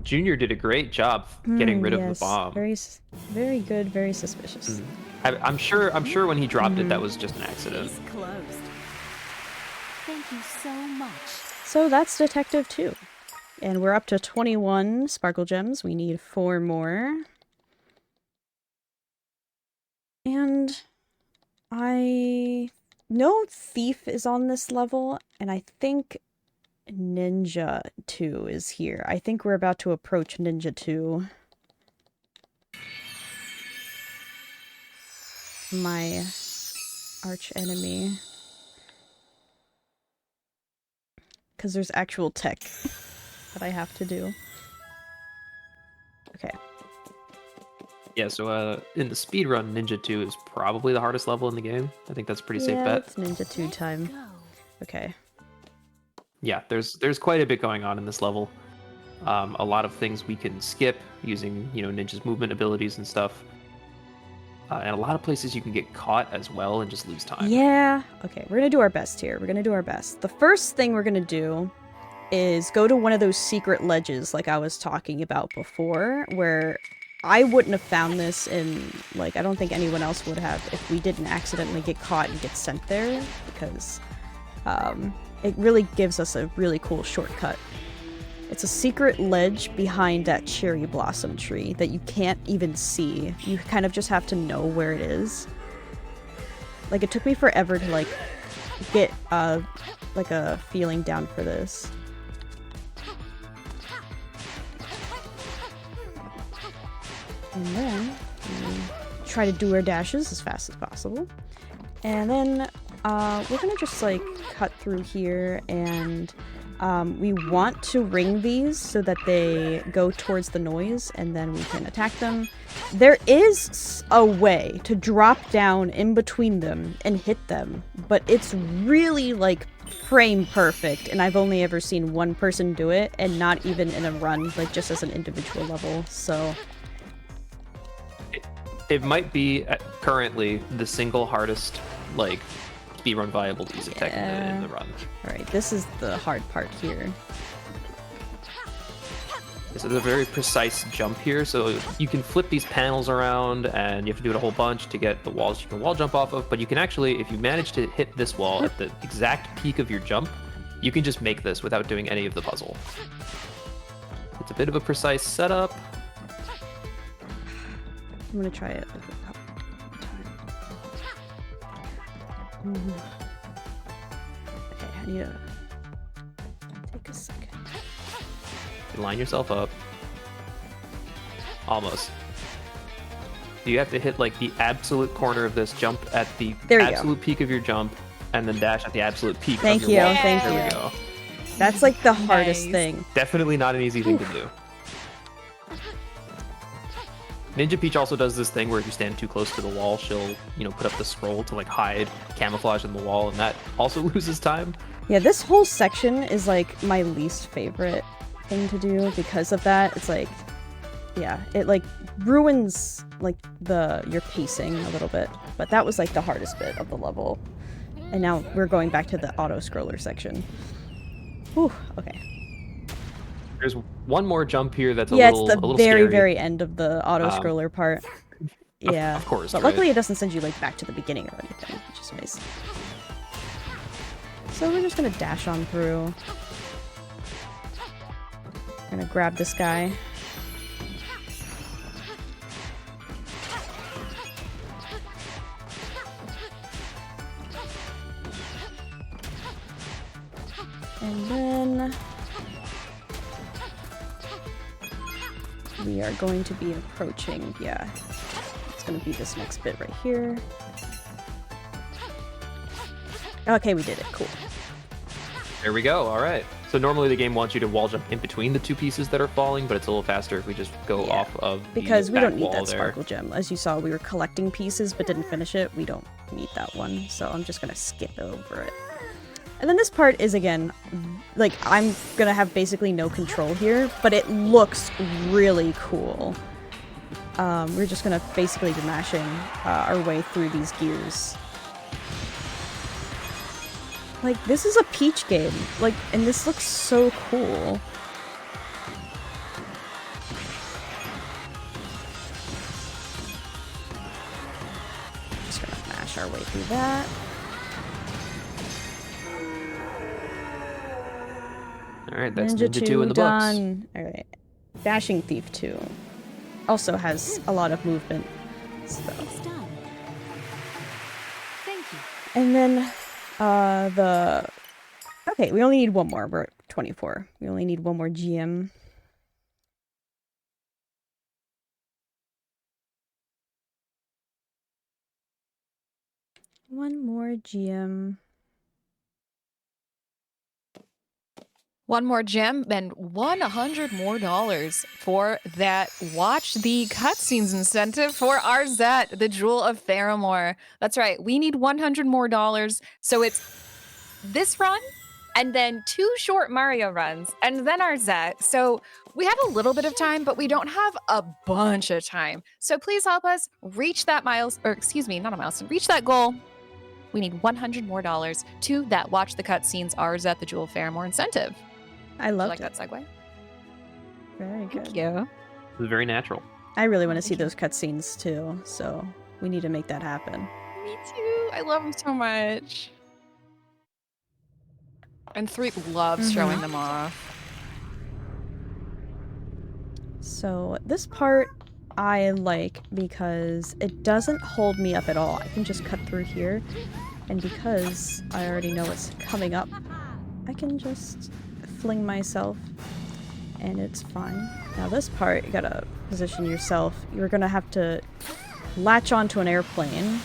Junior did a great job getting rid of the bomb. Very good, very suspicious. I'm sure when he dropped it, that was just an accident. Case closed. Thank you so much. So that's Detective 2. And we're up to 21 Sparkle Gems. We need 4 more. And I know Thief is on this level, and I think Ninja 2 is here. I think we're about to approach Ninja 2. My arch enemy. Because there's actual tech that I have to do. Okay. Yeah, so in the speedrun, Ninja 2 is probably the hardest level in the game. I think that's a pretty safe bet. It's Ninja 2 time. Okay. Yeah, there's quite a bit going on in this level. A lot of things we can skip using, Ninja's movement abilities and stuff. And a lot of places you can get caught as well and just lose time. Yeah. Okay, we're gonna do our best here. We're gonna do our best. The first thing we're gonna do is go to one of those secret ledges like I was talking about before, where I wouldn't have found this in, like, I don't think anyone else would have if we didn't accidentally get caught and get sent there, because it really gives us a really cool shortcut. It's a secret ledge behind that cherry blossom tree that you can't even see. You kind of just have to know where it is. Like, it took me forever to, like, get, like, a feeling down for this. And then, try to do our dashes as fast as possible. And then, we're gonna just, like, cut through here, and we want to ring these so that they go towards the noise, and then we can attack them. There is a way to drop down in between them and hit them, but it's really, like, frame perfect, and I've only ever seen one person do it, and not even in a run, like, just as an individual level, so... It might be, currently, the single hardest, like, speedrun viable piece of tech in the run. Alright, this is the hard part here. So there's a very precise jump here, so you can flip these panels around, and you have to do it a whole bunch to get the walls you can wall jump off of, but you can actually, if you manage to hit this wall at the exact peak of your jump, you can just make this without doing any of the puzzle. It's a bit of a precise setup. I'm gonna try it like a couple times. Okay, I need to take a second. Line yourself up. Almost. You have to hit like the absolute corner of this, jump at the absolute peak of your jump, and then dash at the absolute peak Thank of your wall. Thank there you. We go. That's like the hardest thing. Definitely not an easy thing to do. Ninja Peach also does this thing where if you stand too close to the wall, she'll, you know, put up the scroll to like hide camouflage in the wall, and that also loses time. Yeah, this whole section is like my least favorite thing to do because of that. It's like, yeah, it like ruins like your pacing a little bit. But that was like the hardest bit of the level. And now we're going back to the auto scroller section. Whew, okay. There's one more jump here that's a it's little the scary. very end of the auto scroller part. Yeah, of course. But luckily it doesn't send you like back to the beginning or anything, which is nice. So we're just gonna dash on through. Gonna grab this guy. And then we are going to be approaching, yeah, it's going to be this next bit right here. Okay, we did it. Cool. There we go. All right. So normally the game wants you to wall jump in between the two pieces that are falling, but it's a little faster if we just go off of the because we don't need that there. sparkle gem. As you saw, we were collecting pieces but didn't finish it. We don't need that one, so I'm just going to skip over it. And then this part is, again, like, I'm gonna have basically no control here, but it looks really cool. We're just gonna basically be mashing our way through these gears. Like, this is a Peach game, like, and this looks so cool. Just gonna mash our way through that. Alright, that's Ninja 2 in the done. Alright. Dashing Thief 2 also has a lot of movement. So. It's done. Thank you. And then okay, we only need one more. We're at 24. We only need one more GM. One more GM. One more gem and $100 more for that watch the cutscenes incentive for Arzette, the Jewel of Theramore. That's right, we need $100 more. So it's this run and then 2 short Mario runs and then Arzette. So we have a little bit of time, but we don't have a bunch of time. So please help us reach that reach that goal. We need $100 more to that watch the cutscenes Arzette, the Jewel of Theramore incentive. I love that segue. Very good. Thank you. It was very natural. I really want to see those cutscenes too, so we need to make that happen. Me too. I love them so much. And 3 loves showing them off. So this part I like because it doesn't hold me up at all. I can just cut through here, and because I already know what's coming up, I can just fling myself and it's fine. Now this part, you gotta position yourself. You're gonna have to latch onto an airplane.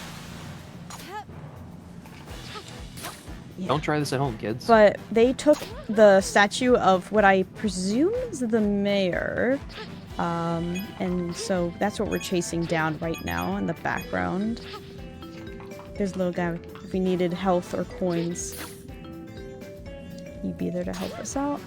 Yeah. Don't try this at home, kids. But they took the statue of what I presume is the mayor, and so that's what we're chasing down right now in the background. There's a little guy. If we needed health or coins, he'd be there to help us out.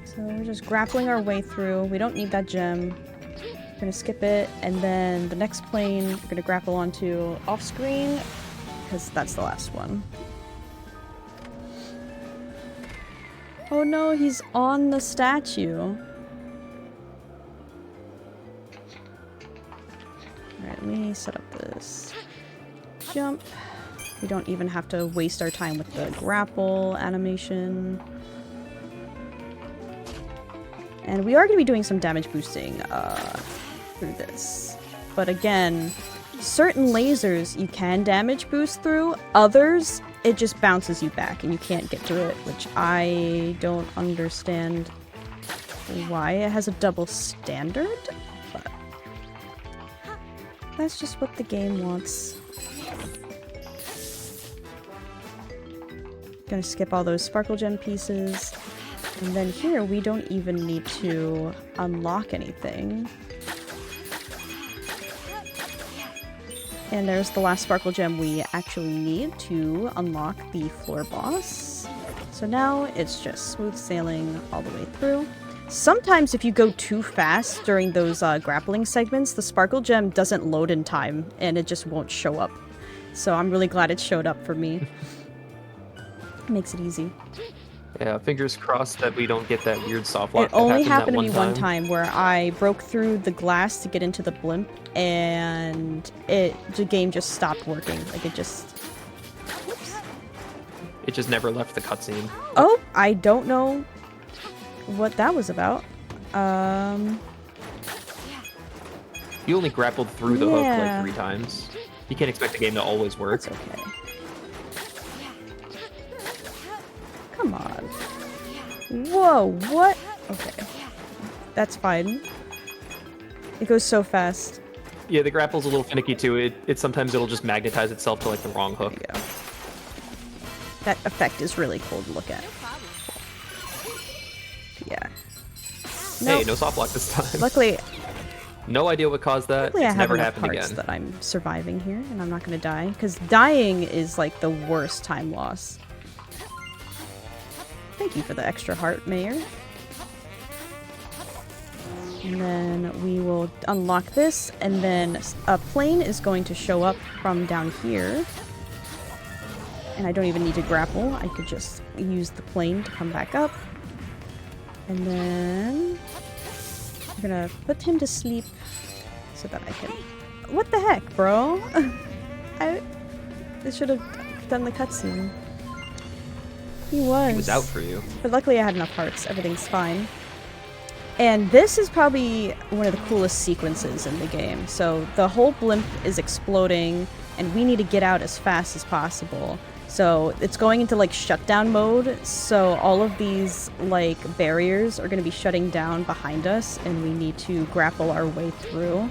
So we're just grappling our way through. We don't need that gem. We're gonna skip it, and then the next plane we're gonna grapple onto off screen, because that's the last one. Oh no, he's on the statue. Alright, let me set up this jump. We don't even have to waste our time with the grapple animation. And we are going to be doing some damage boosting through this. But again, certain lasers you can damage boost through, others it just bounces you back and you can't get to it, which I don't understand why it has a double standard, but that's just what the game wants. Gonna skip all those sparkle gem pieces, and then here we don't even need to unlock anything. And there's the last sparkle gem we actually need to unlock the floor boss. So now it's just smooth sailing all the way through. Sometimes if you go too fast during those grappling segments, the sparkle gem doesn't load in time and it just won't show up. So I'm really glad it showed up for me. Makes it easy. Yeah, fingers crossed that we don't get that weird soft lock. It only happened to that me one time where I broke through the glass to get into the blimp, and the game just stopped working. Like it just... Oops. It just never left the cutscene. Oh, I don't know what that was about. You only grappled through the hook Yeah. like 3 times. You can't expect the game to always work. That's okay. Come on. Whoa, what? Okay. That's fine. It goes so fast. Yeah, the grapple's a little finicky too. It sometimes it'll just magnetize itself to like the wrong hook. Yeah. That effect is really cool to look at. Yeah. Hey, no soft lock this time. Luckily, No idea what caused that. luckily I It's have never enough happened parts again. that I'm surviving here, and I'm not gonna die. Because dying is like the worst time loss. Thank you for the extra heart, Mayor. And then we will unlock this, and then a plane is going to show up from down here. And I don't even need to grapple. I could just use the plane to come back up. And then I'm gonna put him to sleep so that I can... What the heck, bro? I should have done the cutscene. He was. He was out for you. But luckily I had enough hearts. Everything's fine. And this is probably one of the coolest sequences in the game. So the whole blimp is exploding, and we need to get out as fast as possible. So it's going into like shutdown mode. So all of these like barriers are going to be shutting down behind us, and we need to grapple our way through.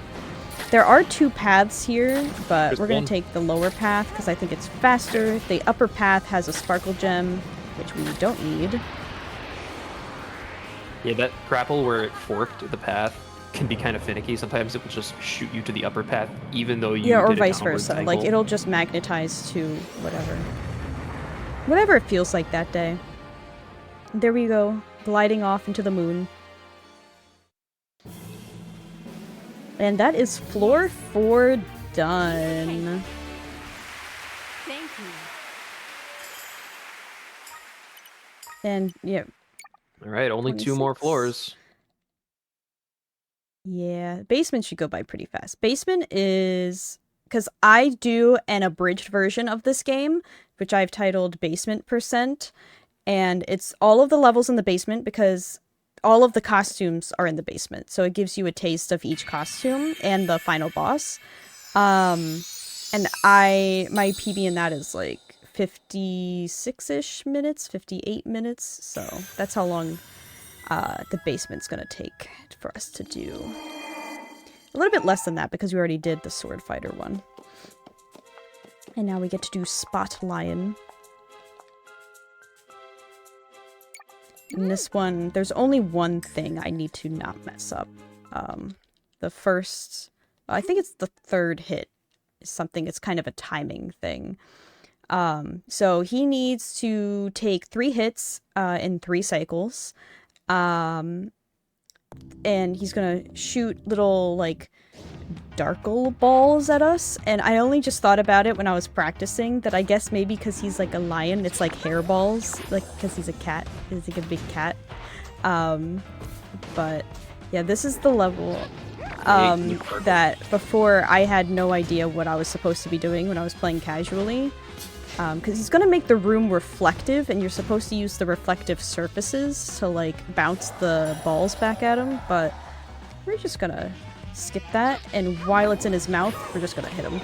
There are 2 paths here, but There's we're going one. to take the lower path because I think it's faster. The upper path has a sparkle gem, which we don't need. Yeah, that grapple where it forked the path can be kind of finicky. Sometimes it will just shoot you to the upper path, even though you Yeah, or did a vice downwards versa. angle. Like, it'll just magnetize to whatever. Whatever it feels like that day. There we go, gliding off into the moon. And that is floor 4 done. Thank you. And, yeah, All right, only 2 more 26. floors. Yeah, basement should go by pretty fast. Basement is... Because I do an abridged version of this game, which I've titled Basement Percent, and it's all of the levels in the basement because all of the costumes are in the basement, so it gives you a taste of each costume and the final boss. And my PB in that is like 56-ish minutes, 58 minutes, so that's how long the basement's gonna take for us to do. A little bit less than that because we already did the sword fighter one. And now we get to do Spot Lion. In this one, there's only one thing I need to not mess up. The first, I think it's the third hit is something, it's kind of a timing thing. So he needs to take 3 hits in 3 cycles. And he's gonna shoot little, like, darkle balls at us, and I only just thought about it when I was practicing, that I guess maybe because he's like a lion, it's like hairballs, like, because he's a cat, he's like a big cat. But, yeah, this is the level, that before I had no idea what I was supposed to be doing when I was playing casually. Because he's gonna make the room reflective, and you're supposed to use the reflective surfaces to, like, bounce the balls back at him, but we're just gonna skip that, and while it's in his mouth, we're just gonna hit him.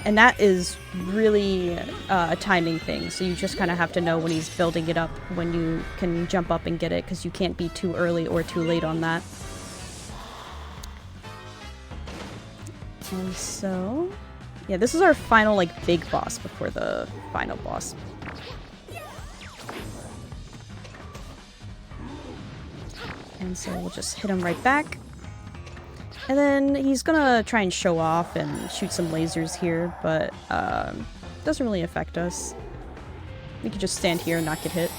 And that is really a timing thing, so you just kind of have to know when he's building it up, when you can jump up and get it, because you can't be too early or too late on that. And so... yeah, this is our final, like, big boss before the final boss. And so we'll just hit him right back. And then he's gonna try and show off and shoot some lasers here, but doesn't really affect us. We can just stand here and not get hit.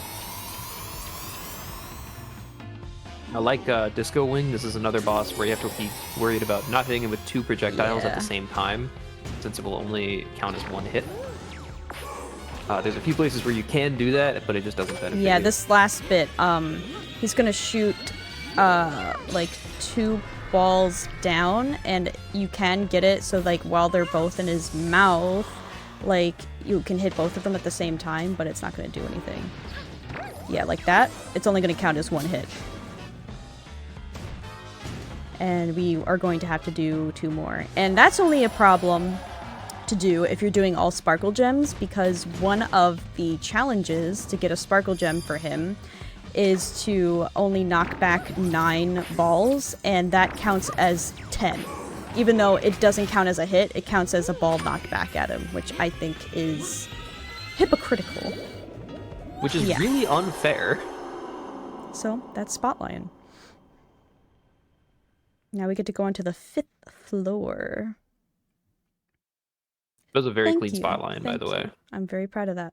I like Disco Wing. This is another boss where you have to be worried about not hitting him with 2 projectiles at the same time, since it will only count as 1 hit. There's a few places where you can do that, but it just doesn't benefit you. This last bit, he's gonna shoot, like, 2 balls down, and you can get it, so, like, while they're both in his mouth, like, you can hit both of them at the same time, but it's not gonna do anything. Yeah, like that, it's only gonna count as 1 hit. And we are going to have to do 2 more. And that's only a problem to do if you're doing all sparkle gems, because one of the challenges to get a sparkle gem for him is to only knock back 9 balls, and that counts as 10. Even though it doesn't count as a hit, it counts as a ball knocked back at him, which I think is hypocritical. Which is really unfair. So, that's Spot Lion. Now we get to go on to the 5th floor. That was a very clean you. Spot Lion, by the way. I'm very proud of that.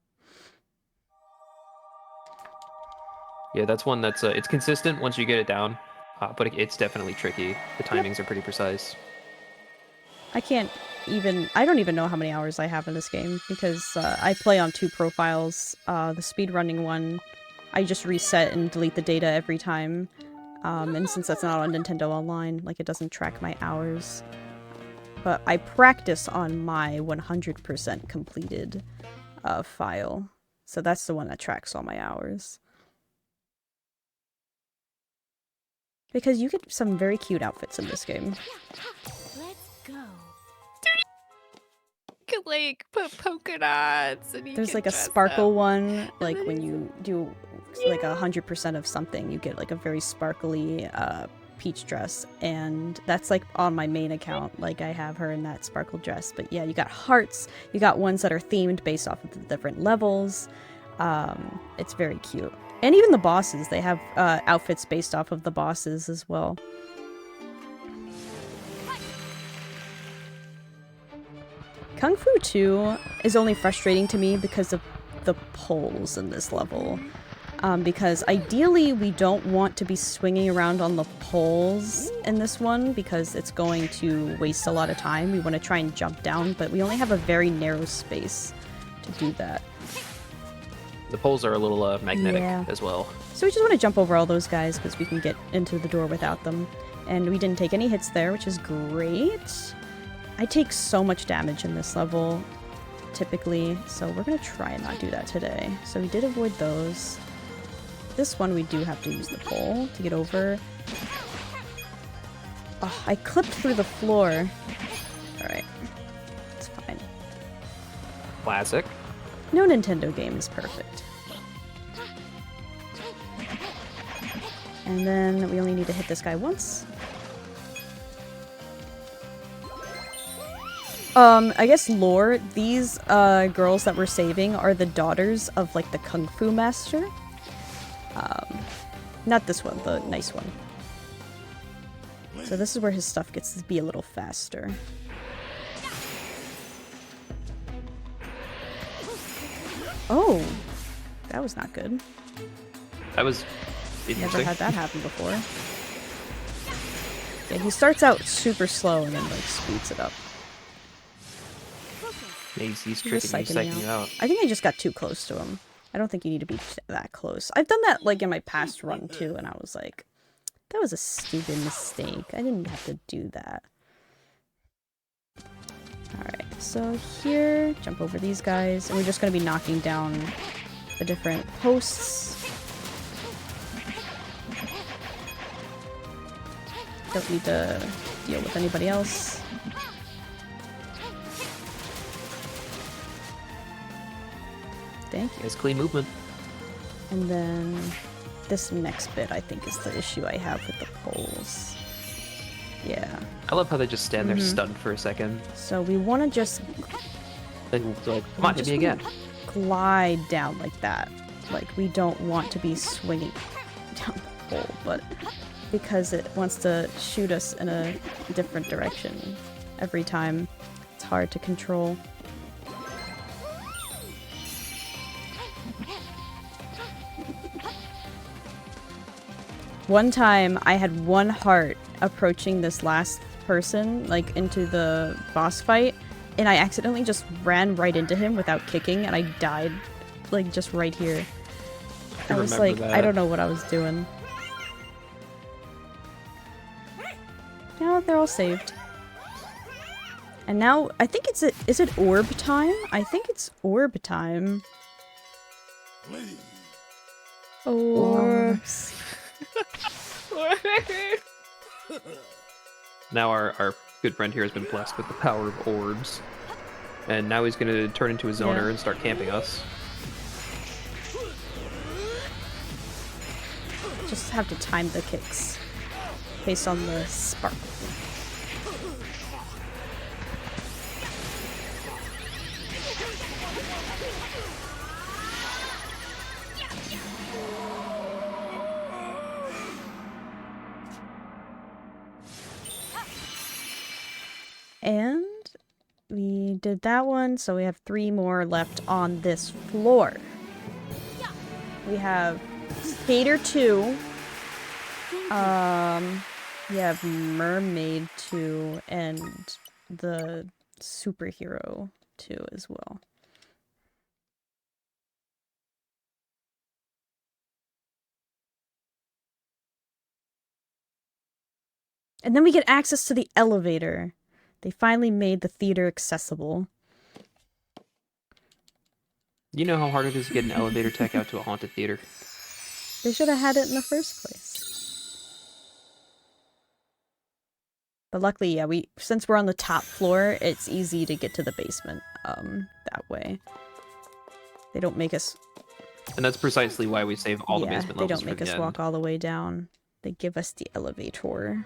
Yeah, that's one that's it's consistent once you get it down, but it's definitely tricky. The timings are pretty precise. I don't even know how many hours I have in this game, because I play on 2 profiles. The speedrunning one, I just reset and delete the data every time. And since that's not on Nintendo Online, like, it doesn't track my hours. But I practice on my 100% completed file. So that's the one that tracks all my hours. Because you get some very cute outfits in this game. Let's go. You could, like, put polka dots, and There's, like, a sparkle one, like, when you do, like, 100% of something, you get, like, a very sparkly peach dress, and that's, like, on my main account, like, I have her in that sparkle dress. But yeah, you got hearts, you got ones that are themed based off of the different levels. It's very cute. And even the bosses, they have outfits based off of the bosses as well. Kung Fu 2 is only frustrating to me because of the poles in this level. Because ideally we don't want to be swinging around on the poles in this one, because it's going to waste a lot of time. We want to try and jump down, but we only have a very narrow space to do that. The poles are a little magnetic Yeah. as well. So we just want to jump over all those guys because we can get into the door without them. And we didn't take any hits there, which is great. I take so much damage in this level, typically, so we're going to try and not do that today. So we did avoid those. This one we do have to use the pole to get over. Oh, I clipped through the floor. Alright. It's fine. Classic. No Nintendo game is perfect. And then we only need to hit this guy once. I guess lore, these girls that we're saving are the daughters of like the Kung Fu master. Not this one, the nice one. So this is where his stuff gets to be a little faster. Oh, that was not good. That was Never interesting. had that happen before. Yeah, he starts out super slow and then like speeds it up. He's He's tricking just you, psyching me psyching you out. I think I just got too close to him. I don't think you need to be that close. I've done that like in my past run too, and I was like, that was a stupid mistake. I didn't have to do that. Alright, so here, jump over these guys, and we're just going to be knocking down the different posts. Don't need to deal with anybody else. Thank you. Nice clean movement. And then this next bit, I think, is the issue I have with the poles. Yeah. I love how they just stand there Mhm. stunned for a second. So we want to just Then it's like, come on, hit just me again. glide down like that. Like, we don't want to be swinging down the pole, but because it wants to shoot us in a different direction every time, it's hard to control. One time, I had one heart approaching this last person, like, into the boss fight, and I accidentally just ran right into him without kicking, and I died, like, just right here. I was remember like, that. I don't know what I was doing. Now they're all saved. And now, I think is it orb time? I think it's orb time. Orbs. Now our good friend here has been blessed with the power of orbs. And now he's going to turn into a zoner Yeah. and start camping us. Just have to time the kicks based on the spark. And we did that one, so we have 3 more left on this floor. We have Skater 2. We have Mermaid 2 and the Superhero 2 as well. And then we get access to the elevator. They finally made the theater accessible. You know how hard it is to get an elevator tech out to a haunted theater? They should have had it in the first place. But luckily, yeah, since we're on the top floor, it's easy to get to the basement that way. They don't make us... And that's precisely why we save all the basement they levels don't make for the us end. walk all the way down. They give us the elevator.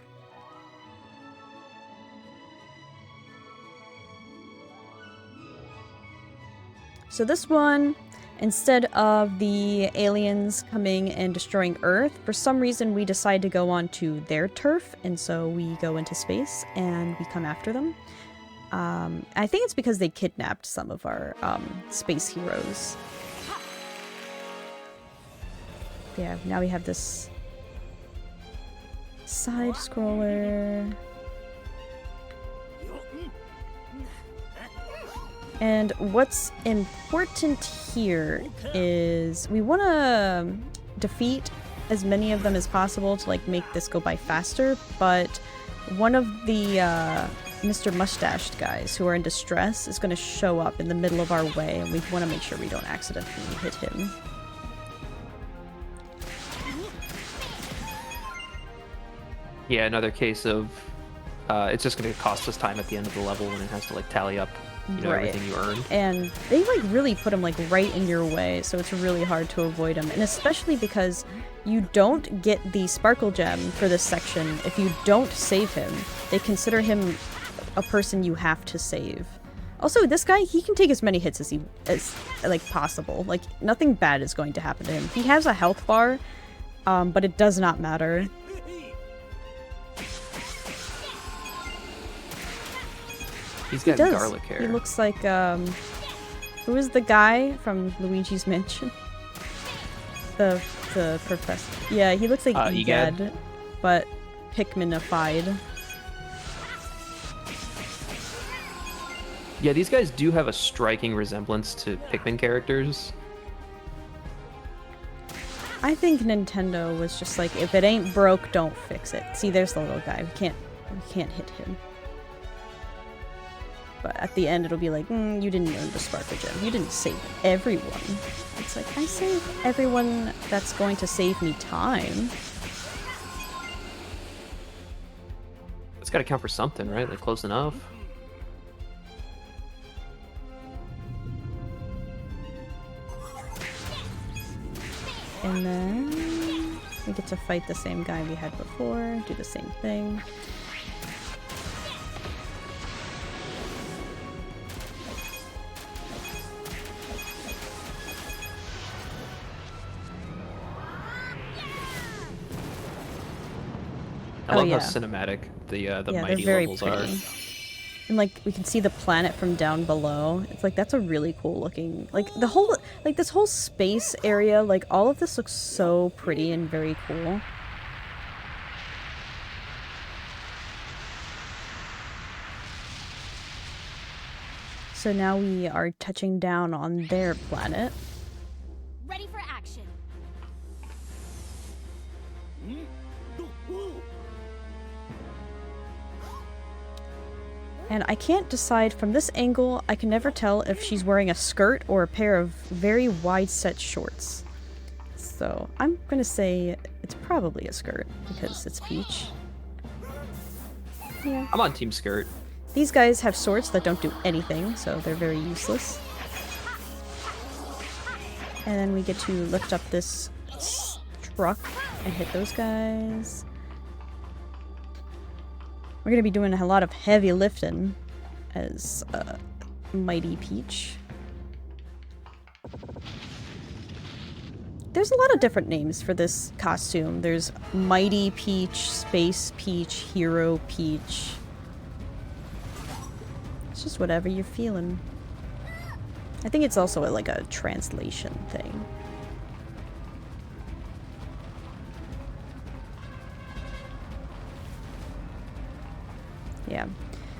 So this one, instead of the aliens coming and destroying Earth, for some reason we decide to go on to their turf, and so we go into space and we come after them. I think it's because they kidnapped some of our space heroes. Yeah, now we have this side scroller. And what's important here is we want to defeat as many of them as possible to like make this go by faster, but one of the Mr. Mustached guys who are in distress is going to show up in the middle of our way, and we want to make sure we don't accidentally hit him. Yeah, another case of it's just going to cost us time at the end of the level when it has to like tally up, you know, Right. everything you earn. And they like really put him like right in your way, so it's really hard to avoid him. And especially because you don't get the sparkle gem for this section if you don't save him. They consider him a person you have to save. Also, this guy, he can take as many hits as like possible. Like nothing bad is going to happen to him. He has a health bar, but it does not matter. He's He got does. garlic hair. He looks like who is the guy from Luigi's Mansion? The professor. Yeah, he looks like Egad? Egad, but Pikminified. Yeah, these guys do have a striking resemblance to Pikmin characters. I think Nintendo was just like, if it ain't broke, don't fix it. See, there's the little guy. We can't hit him. But at the end, it'll be like, you didn't earn the Sparkle Gem. You didn't save everyone. It's like, I save everyone that's going to save me time. It's got to count for something, right? Like close enough. And then we get to fight the same guy we had before, do the same thing. I love yeah. how cinematic the Yeah, mighty they're very levels pretty. are. And like we can see the planet from down below. It's like that's a really cool looking, like the whole, like this whole space area, like all of this looks so pretty and very cool. So now we are touching down on their planet. Ready for action. And I can't decide from this angle, I can never tell if she's wearing a skirt or a pair of very wide set shorts. So I'm gonna say it's probably a skirt because it's Peach. Yeah. I'm on Team Skirt. These guys have swords that don't do anything, so they're very useless. And then we get to lift up this truck and hit those guys. We're gonna be doing a lot of heavy lifting as Mighty Peach. There's a lot of different names for this costume. There's Mighty Peach, Space Peach, Hero Peach. It's just whatever you're feeling. I think it's also like a translation thing. Yeah.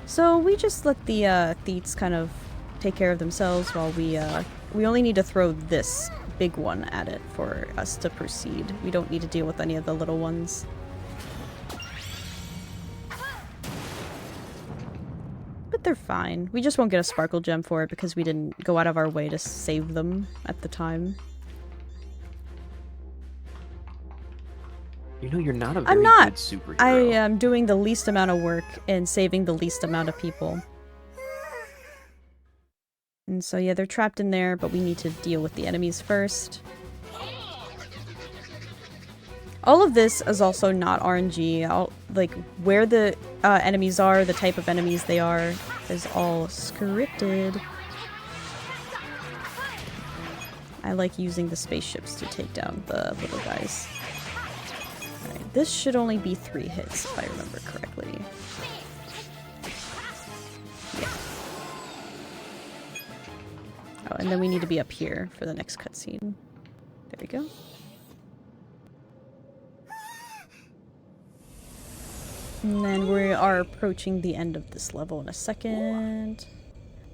So we just let the Theets kind of take care of themselves while we only need to throw this big one at it for us to proceed. We don't need to deal with any of the little ones. But they're fine. We just won't get a sparkle gem for it because we didn't go out of our way to save them at the time. You know, you're not a I'm very not. good superhero. I am doing the least amount of work and saving the least amount of people. And so yeah, they're trapped in there, but we need to deal with the enemies first. All of this is also not RNG. Like, where the enemies are, the type of enemies they are, is all scripted. I like using the spaceships to take down the little guys. Alright, this should only be 3 hits, if I remember correctly. Yeah. Oh, and then we need to be up here for the next cutscene. There we go. And then we are approaching the end of this level in a second.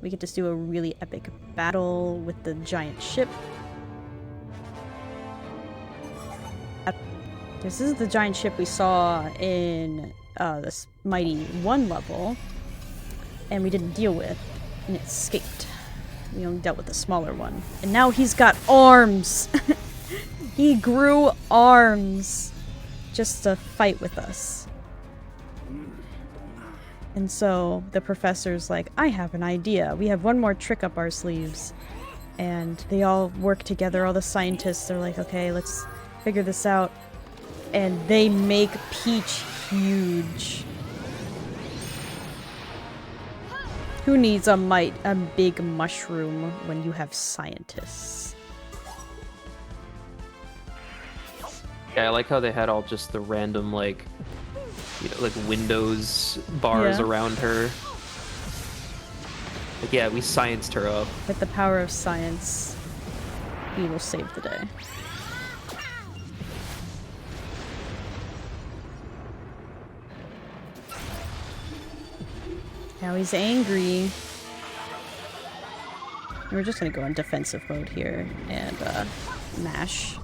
We get to do a really epic battle with the giant ship. This is the giant ship we saw in this Mighty 1 level, and we didn't deal with, and it escaped. We only dealt with the smaller one. And now he's got arms! He grew arms just to fight with us. And so the professor's like, I have an idea. We have one more trick up our sleeves. And they all work together. All the scientists are like, okay, let's figure this out. And they make Peach huge. Who needs a big mushroom when you have scientists? Yeah, I like how they had all just the random, like, you know, like Windows bars around her. Like, yeah, we scienced her up. With the power of science, we will save the day. Now he's angry. We're just gonna go in defensive mode here and mash.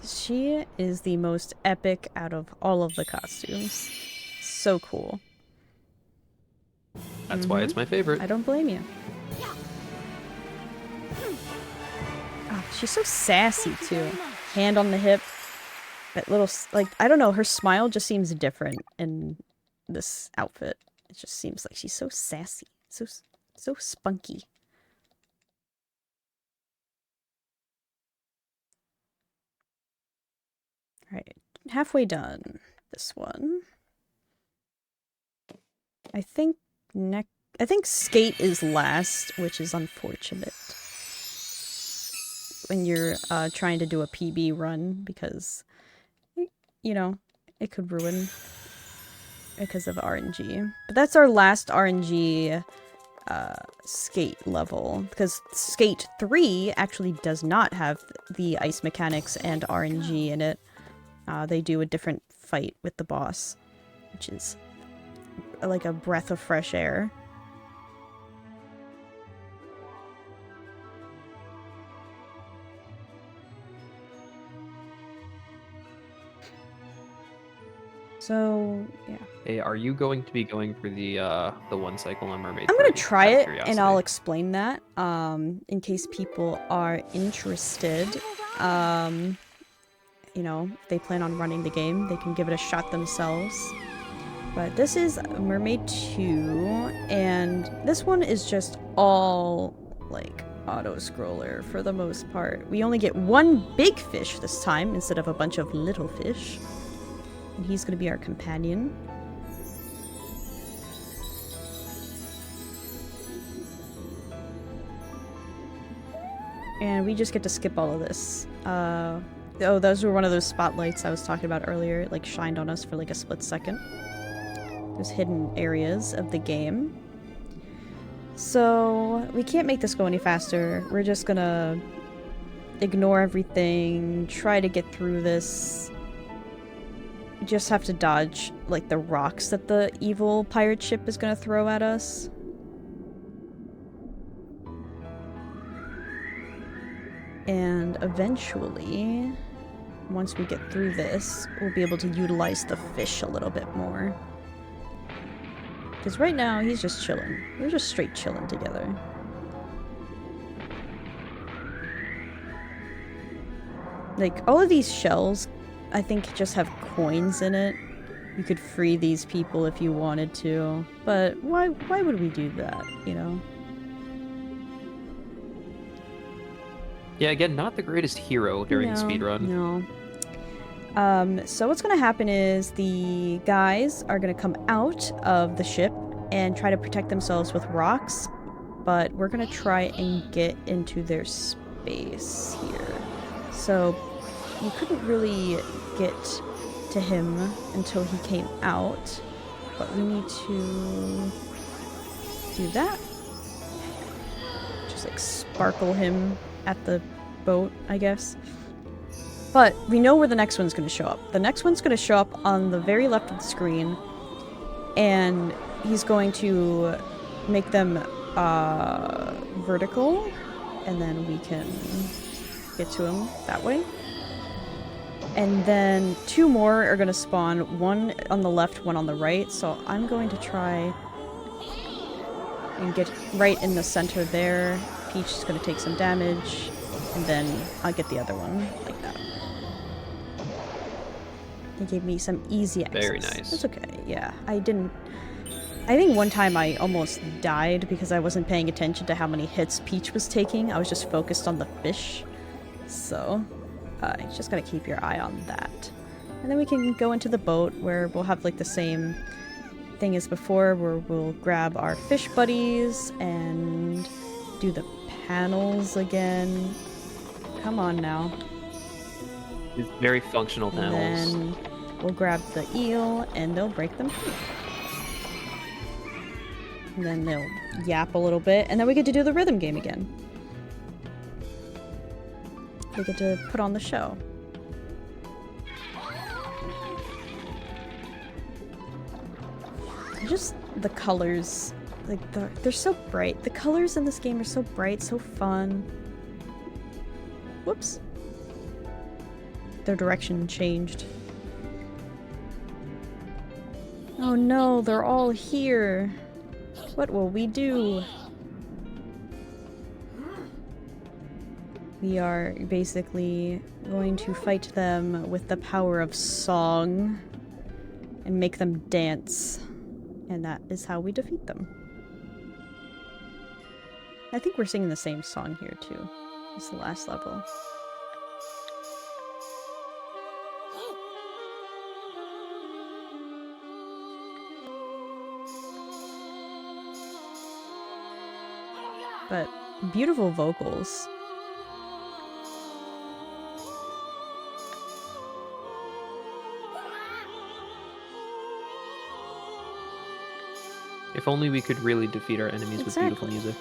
She is the most epic out of all of the costumes. So cool. That's why it's my favorite. I don't blame you. Oh, she's so sassy too. Hand on the hip. That little, like, I don't know, her smile just seems different in this outfit. It just seems like she's so sassy. So spunky. Alright, halfway done. This one. I think skate is last, which is unfortunate. When you're trying to do a PB run, because, you know, it could ruin because of RNG. But that's our last RNG skate level, because Skate 3 actually does not have the ice mechanics and RNG in it. They do a different fight with the boss, which is like a breath of fresh air. So, yeah. Hey, are you going to be going for the one cycle on Mermaid? I'm gonna try it, and I'll explain that, in case people are interested. You know, if they plan on running the game, they can give it a shot themselves. But this is Mermaid 2, and this one is just all, like, auto-scroller for the most part. We only get one big fish this time, instead of a bunch of little fish. And he's gonna be our companion. And we just get to skip all of this. Oh, those were one of those spotlights I was talking about earlier. It, like, shined on us for, like, a split second. There's hidden areas of the game. So, we can't make this go any faster. We're just gonna ignore everything, try to get through this. We just have to dodge, like, the rocks that the evil pirate ship is gonna throw at us. And eventually, once we get through this, we'll be able to utilize the fish a little bit more. Because right now, he's just chilling. We're just straight chilling together. Like, all of these shells, I think, just have coins in it. You could free these people if you wanted to. But why would we do that, you know? Yeah, again, not the greatest hero during the speedrun. No. So what's gonna happen is the guys are gonna come out of the ship and try to protect themselves with rocks, but we're gonna try and get into their space here. So you couldn't really get to him until he came out, but we need to do that. Just like sparkle him at the boat, I guess. But we know where the next one's going to show up. The next one's going to show up on the very left of the screen, and he's going to make them vertical, and then we can get to him that way. And then 2 more are going to spawn, one on the left, one on the right. So I'm going to try and get right in the center there. Peach is going to take some damage, and then I'll get the other one like that. They gave me some easy access. Very nice. That's okay. Yeah, I think one time I almost died because I wasn't paying attention to how many hits Peach was taking. I was just focused on the fish. So, you just gotta keep your eye on that. And then we can go into the boat where we'll have like the same thing as before, where we'll grab our fish buddies and do the panels again. Come on now. These very functional panels. And then we'll grab the eel and they'll break them free. And then they'll yap a little bit, and then we get to do the rhythm game again. We get to put on the show. Just the colors, like they're so bright. The colors in this game are so bright, so fun. Whoops. Their direction changed. Oh no, they're all here. What will we do? We are basically going to fight them with the power of song and make them dance. And that is how we defeat them. I think we're singing the same song here too. It's the last level. But beautiful vocals. If only we could really defeat our enemies with beautiful music.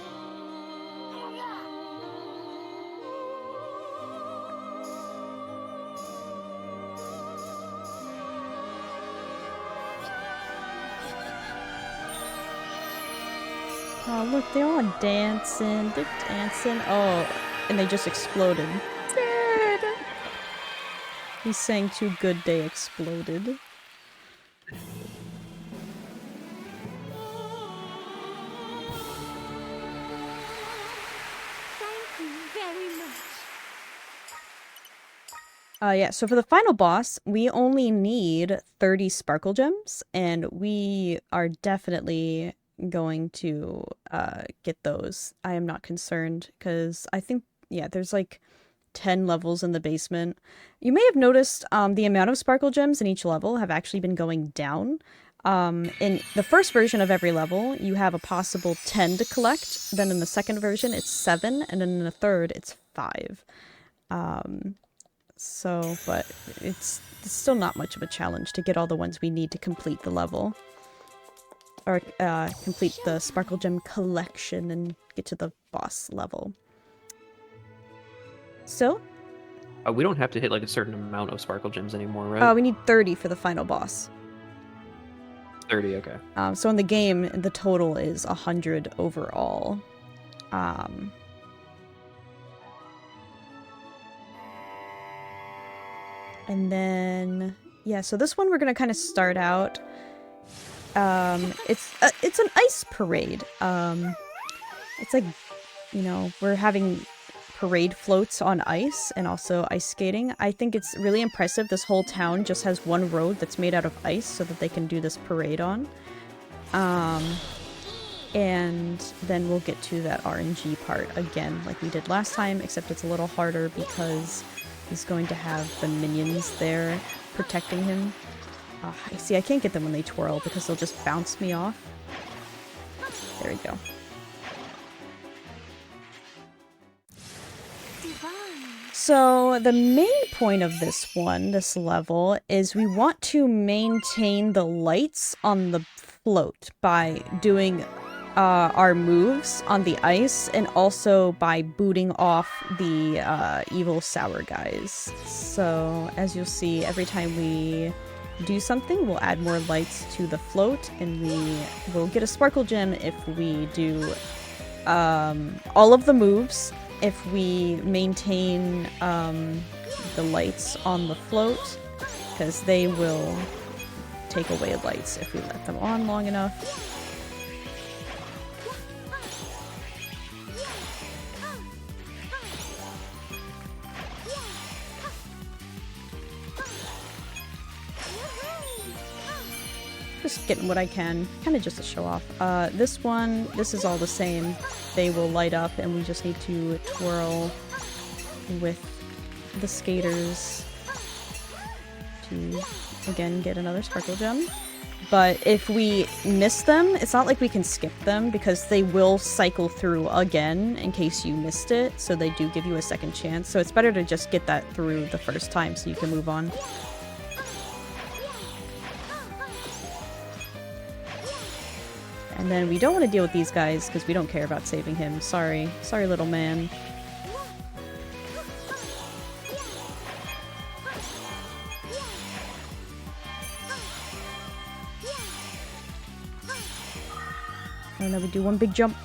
Oh, look, they're all dancing. They're dancing. Oh, and they just exploded. He sang too good, they exploded. Yeah, so for the final boss, we only need 30 sparkle gems, and we are definitely going to get those. I am not concerned, because I think, yeah, there's like 10 levels in the basement. You may have noticed the amount of sparkle gems in each level have actually been going down. In the first version of every level, you have a possible 10 to collect, then in the second version, it's 7, and then in the third, it's 5. So, but it's still not much of a challenge to get all the ones we need to complete the level. Or, complete the Sparkle Gem collection and get to the boss level. So? We don't have to hit like a certain amount of Sparkle Gems anymore, right? We need 30 for the final boss. 30, okay. So in the game, the total is 100 overall. And then, yeah, so this one we're gonna kind of start out. It's an ice parade. It's like, you know, we're having parade floats on ice and also ice skating. I think it's really impressive. This whole town just has one road that's made out of ice so that they can do this parade on. And then we'll get to that RNG part again, like we did last time, except it's a little harder because he's going to have the minions there protecting him. See, I can't get them when they twirl because they'll just bounce me off. There we go. So the main point of this level, is we want to maintain the lights on the float by doing our moves on the ice, and also by booting off the evil sour guys. So as you'll see, every time we do something, we'll add more lights to the float, and we will get a sparkle gem if we do all of the moves. If we maintain the lights on the float, because they will take away lights if we let them on long enough. Just getting what I can, kind of just to show off. This one, this is all the same. They will light up, and we just need to twirl with the skaters to, again, get another sparkle gem. But if we miss them, it's not like we can skip them, because they will cycle through again in case you missed it, so they do give you a second chance. So it's better to just get that through the first time so you can move on. And then we don't want to deal with these guys because we don't care about saving him. Sorry. Sorry, little man. And then we do one big jump.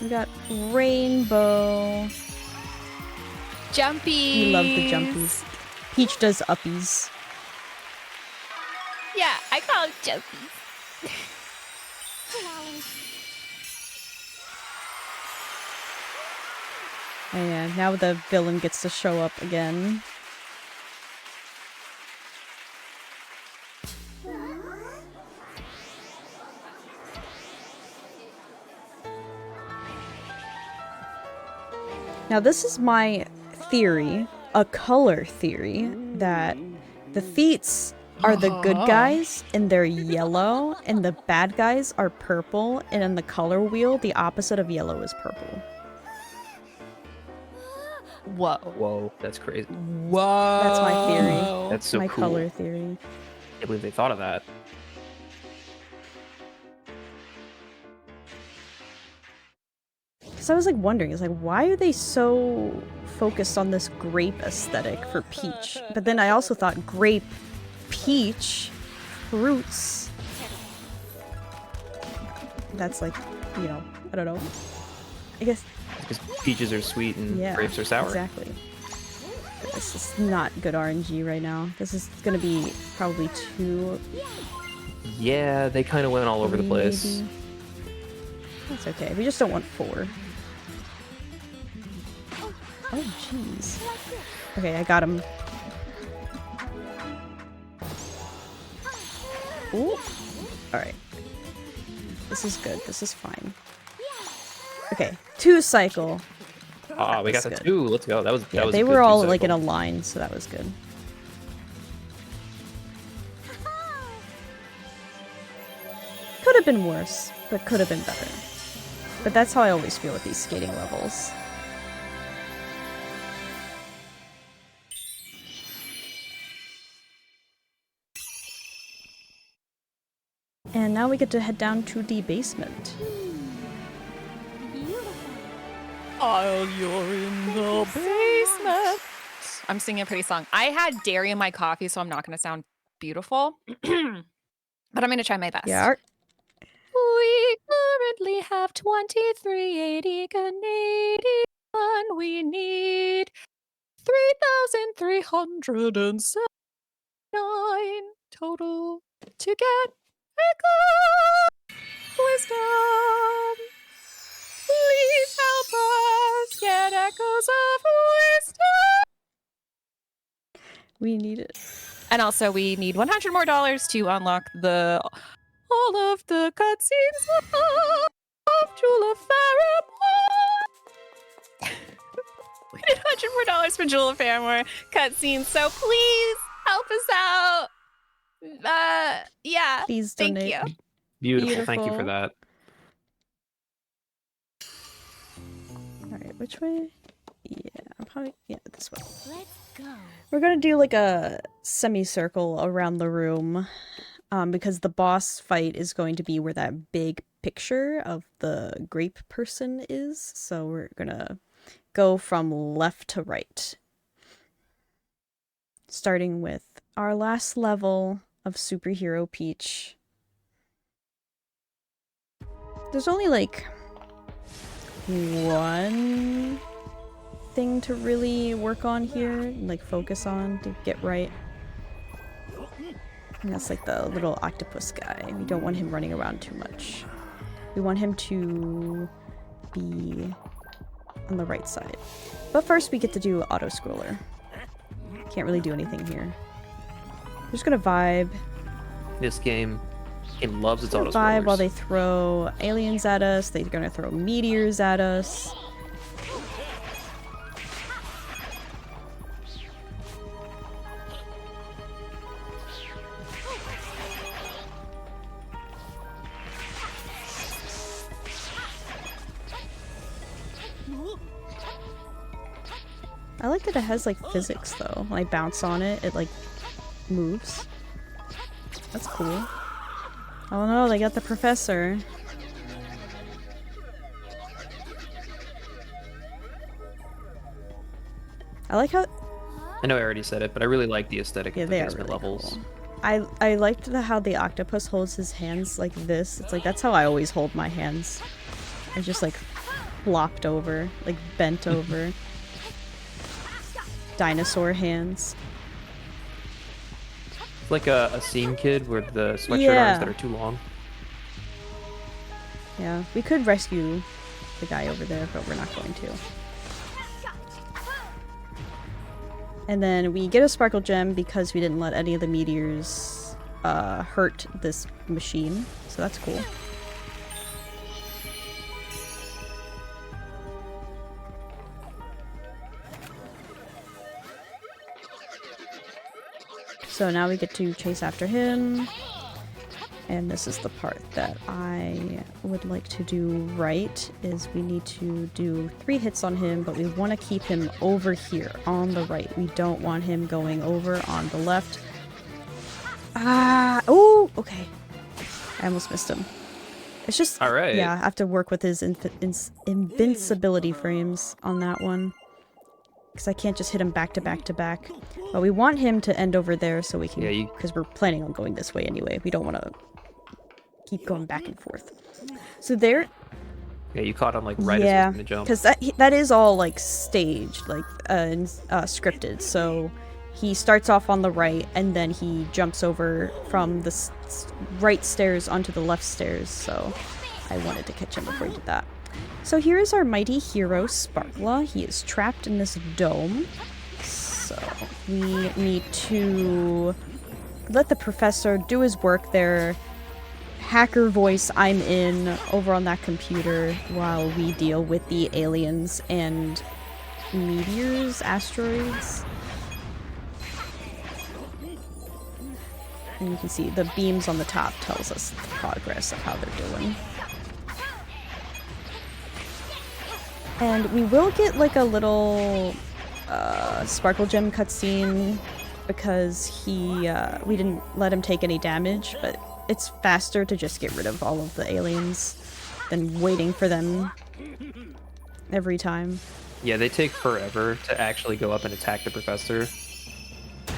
We got Rainbow. Jumpies! We love the jumpies. Peach does uppies. Yeah, I call it jumpies. And yeah, now the villain gets to show up again. Now this is my theory, a color theory, that the feats are the good guys and they're yellow, and the bad guys are purple, and in the color wheel, the opposite of yellow is purple. Whoa. Whoa, that's crazy. Whoa. That's my theory. That's so my cool. color theory. I can't believe they thought of that. Because I was like wondering, it's like, why are they so focused on this grape aesthetic for Peach? But then I also thought grape, peach, fruits. That's like, you know, I don't know. I guess. Because peaches are sweet and Yeah, grapes are sour. exactly. But this is not good RNG right now. This is gonna be probably 2. Yeah, they kind of went all over the 3 place. maybe. That's okay. We just don't want 4. Oh, jeez. Okay, I got him. Ooh. Alright. This is good. This is fine. Okay, 2 cycle. Ah, we got That's the good. 2. Let's go. That was. Yeah, that was they a good were all like in a two-cycle. line, so that was good. Could have been worse, but could have been better. But that's how I always feel with these skating levels. And now we get to head down to the basement. Oh, you're in the basement. I'm singing a pretty song. I had dairy in my coffee, so I'm not going to sound beautiful. But I'm going to try my best. Yeah. We currently have 2380 Canadian. We need 3,379 total to get Echo Wisdom. Please help us get Echoes of Wisdom. We need it. And also, we need $100 more to unlock all of the cutscenes of Jewel Faramore. We need $100 more for Jewel Faramore cutscenes, so please help us out. Yeah. Please Thank donate. you. Beautiful. Thank you for Beautiful. that. Alright, which way? Yeah, probably, yeah, this way. Let's go. We're gonna do like a semicircle around the room. because the boss fight is going to be where that big picture of the grape person is. So we're gonna go from left to right. Starting with our last level of Superhero Peach. There's only like one thing to really work on here, like focus on to get right. And that's like the little octopus guy. We don't want him running around too much. We want him to be on the right side. But first we get to do auto-scroller. Can't really do anything here. We're just gonna vibe. This game loves its auto Vibe while they throw aliens at us. They're gonna throw meteors at us. I like that it has like physics though. When I bounce on it, it like moves. That's cool. Oh no, they got the professor. I like how... I know I already said it, but I really like the aesthetic of the basement really levels. Cool. I liked how the octopus holds his hands like this. It's like, that's how I always hold my hands. I just like flopped over, like bent over. Dinosaur hands. It's like a scene kid with the sweatshirt arms that are too long. Yeah, we could rescue the guy over there, but we're not going to. And then we get a sparkle gem because we didn't let any of the meteors hurt this machine, so that's cool. So now we get to chase after him. And this is the part that I would like to do right, is we need to do 3 hits on him, but we want to keep him over here on the right. We don't want him going over on the left. Ah! Oh! Okay. I almost missed him. It's just... Alright. Yeah, I have to work with his invincibility frames on that one. Because I can't just hit him back to back to back. But we want him to end over there so we can... Yeah, because we're planning on going this way anyway. We don't want to keep going back and forth. So there... Yeah, you caught him like right as he was gonna jump. Because that is all like staged, like scripted. So he starts off on the right and then he jumps over from the right stairs onto the left stairs. So I wanted to catch him before he did that. So here is our mighty hero, Sparkla. He is trapped in this dome. So we need to let the professor do his work there. Hacker voice, I'm in, over on that computer while we deal with the aliens and meteors, asteroids. And you can see the beams on the top tells us the progress of how they're doing. And we will get like a little sparkle gem cutscene because we didn't let him take any damage, but it's faster to just get rid of all of the aliens than waiting for them every time. Yeah, they take forever to actually go up and attack the professor.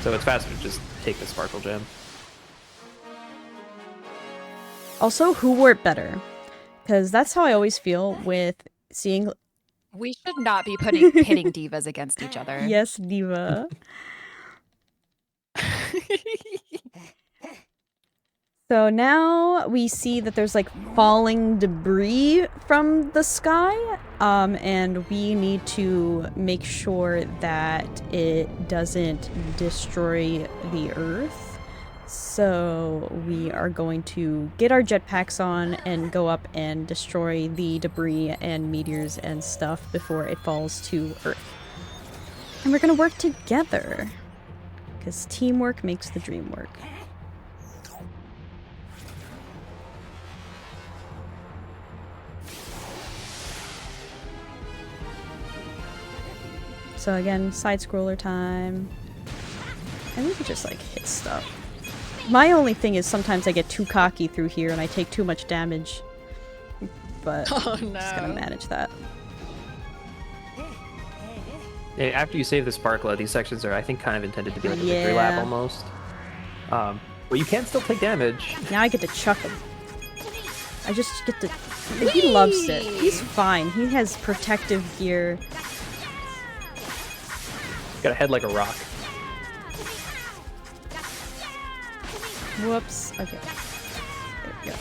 So it's faster to just take the sparkle gem. Also, who wore it better? Because that's how I always feel with seeing... We should not be pitting divas against each other. Yes, diva. So now we see that there's like falling debris from the sky, and we need to make sure that it doesn't destroy the Earth. So we are going to get our jetpacks on and go up and destroy the debris and meteors and stuff before it falls to Earth. And we're gonna work together, because teamwork makes the dream work. So again, side scroller time. And we could just like hit stuff. My only thing is sometimes I get too cocky through here and I take too much damage. But Oh I'm just gonna no. manage that. Yeah, after you save the Sparkla, these sections are, I think, kind of intended to be like a victory lap Yeah. almost. But you can still take damage. Now I get to chuck him. I just get to... He loves it. He's fine. He has protective gear. Got a head like a rock. Whoops. Okay. There we go.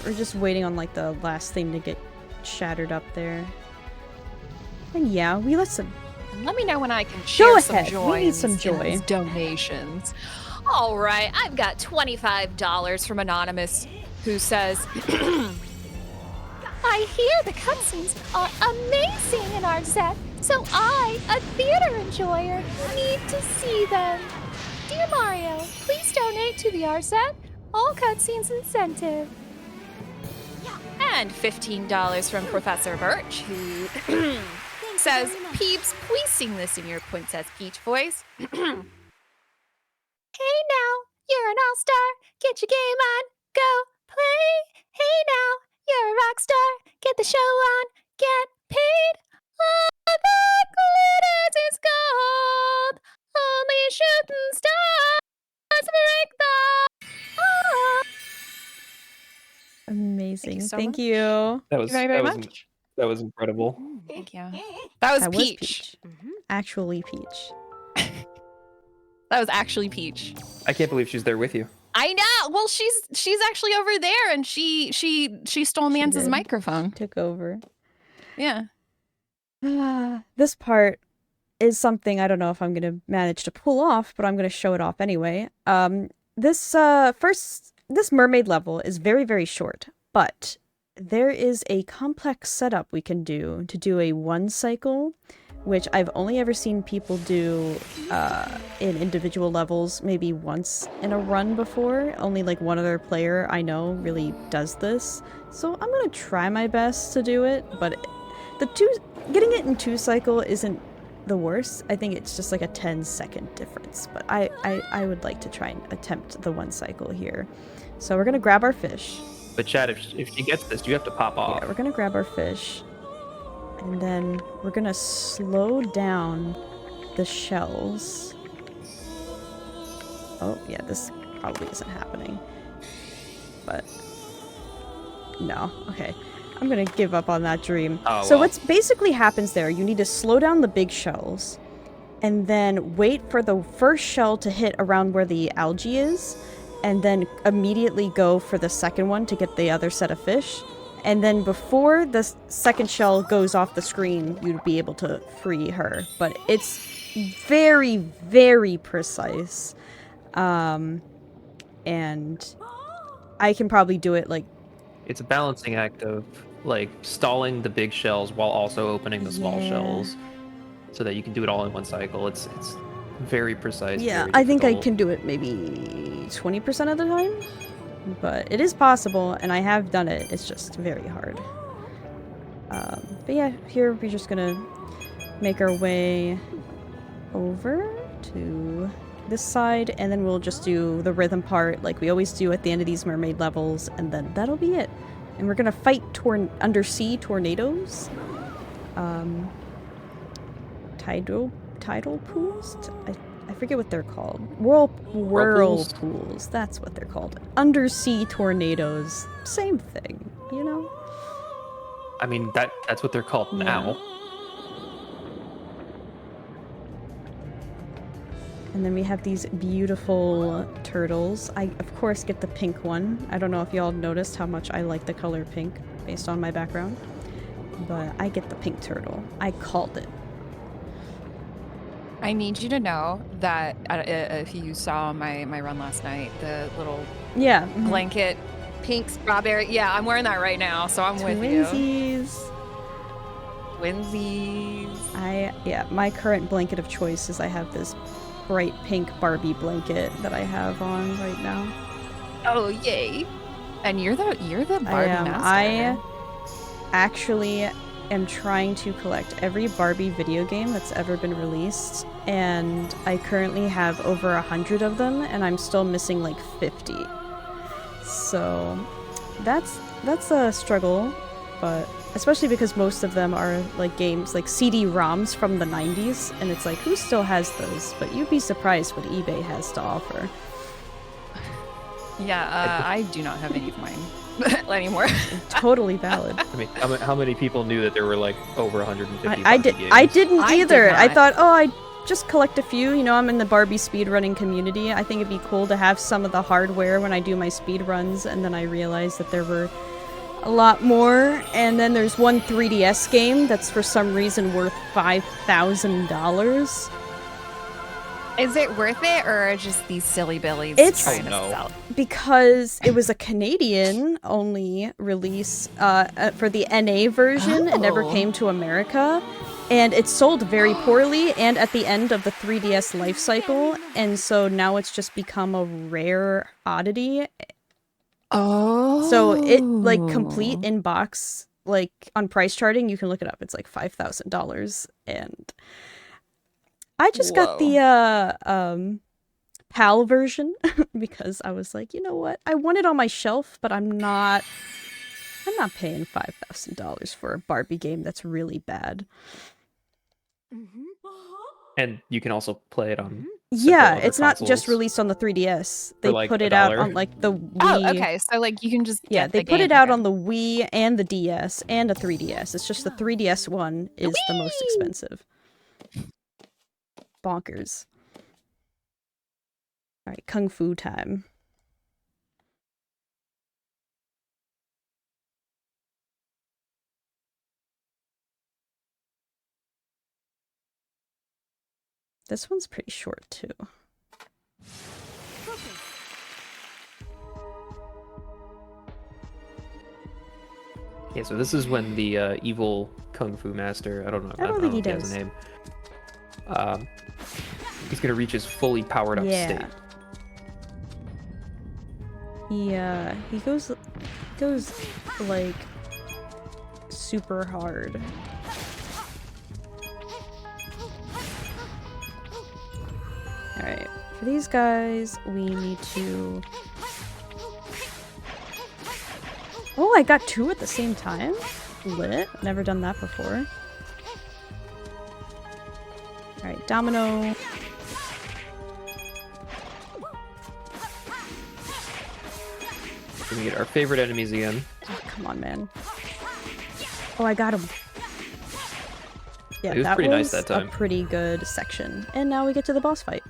We're just waiting on like the last thing to get shattered up there. And yeah, we let some... Let me know when I can Go share some ahead. joy. We need in some these- in joy. these donations. All right, I've got $25 from Anonymous, who says, I hear the cutscenes are amazing in our set, so I, a theater enjoyer, need to see them. Dear Mario, please donate to the RSET. All cutscenes incentive. And $15 from Professor Birch, who says, very much. Peeps, please sing this in your Princess Peach voice. Hey now, you're an all-star. Get your game on, go play. Hey now, you're a rock star. Get the show on, get paid. All that glitters is gold. Only shooting stars break the. Oh. Amazing. so Thank much. you. That was Very, very that was much. that was incredible. Thank you. That was That Peach. was Peach. Actually Peach. That was actually Peach. I can't believe she's there with you. I know. Well, she's actually over there, and she stole Manz's did. microphone. Took over. Yeah. This part is something I don't know if I'm gonna manage to pull off, but I'm gonna show it off anyway. This mermaid level is very, very short, but there is a complex setup we can do to do a one cycle, which I've only ever seen people do in individual levels maybe once in a run before. Only like one other player I know really does this. So I'm gonna try my best to do it, but getting it in 2 cycle isn't the worst. I think it's just like a 10-second difference, but I would like to try and attempt the 1 cycle here. So we're gonna grab our fish. But Chad, if she gets this, you have to pop off. Yeah, we're gonna grab our fish. And then we're gonna slow down the shells. Oh, yeah, this probably isn't happening. But no, okay. I'm gonna give up on that dream. Oh, So well. what's basically happens there, you need to slow down the big shells and then wait for the first shell to hit around where the algae is, and then immediately go for the second one to get the other set of fish. And then before the second shell goes off the screen, you'd be able to free her. But it's very, very precise. And I can probably do it like... It's a balancing act of like stalling the big shells while also opening the small Yeah. shells, so that you can do it all in 1 cycle. It's very precise. Yeah, very I think I difficult. can do it maybe 20% of the time. But it is possible, and I have done it. It's just very hard. But yeah, here we're just gonna make our way over to this side, and then we'll just do the rhythm part like we always do at the end of these mermaid levels, and then that'll be it. And we're gonna fight undersea tornadoes. Tidal pools? I forget what they're called. Whirlpools. That's what they're called. Undersea tornadoes. Same thing, you know? I mean, that's what they're called Yeah. now. And then we have these beautiful turtles. I, of course, get the pink one. I don't know if y'all noticed how much I like the color pink based on my background. But I get the pink turtle. I called it. I need you to know that if you saw my run last night, the little Yeah. blanket, pink strawberry. Yeah, I'm wearing that right now, so I'm with you. Twinsies. Twinsies. Yeah, my current blanket of choice is I have this bright pink Barbie blanket that I have on right now. Oh yay! And you're the I Barbie am. master. I actually am trying to collect every Barbie video game that's ever been released, and I currently have over 100 of them, and I'm still missing like 50. So that's a struggle, but especially because most of them are like games like CD-ROMs from the 90s, and it's like, who still has those? But you'd be surprised what eBay has to offer. Yeah, I do not have any of mine anymore. Totally valid. I mean, how many people knew that there were like over 150 I Barbie games? I didn't either. did I not. thought, oh, I just collect a few. You know, I'm in the Barbie speedrunning community. I think it'd be cool to have some of the hardware when I do my speedruns, and then I realized that there were a lot more. And then there's one 3DS game that's for some reason worth $5,000. Is it worth it, or are just these silly billies It's- trying to Oh, no. sell? Because it was a Canadian-only release for the NA version. It never Oh. came to America. And it sold very poorly and at the end of the 3DS life cycle. And so now it's just become a rare oddity. Oh. So it, like, complete in box, like, on price charting, you can look it up. It's like $5,000. And I just got the PAL version because I was like, you know what? I want it on my shelf, but I'm not paying $5,000 for a Barbie game that's really bad. And you can also play it on. Yeah, several other it's not just consoles. released on the 3DS. They For, like, put $1. it out on like the Wii. Oh, okay. So like you can just Yeah, get they the put game. it out Okay. on the Wii and the DS and the 3DS. It's just the 3DS one is the most expensive. Bonkers. All right, Kung Fu time. This one's pretty short too. Yeah, so this is when the evil kung fu master, I don't know, I don't think know he if has does. a name. He's gonna reach his fully powered up Yeah. state. He goes like super hard. Alright, for these guys, we need to... Oh, I got two at the same time? Lit. Never done that before. Alright, Domino. We get our favorite enemies again. Oh, come on, man. Oh, I got him. Yeah, It was that pretty was nice that time. a pretty good section. And now we get to the boss fight.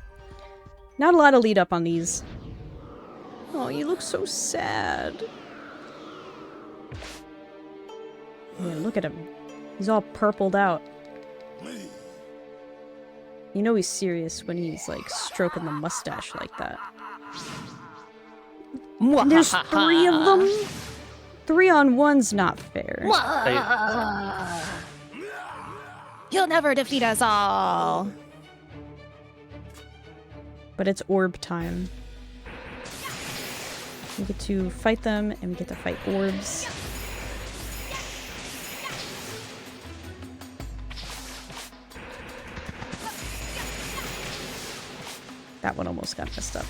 Not a lot of lead up on these. Oh, you look so sad. Yeah, look at him. He's all purpled out. You know he's serious when he's like stroking the mustache like that. And there's 3 of them. 3-on-1's not fair. You'll never defeat us all. But it's orb time. We get to fight them, and we get to fight orbs. That one almost got messed up.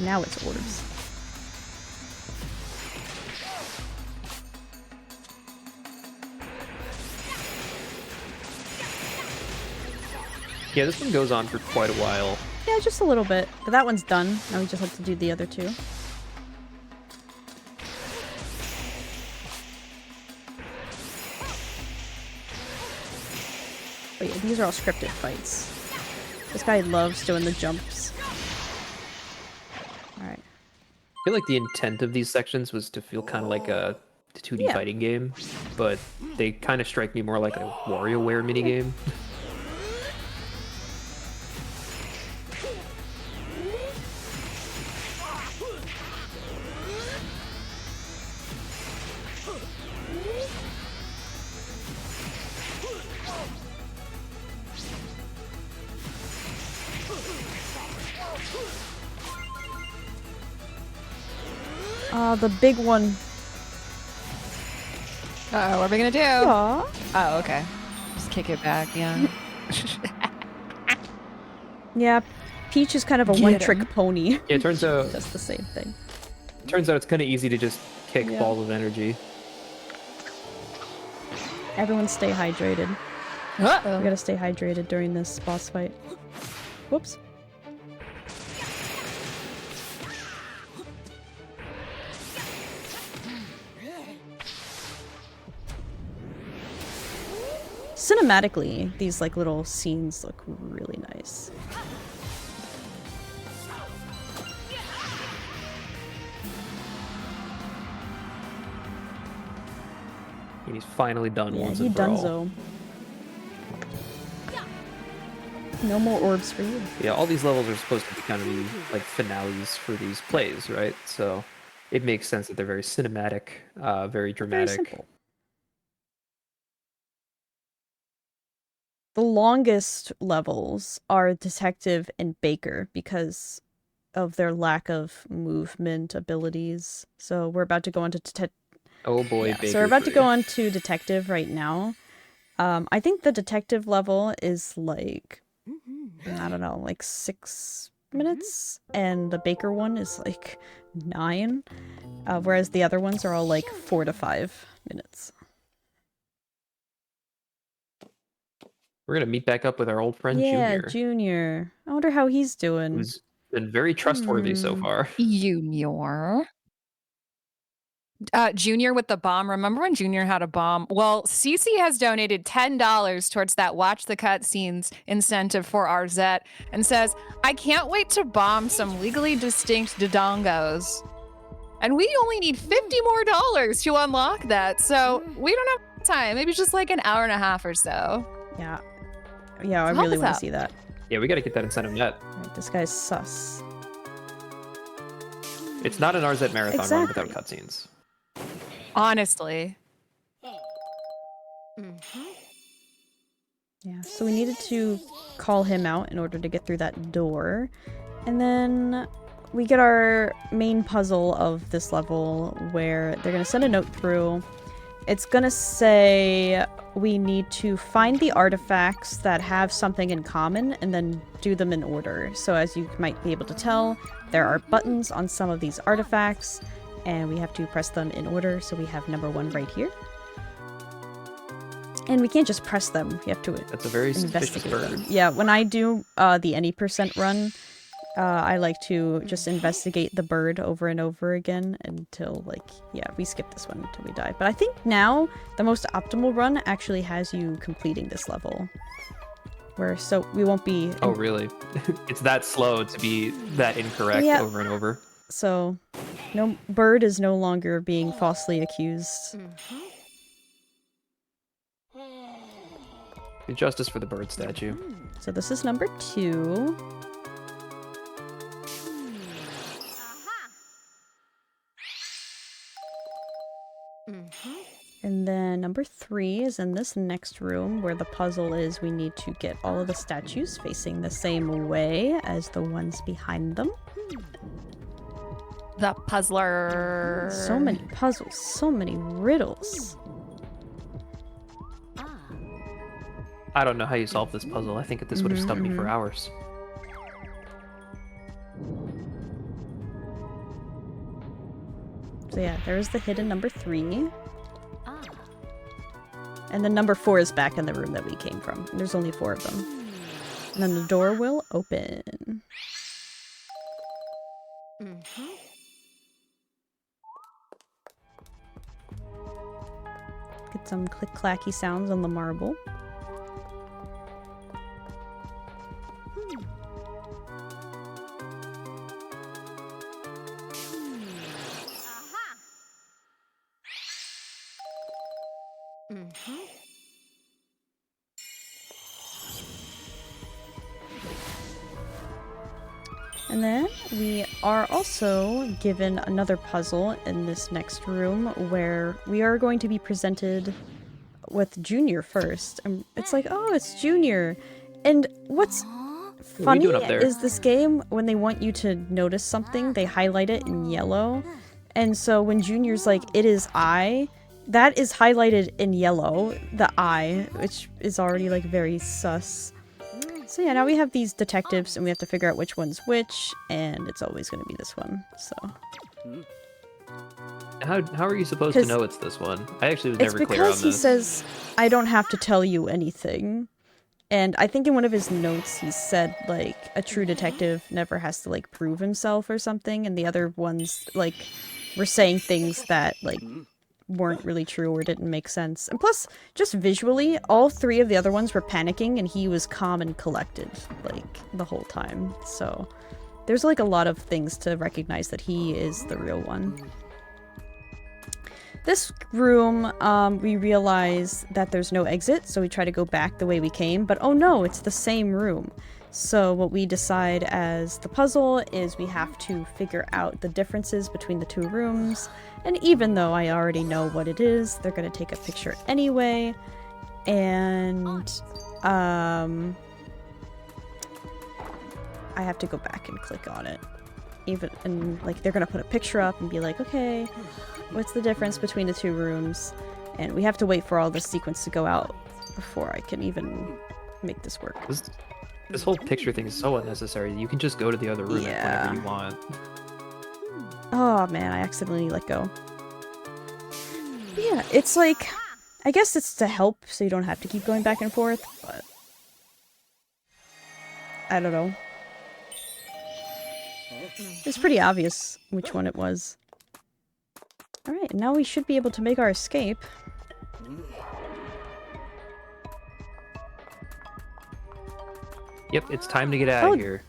Now it's orbs. Yeah, this one goes on for quite a while. Yeah, just a little bit. But that one's done. Now we just have to do the other two. Oh yeah, these are all scripted fights. This guy loves doing the jumps. Alright. I feel like the intent of these sections was to feel kind of like a 2D Yeah. fighting game, but they kind of strike me more like a WarioWare minigame. The big one. Uh-oh, what are we gonna do? Aw. Oh, okay. Just kick it back, yeah. Yeah, Peach is kind of a Get one-trick him. pony. Yeah, it turns out Does the same thing. it's kind of easy to just kick Yeah. balls of energy. Everyone stay hydrated. Uh-oh. We gotta stay hydrated during this boss fight. Whoops. Cinematically, these like little scenes look really nice. And he's finally done Yeah, once he and for all. donezo. No more orbs for you. Yeah, all these levels are supposed to be kind of the like finales for these plays, right? So it makes sense that they're very cinematic, very Very dramatic. simple. The longest levels are Detective and Baker because of their lack of movement abilities. So we're about to go into Oh boy, Baker so we're about to 3. go on to Detective right now. I think the Detective level is like, I don't know, like 6 minutes, and the Baker one is like 9, whereas the other ones are all like 4 to 5 minutes. We're gonna meet back up with our old friend Yeah, Junior, Junior. I wonder how he's doing. who's been very trustworthy so far. Junior. Junior with the bomb. Remember when Junior had a bomb? Well, Cece has donated $10 towards that Watch the Cutscenes incentive for RZ and says, I can't wait to bomb some legally distinct dodongos. And we only need $50 more to unlock that. So we don't have time. Maybe just like an hour and a half or so. Yeah. Yeah, I Help really us want to out. see that. Yeah, we gotta get that incentive net. Alright, this guy's sus. It's not an RZ marathon run Exactly. without cutscenes. Honestly. Yeah, so we needed to call him out in order to get through that door. And then we get our main puzzle of this level where they're going to send a note through. It's going to say we need to find the artifacts that have something in common and then do them in order. So as you might be able to tell, there are buttons on some of these artifacts, and we have to press them in order. So we have number 1 right here. And we can't just press them. We have to That's a very suspicious investigate bird. them. Yeah, when I do the any % run, I like to just investigate the bird over and over again until, like, yeah, we skip this one until we die. But I think now the most optimal run actually has you completing this level. So we won't be... Oh, really? It's that slow to be that incorrect Yeah. over and over. So, no, bird is no longer being falsely accused. Justice for the bird statue. So this is number 2. And then number 3 is in this next room where the puzzle is we need to get all of the statues facing the same way as the ones behind them. The puzzler. So many puzzles, so many riddles. I don't know how you solve this puzzle. I think that this would have stumped me for hours. So yeah, there's the hidden number 3. And then number 4 is back in the room that we came from. There's only 4 of them. And then the door will open. Get some click-clacky sounds on the marble. And then we are also given another puzzle in this next room where we are going to be presented with Junior first. And it's like, oh, it's Junior. And what's funny doing up there? is this game, when they want you to notice something, they highlight it in yellow. And so when Junior's like, it is I, that is highlighted in yellow, the I, which is already like very sus. So yeah, now we have these detectives and we have to figure out which one's which, and it's always going to be this one, so. How are you supposed to know it's this one? I actually was never clear on this. It's because he says, I don't have to tell you anything. And I think in one of his notes he said, like, a true detective never has to, like, prove himself or something, and the other ones, like, were saying things that, like, weren't really true or didn't make sense. And plus, just visually, all three of the other ones were panicking, and he was calm and collected, like, the whole time. So, there's, like, a lot of things to recognize that he is the real one. This room, we realize that there's no exit, so we try to go back the way we came, but oh no, it's the same room. So what we decide as the puzzle is we have to figure out the differences between the two rooms, and even though I already know what it is, they're gonna take a picture anyway, and, I have to go back and click on it. And, like, they're gonna put a picture up and be like, okay, what's the difference between the two rooms? And we have to wait for all this sequence to go out before I can even make this work. This whole picture thing is so unnecessary. You can just go to the other room whenever you want. Oh man, I accidentally let go. Yeah, it's like, I guess it's to help so you don't have to keep going back and forth, but I don't know. It's pretty obvious which one it was. Alright, now we should be able to make our escape. Yep, it's time to get out of here.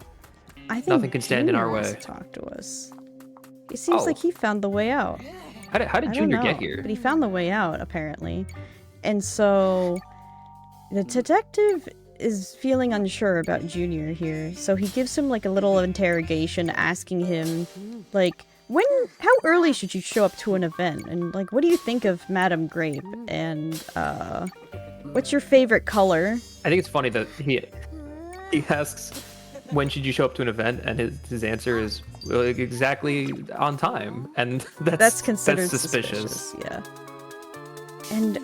I think nothing can stand in our Junior way. wants to talk to us. It seems like he found the way out. How did Junior get here? But he found the way out, apparently. And so the detective is feeling unsure about Junior here. So he gives him like a little interrogation asking him, like, how early should you show up to an event? And like, what do you think of Madame Grape? And what's your favorite color? I think it's funny that he asks, when should you show up to an event? And his answer is exactly on time. And that's considered suspicious. Yeah. And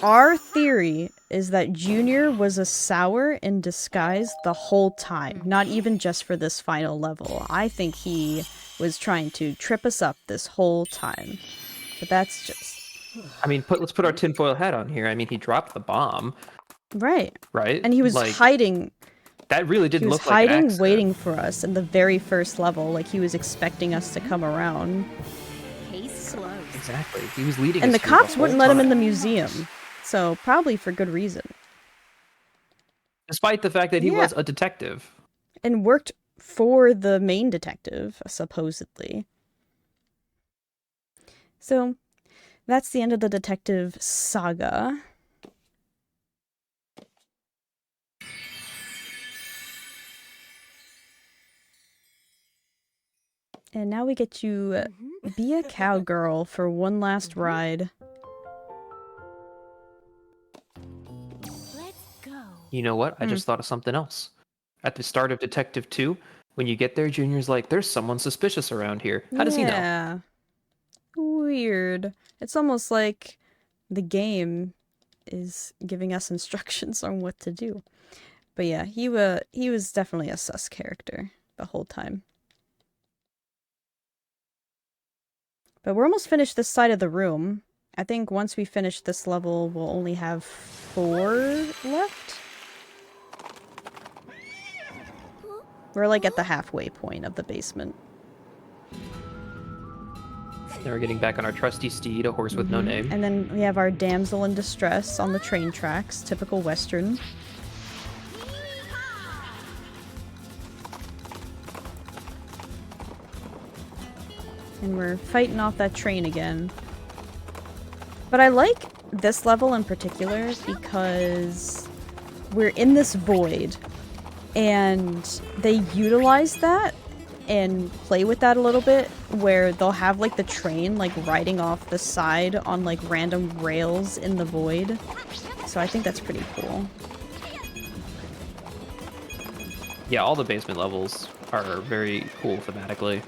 our theory is that Junior was a sour in disguise the whole time, not even just for this final level. I think he was trying to trip us up this whole time. But that's just... I mean, let's put our tinfoil hat on here. I mean, he dropped the bomb. Right. Right? And he was hiding... That really didn't look like an He was hiding, accident. waiting for us in the very first level. Like, he was expecting us to come around. Case closed. Exactly. He was leading And us the through cops whole wouldn't let him in the time. museum. So, probably for good reason. Despite the fact that he was a detective. And worked for the main detective, supposedly. So, that's the end of the detective saga. And now we get to be a cowgirl for one last ride. Let's go. You know what? I just thought of something else. At the start of Detective 2, when you get there, Junior's like, there's someone suspicious around here. How does he know? Yeah. Weird. It's almost like the game is giving us instructions on what to do. But yeah, he was definitely a sus character the whole time. But we're almost finished this side of the room. I think once we finish this level, we'll only have 4 left. We're like at the halfway point of the basement. Now we're getting back on our trusty steed, a horse with no name. And then we have our damsel in distress on the train tracks, typical Western. And we're fighting off that train again. But I like this level in particular because we're in this void and they utilize that and play with that a little bit where they'll have like the train like riding off the side on like random rails in the void. So I think that's pretty cool. Yeah, all the basement levels are very cool thematically.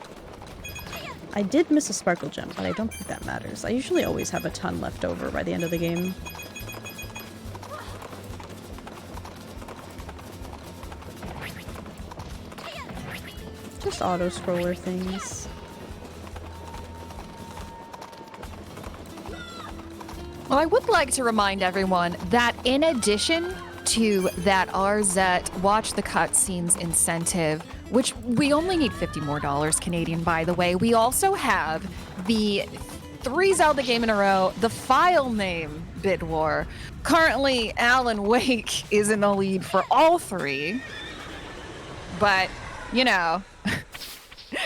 I did miss a sparkle gem, but I don't think that matters. I usually always have a ton left over by the end of the game. Just auto-scroller things. Well, I would like to remind everyone that in addition to that RZ Watch the Cutscenes incentive, which we only need $50 more Canadian, by the way, we also have the 3 Zelda game in a row, the file name bid war. Currently, Alan Wake is in the lead for all 3. But, you know,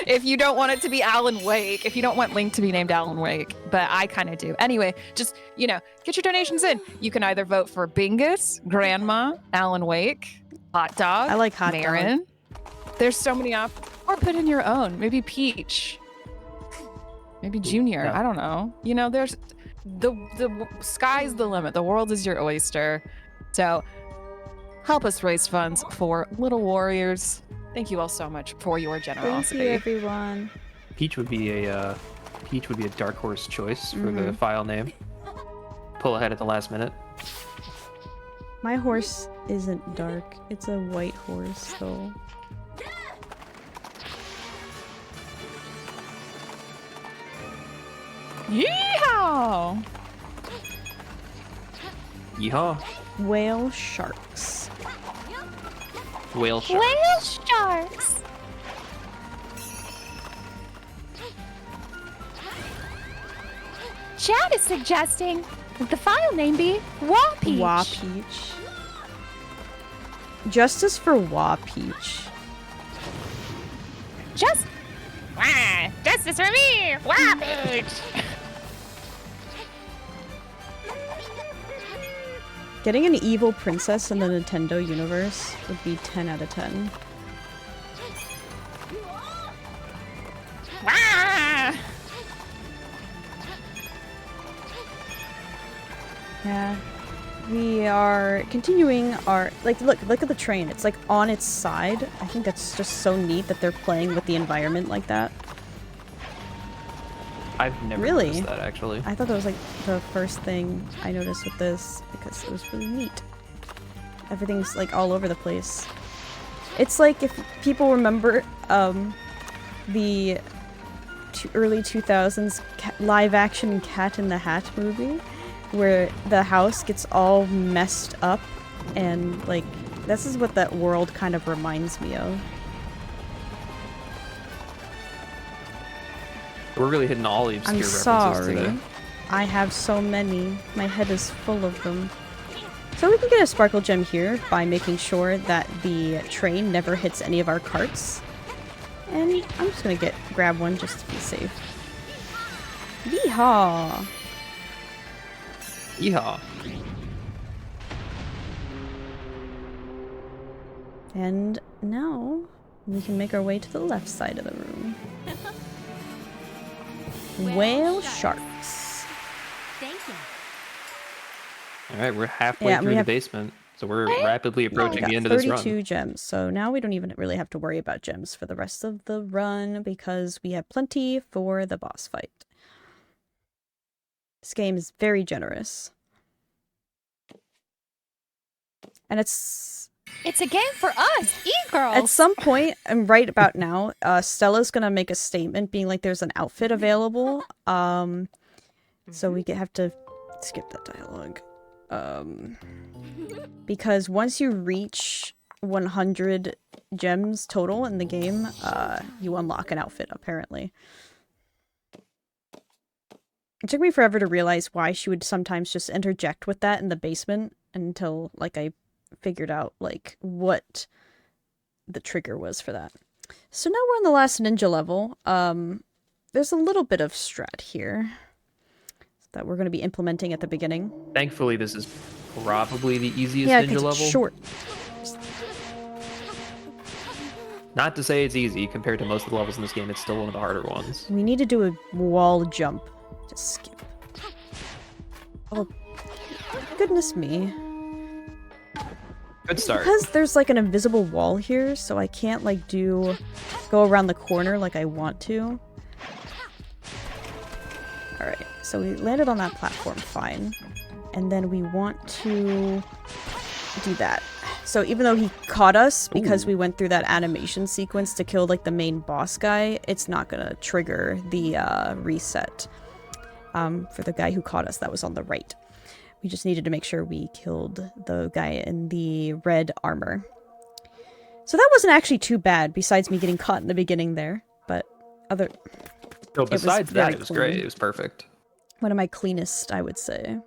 if you don't want it to be Alan Wake, if you don't want Link to be named Alan Wake, but I kind of do. Anyway, just, you know, get your donations in. You can either vote for Bingus, Grandma, Alan Wake, Hot Dog, I like Hot Marin. Dog. There's so many options. Or put in your own. Maybe Peach. Maybe Junior. Yeah. I don't know. You know, there's the sky's the limit. The world is your oyster. So help us raise funds for Little Warriors. Thank you all so much for your generosity. Thank you, everyone. Peach would be a dark horse choice for the file name. Pull ahead at the last minute. My horse isn't dark. It's a white horse, though. Yeehaw! Yeehaw! Whale sharks. Whale shark. Whale sharks. Chad is suggesting that the file name be Wapeach. Wapeach. Justice for Wapeach. Justice for me, Wapeach. Getting an evil princess in the Nintendo universe would be 10 out of 10. Yeah. We are continuing our, like, look at the train. It's like on its side. I think that's just so neat that they're playing with the environment like that. I've never Really? noticed that, actually. I thought that was like the first thing I noticed with this because it was really neat. Everything's like all over the place. It's like if people remember the early 2000s live action Cat in the Hat movie where the house gets all messed up and like this is what that world kind of reminds me of. We're really hitting all the obscure I'm references sorry. today. I have so many. My head is full of them. So we can get a sparkle gem here by making sure that the train never hits any of our carts. And I'm just gonna grab one just to be safe. Yeehaw! Yeehaw. And now we can make our way to the left side of the room. Whale sharks. Thank you. Alright, we're halfway through the basement, so we're rapidly approaching the end of this run. 32 gems, so now we don't even really have to worry about gems for the rest of the run because we have plenty for the boss fight. This game is very generous. And it's a game for us, e-girls. at some point, and right about now, Stella's gonna make a statement being like there's an outfit available. So we have to skip that dialogue. Because once you reach 100 gems total in the game, you unlock an outfit, apparently. It took me forever to realize why she would sometimes just interject with that in the basement until, like, I figured out, like, what the trigger was for that. So now we're on the last ninja level. There's a little bit of strat here that we're going to be implementing at the beginning. Thankfully, this is probably the easiest Yeah, ninja because level. it's short. Not to say it's easy compared to most of the levels in this game, it's still one of the harder ones. We need to do a wall jump. Just skip. Oh, goodness me. Good start. Because there's like an invisible wall here, so I can't like go around the corner like I want to. So we landed on that platform fine. And then we want to do that. So even though he caught us, because we went through that animation sequence to kill, like, the main boss guy, it's not gonna trigger the reset for the guy who caught us that was on the right. We just needed to make sure we killed the guy in the red armor. So that wasn't actually too bad, besides me getting caught in the beginning there. But other... No, besides that, it was clean. great. It was perfect. One of my cleanest, I would say.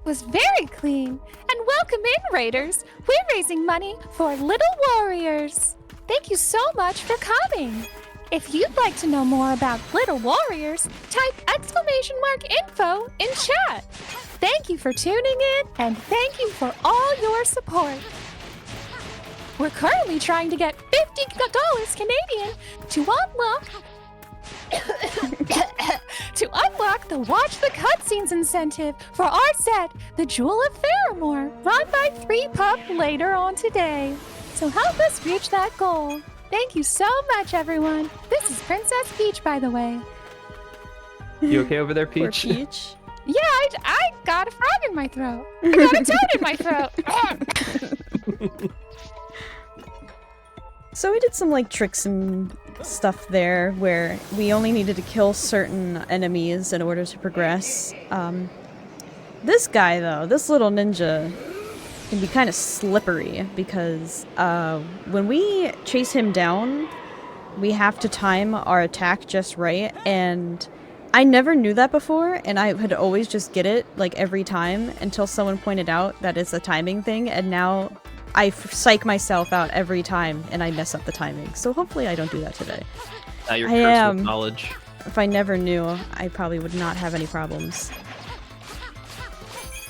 Was very clean. And welcome in, Raiders. We're raising money for Little Warriors. Thank you so much for coming. If you'd like to know more about Little Warriors, type !info in chat. Thank you for tuning in, and thank you for all your support. We're currently trying to get $50 Canadian to unlock the Watch the Cutscenes incentive for our set, The Jewel of Faramore, run by 3Pup later on today. So help us reach that goal. Thank you so much, everyone. This is Princess Peach, by the way. You okay over there, Poor Peach? Peach. Yeah, I got a frog in my throat. I got a toad in my throat. So we did some, like, tricks and stuff there where we only needed to kill certain enemies in order to progress. This guy, though, this little ninja, can be kind of slippery because when we chase him down, we have to time our attack just right, and I never knew that before, and I had always just get it, like, every time until someone pointed out that it's a timing thing, and now I psych myself out every time and I mess up the timing. So hopefully I don't do that today. Now you're I cursed am. with knowledge. If I never knew, I probably would not have any problems.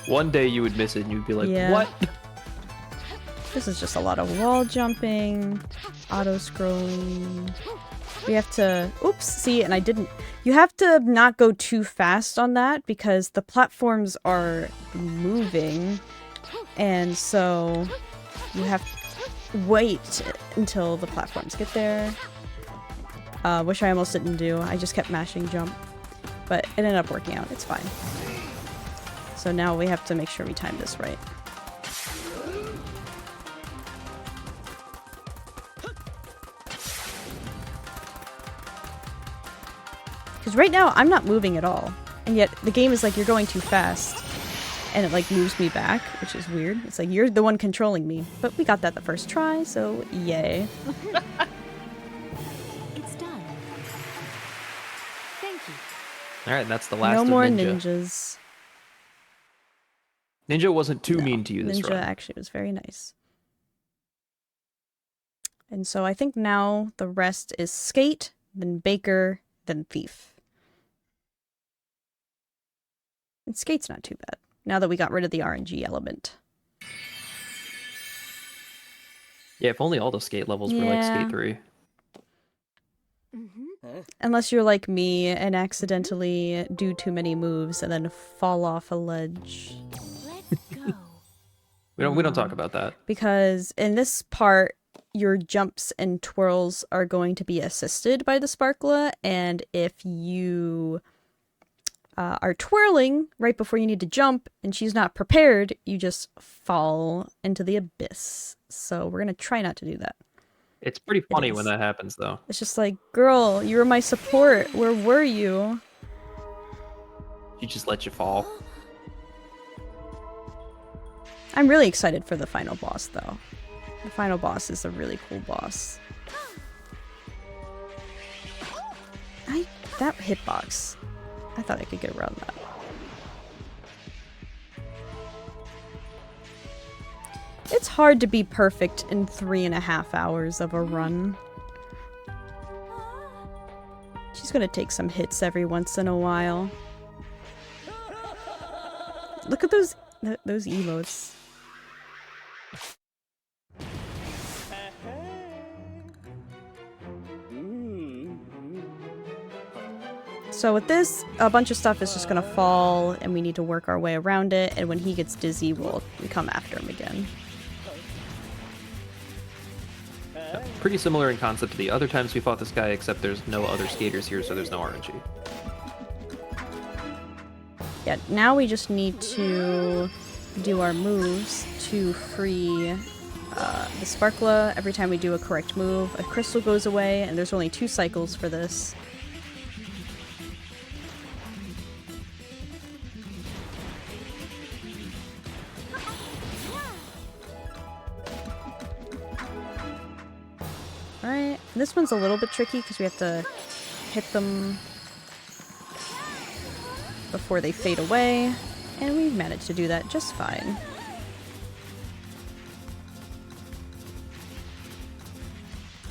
One day you would miss it and you'd be like, Yeah. what? This is just a lot of wall jumping, auto-scrolling. We have to... Oops, see, and I didn't... You have to not go too fast on that because the platforms are moving. And so you have to wait until the platforms get there. Which I almost didn't do. I just kept mashing jump. But it ended up working out. It's fine. So now we have to make sure we time this right. Because right now, I'm not moving at all. And yet, the game is like, you're going too fast. And it, like, moves me back, which is weird. It's like, you're the one controlling me. But we got that the first try, so yay. It's done. Thank you. Alright, that's the last No of more Ninja. ninjas. Ninja wasn't too mean to you this Ninja run. actually was very nice. And so I think now the rest is Skate, then Baker, then Thief. And Skate's not too bad, now that we got rid of the RNG element. Yeah, if only all the Skate levels were like Yeah. Skate 3. Unless you're like me and accidentally do too many moves and then fall off a ledge. Let's go. We don't talk about that. Because in this part, your jumps and twirls are going to be assisted by the Sparkla, and if you are twirling right before you need to jump and she's not prepared, you just fall into the abyss. So we're gonna try not to do that. It's pretty funny is. when that happens, though. It's just like, girl, you were my support. Where were you? She just let you fall. I'm really excited for the final boss, though. The final boss is a really cool boss. That hitbox. I thought I could get around that. It's hard to be perfect in 3.5 hours of a run. She's gonna take some hits every once in a while. Look at those emotes. So with this, a bunch of stuff is just gonna fall, and we need to work our way around it, and when he gets dizzy, we come after him again. Pretty similar in concept to the other times we fought this guy, except there's no other skaters here, so there's no RNG. Yeah, now we just need to do our moves to free the Sparkla. Every time we do a correct move, a crystal goes away, and there's only 2 cycles for this. Alright, this one's a little bit tricky because we have to hit them before they fade away, and we managed to do that just fine.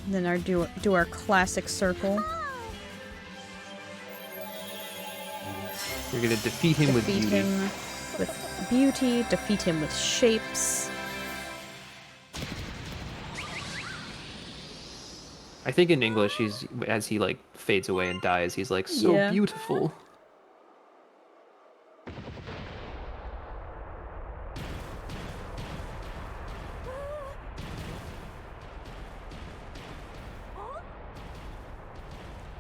And then do our classic circle. You're gonna defeat him with beauty. Defeat him with beauty, defeat him with shapes. I think in English, as he like fades away and dies, he's like so Yeah. beautiful.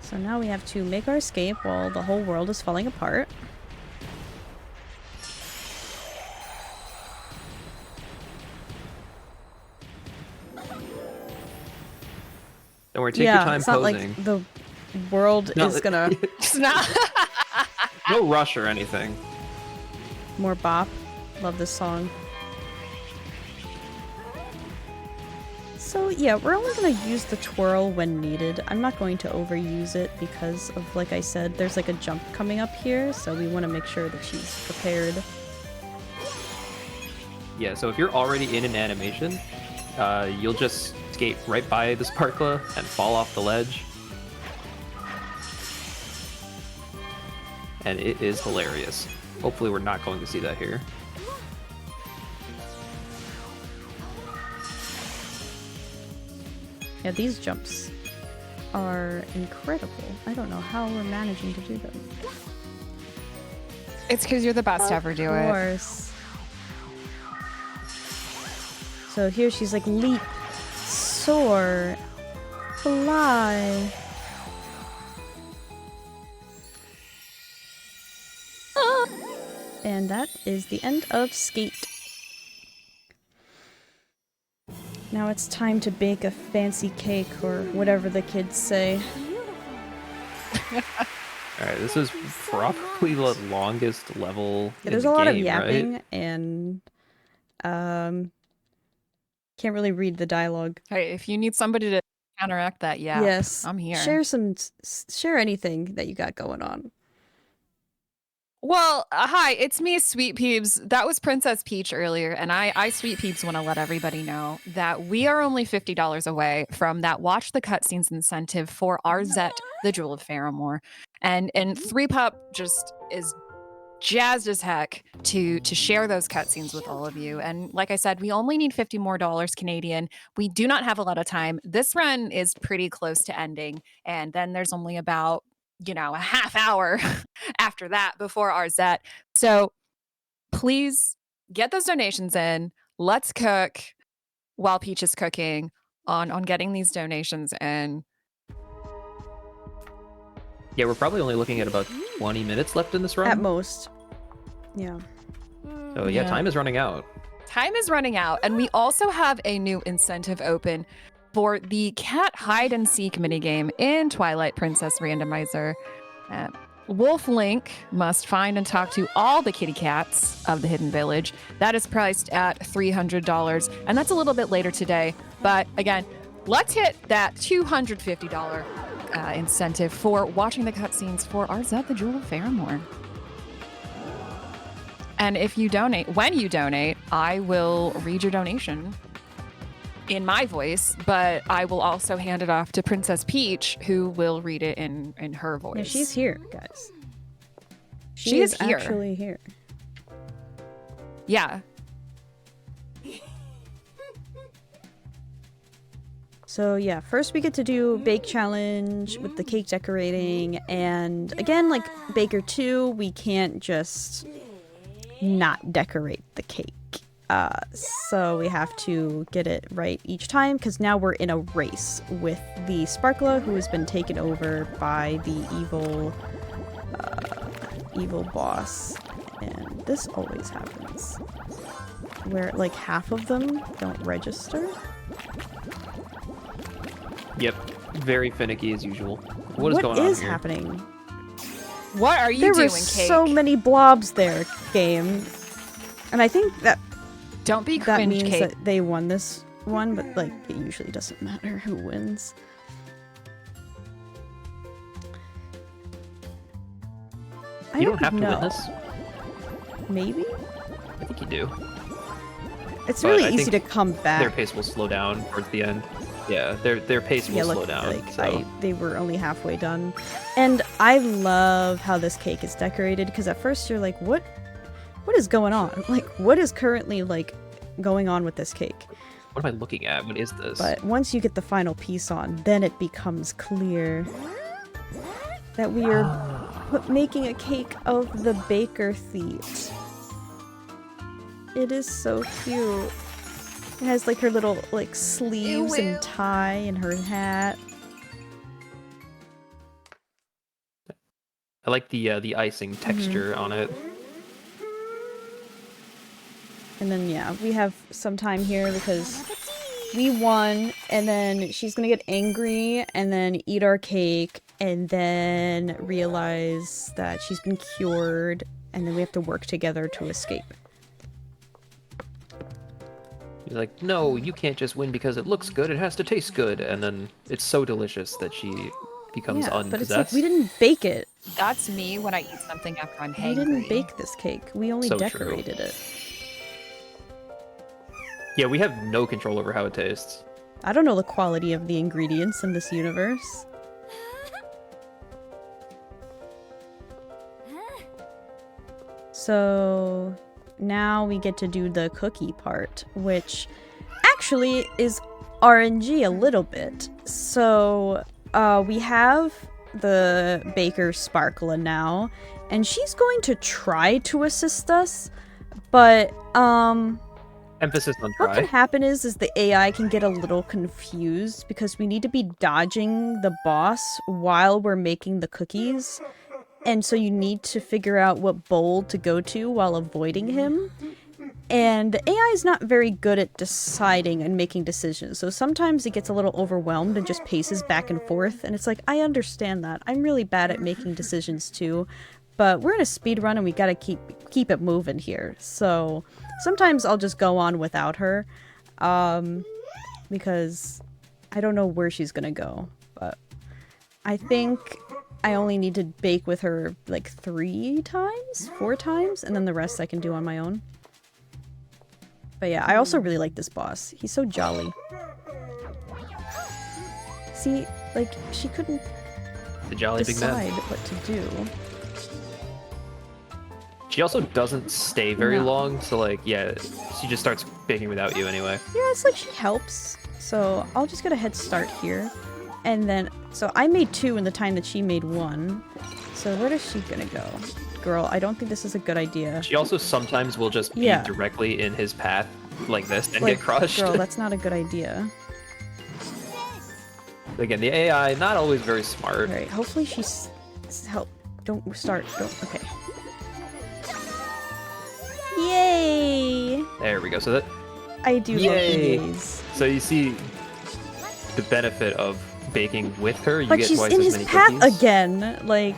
So now we have to make our escape while the whole world is falling apart. Don't worry, take your time it's not posing. like the world No, is gonna It's not. No rush or anything. more bop. Love this song. So yeah, we're only gonna use the twirl when needed. I'm not going to overuse it because of, like I said, there's like a jump coming up here, so we want to make sure that she's prepared. Yeah, so if you're already in an animation, you'll just skate right by the Sparkla and fall off the ledge. And it is hilarious. Hopefully we're not going to see that here. Yeah, these jumps are incredible. I don't know how we're managing to do them. It's because you're the best to ever do Of it. course. So here she's like, leap, soar, fly. And that is the end of Skate. Now it's time to bake a fancy cake, or whatever the kids say. Alright, this is probably the longest level in There's the a lot of game, yapping, right? and can't really read the dialogue. Hey, if you need somebody to counteract that, yeah, Yes, I'm here. share anything that you got going on. Well, hi, it's me, Sweet Peeps. That was Princess Peach earlier, and I Sweet Peeps, want to let everybody know that we are only $50 away from that Watch the Cutscenes incentive for RZ, the Jewel of Faramore, and 3Pup just is jazzed as heck to share those cutscenes with all of you. And like I said, we only need $50 more Canadian. We do not have a lot of time. This run is pretty close to ending, and then there's only about a half hour after that before our Zet. So please get those donations in. Let's cook while Peach is cooking on getting these donations in. Yeah, we're probably only looking at about 20 minutes left in this run. At most. Yeah. So yeah, time is running out. Time is running out. And we also have a new incentive open for the cat hide and seek minigame in Twilight Princess Randomizer. Wolf Link must find and talk to all the kitty cats of the Hidden Village. That is priced at $300, and that's a little bit later today. But again, let's hit that $250 incentive for watching the cutscenes for RZ, the Jewel of Faramore. And if you donate, when you donate, I will read your donation in my voice, but I will also hand it off to Princess Peach, who will read it in her voice. No, she's here, guys. She is here. Actually here. Yeah. So yeah, first we get to do Bake Challenge with the cake decorating, and again, like Baker 2, we can't just not decorate the cake. So we have to get it right each time, because now we're in a race with the Sparkla, who has been taken over by the evil boss. this always happens. Where, like, half of them don't register. Yep. Very finicky as usual. What is going on What is here? happening? What are you There doing, were Cake? so many blobs there, game. And I think that Don't be that cringe, means Cake. that they won this one, but, like, it usually doesn't matter who wins. You don't have to win this. Maybe? I think you do. It's But really I easy to think come back. Their pace will slow down towards the end. Yeah, their pace will Yeah, slow look, down. like, So. they were only halfway done. And I love how this cake is decorated, because at first you're like, what is going on? Like, what is currently, like, going on with this cake? What am I looking at? What is this? But once you get the final piece on, then it becomes clear that we are making a cake of the baker thief. It is so cute. It has like her little like sleeves Ew, ew. and tie and her hat. I like the icing texture on it. And then yeah, we have some time here because we won, and then she's gonna get angry and then eat our cake and then realize that she's been cured, and then we have to work together to escape. He's like, no, you can't just win because it looks good. It has to taste good. And then it's so delicious that she becomes Yeah, but it's unpossessed. like we didn't bake it. That's me when I eat something after I'm hangry. We didn't bake this cake. We only So true. decorated it. Yeah, we have no control over how it tastes. I don't know the quality of the ingredients in this universe. So now we get to do the cookie part, which actually is RNG a little bit. So we have the baker Sparkla now, and she's going to try to assist us, but Emphasis on what can try. happen is the AI can get a little confused because we need to be dodging the boss while we're making the cookies. And so you need to figure out what bowl to go to while avoiding him. And the AI is not very good at deciding and making decisions. So sometimes it gets a little overwhelmed and just paces back and forth. And it's like, I understand that. I'm really bad at making decisions too. But we're in a speed run and we gotta keep it moving here. So sometimes I'll just go on without her. Because I don't know where she's gonna go. But I think I only need to bake with her like 4 times, and then the rest I can do on my own. But yeah, I also really like this boss. He's so jolly. See, like, she couldn't The jolly big man. decide what to do. She also doesn't stay very No. long, so like, yeah, she just starts baking without you anyway. Yeah, it's like she helps. So I'll just get a head start here. And then, so I made 2 in the time that she made 1. So where is she gonna go? Girl, I don't think this is a good idea. She also sometimes will just be Yeah. directly in his path like this and Like, get crushed. girl, that's not a good idea. Again, the AI, not always very smart. Alright, hopefully she's... help. Don't start. Don't. Okay. Yay! There we go. So that, I do love Yay. the yays. so you see the benefit of baking with her. You But get she's twice in as his many path cookies. again. Like,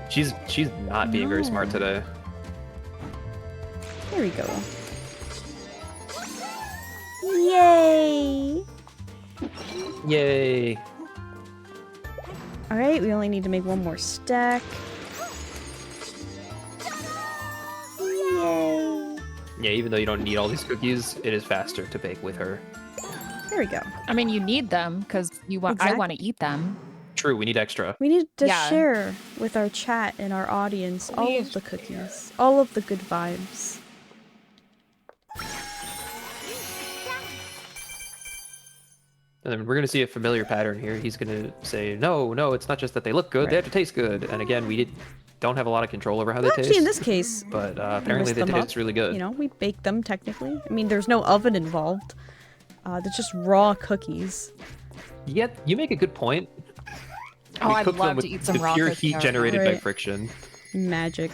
She's not being very smart No. today. there we go. Yay! Yay! Alright, we only need to make 1 more stack. Yay! Yeah, even though you don't need all these cookies, it is faster to bake with her. There we go. I mean, you need them because I Exact- want to eat them. True, we need extra. We need to Yeah. share with our chat and our audience all of Please. the cookies. All of the good vibes. And then we're going to see a familiar pattern here. He's going to say, no, it's not just that they look good, they Right. have to taste good. And again, we don't have a lot of control over how they Well, taste. actually, in this case, But apparently mix they them taste up, really good. you know, we bake them technically. I mean, there's no oven involved. They're just raw cookies. Yet, you make a good point. Oh, We I'd cook them love with to eat some the raw pure cookie heat already. generated by Right. friction. Magic.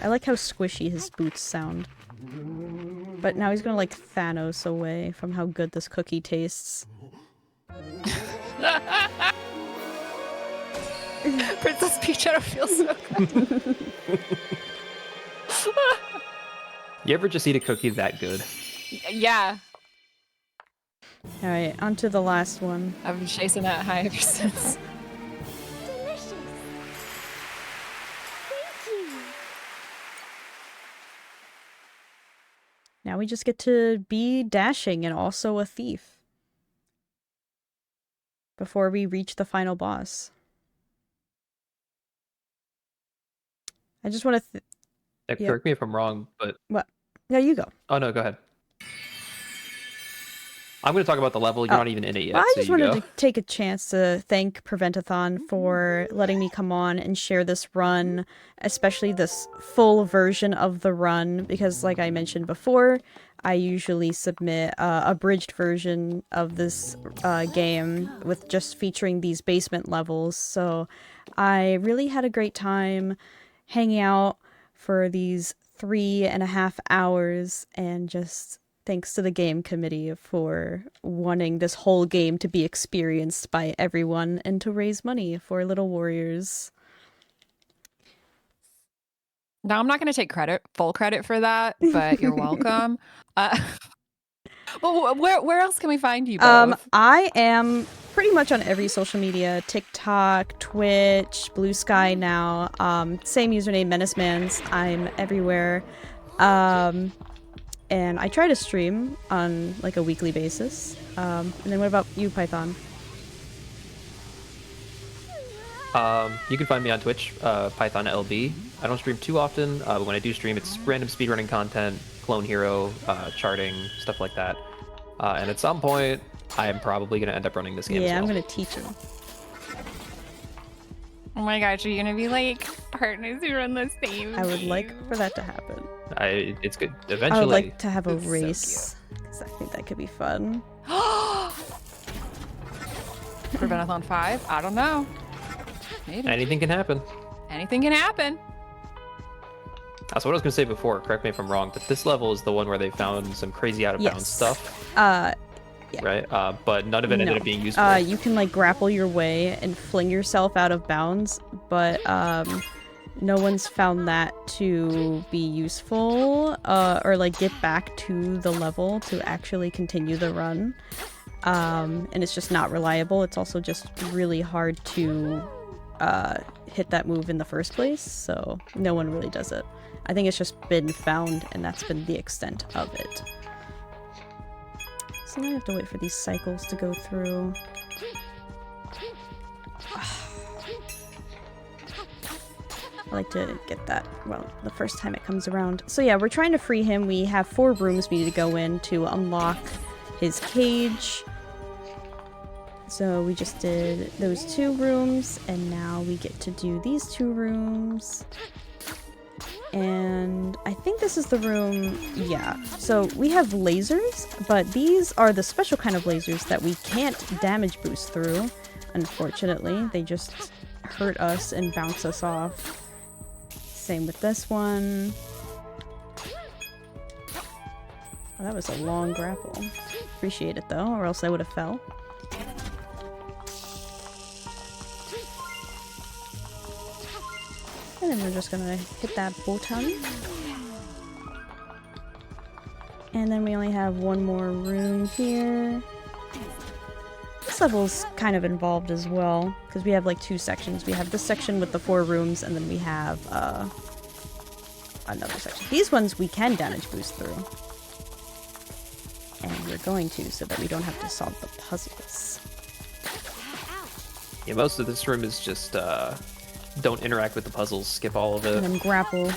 I like how squishy his boots sound. But now he's gonna like Thanos away from how good this cookie tastes. Princess Peach, I don't feel so good. You ever just eat a cookie that good? Yeah, Alright, on to the last one. I've been chasing that high ever since. Delicious. Thank you. Now we just get to be dashing and also a thief. Before we reach the final boss. I just want to... Yep. Correct me if I'm wrong, but... What? Yeah, you go. Oh, no, go ahead. I'm going to talk about the level. You're not even in it yet, Well, I so just you wanted go. to take a chance to thank Prevent-A-Thon for letting me come on and share this run, especially this full version of the run, because like I mentioned before, I usually submit a abridged version of this game with just featuring these basement levels, so I really had a great time hanging out for these 3.5 hours, and just thanks to the game committee for wanting this whole game to be experienced by everyone and to raise money for Little Warriors. Now, I'm not going to take full credit for that, but you're welcome. Well, where else can we find you both? I am pretty much on every social media, TikTok, Twitch, Blue Sky now. Same username, MenaceMandz. I'm everywhere. And I try to stream on like a weekly basis. And then what about you, Python? You can find me on Twitch, PythonLB. I don't stream too often, but when I do stream, it's random speedrunning content, Clone Hero, charting, stuff like that. And at some point, I am probably going to end up running this game as well. I'm going to teach him. Oh my gosh, are you going to be like partners who run the same I would game? like for that to happen. It's good. Eventually. I would like to have a It's so race, because I think that could be fun. Prevent-A-Thon 5? I don't know. Maybe. Anything can happen. Anything can happen. That's what I was going to say before. Correct me if I'm wrong, but this level is the one where they found some crazy out-of-bounds Yes. stuff. Yeah. Right? But none of it ended up being useful. You can like grapple your way and fling yourself out of bounds, but no one's found that to be useful or like get back to the level to actually continue the run. And it's just not reliable. It's also just really hard to hit that move in the first place, so no one really does it. I think it's just been found, and that's been the extent of it. So now I have to wait for these cycles to go through. I like to get that, well, the first time it comes around. So yeah, we're trying to free him. We have 4 rooms we need to go in to unlock his cage. So we just did those 2 rooms, and now we get to do these 2 rooms. And I think this is the room, yeah. So we have lasers, but these are the special kind of lasers that we can't damage boost through, unfortunately. They just hurt us and bounce us off. Same with this one. Oh, that was a long grapple. Appreciate it though, or else I would have fell. And then we're just gonna hit that button. And then we only have 1 more room here. This level's kind of involved as well, because we have like 2 sections. We have this section with the 4 rooms, and then we have another section. These ones we can damage boost through. And we're going to, so that we don't have to solve the puzzles. Yeah, most of this room is just don't interact with the puzzles, skip all of it. And then grapple,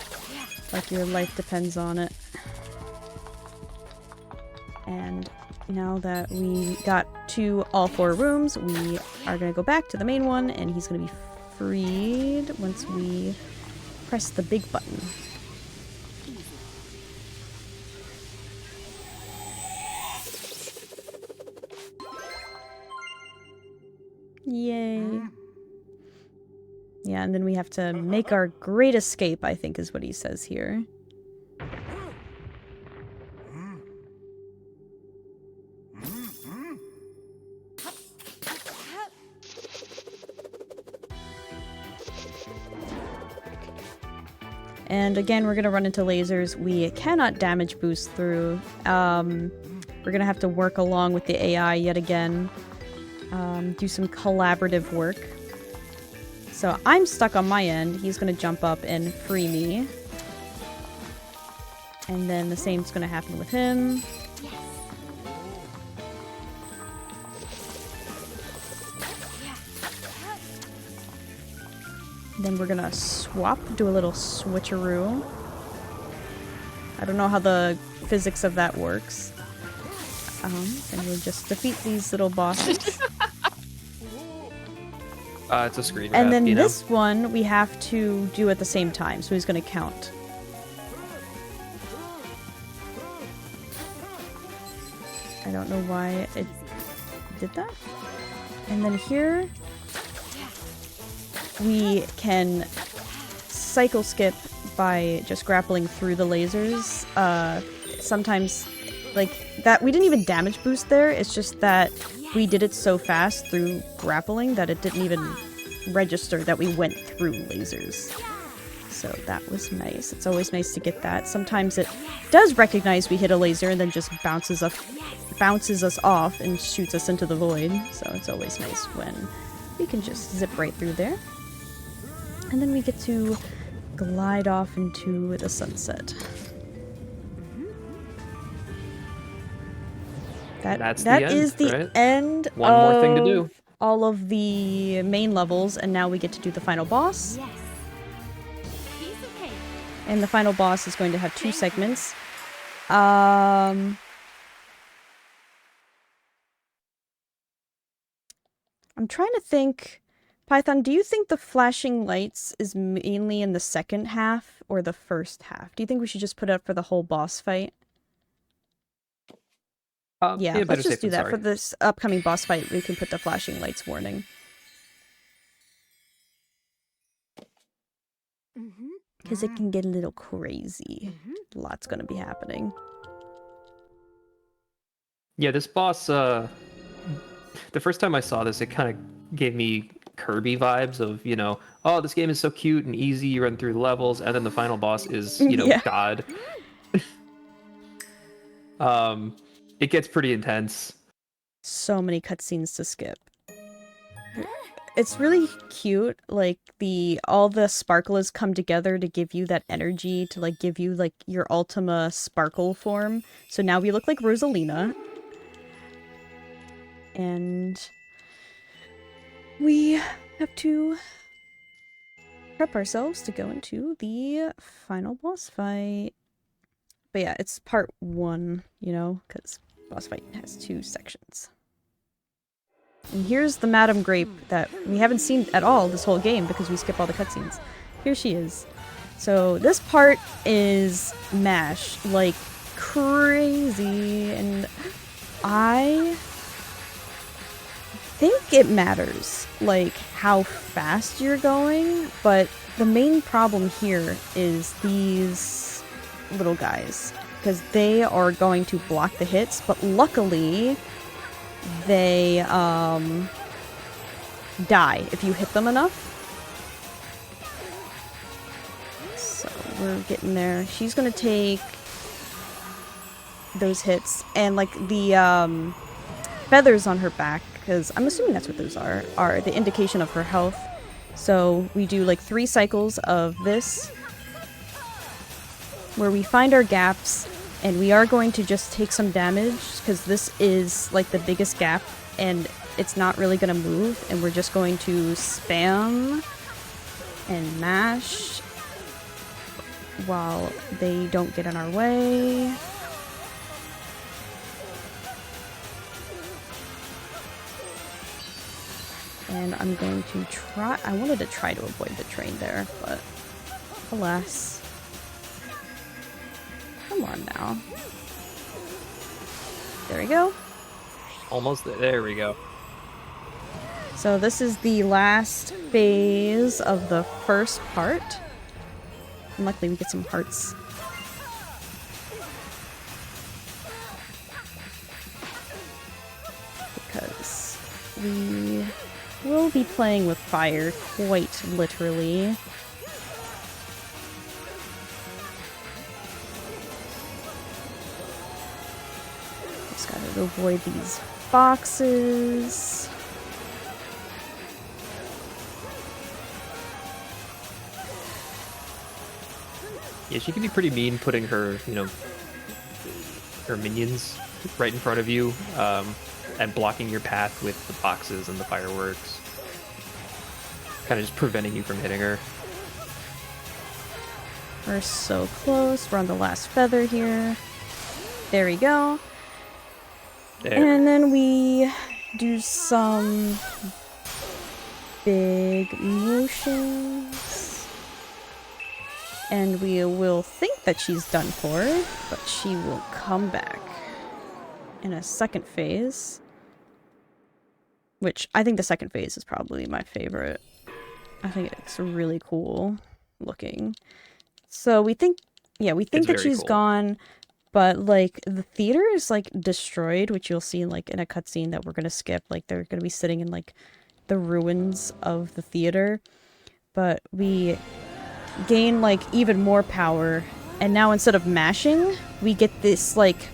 like your life depends on it. And now that we got to all 4 rooms, we are going to go back to the main one, and he's going to be freed once we press the big button. Yay. Yeah, and then we have to make our great escape, I think is what he says here. And again, we're gonna run into lasers. We cannot damage boost through. We're gonna have to work along with the AI yet again. Do some collaborative work. So I'm stuck on my end. He's gonna jump up and free me. And then the same's gonna happen with him. Then we're gonna swap, do a little switcheroo. I don't know how the physics of that works. And we'll just defeat these little bosses. It's a screen And grab, then you know? this one we have to do at the same time, so he's gonna count. I don't know why it did that. And then here we can cycle skip by just grappling through the lasers. Sometimes, like, that we didn't even damage boost there, it's just that we did it so fast through grappling that it didn't even register that we went through lasers. So that was nice. It's always nice to get that. Sometimes it does recognize we hit a laser and then just bounces us off and shoots us into the void. So it's always nice when we can just zip right through there. And then we get to glide off into the sunset. That's that the end, is the right? end One more thing to do. of all of the main levels, and now we get to do the final boss. Yes. Piece of cake. And the final boss is going to have 2 segments. I'm trying to think. Python, do you think the flashing lights is mainly in the second half or the first half? Do you think we should just put it up for the whole boss fight? Yeah, better let's safe just do than that. sorry. For this upcoming boss fight, we can put the flashing lights warning. Because it can get a little crazy. Lots gonna be happening. Yeah, this boss, the first time I saw this, it kind of gave me Kirby vibes of, you know, oh, this game is so cute and easy, you run through the levels, and then the final boss is, you know, Yeah. God. It gets pretty intense. So many cutscenes to skip. It's really cute, like, all the sparklers come together to give you that energy, to, like, give you, like, your Ultima Sparkle form. So now we look like Rosalina. And we have to prep ourselves to go into the final boss fight. But yeah, it's part 1, you know, because boss fight has 2 sections. And here's the Madame Grape that we haven't seen at all this whole game because we skip all the cutscenes. Here she is. So this part is MASH like crazy, and I think it matters, like, how fast you're going, but the main problem here is these little guys, because they are going to block the hits, but luckily they die if you hit them enough. So we're getting there. She's gonna take those hits, and like the feathers on her back, because I'm assuming that's what those are the indication of her health. So we do like 3 cycles of this where we find our gaps, and we are going to just take some damage because this is like the biggest gap and it's not really going to move, and we're just going to spam and mash while they don't get in our way. And I'm going to try... I wanted to try to avoid the train there, but alas. Come on now. There we go. Almost there. There we go. So this is the last phase of the first part. And luckily we get some hearts. Because we will be playing with fire quite literally. Just gotta avoid these boxes. Yeah, she can be pretty mean putting her, her minions right in front of you, and blocking your path with the boxes and the fireworks. Kind of just preventing you from hitting her. We're so close. We're on the last feather here. There we go. There. And then we do some big motions. And we will think that she's done for, but she will come back in a second phase. Which, I think the second phase is probably my favorite. I think it's really cool looking. So we think, yeah, we think that she's gone, but, like, the theater is, like, destroyed, which you'll see, like, in a cutscene that we're gonna skip. Like, they're gonna be sitting in, like, the ruins of the theater. But we gain, like, even more power, and now instead of mashing, we get this, like,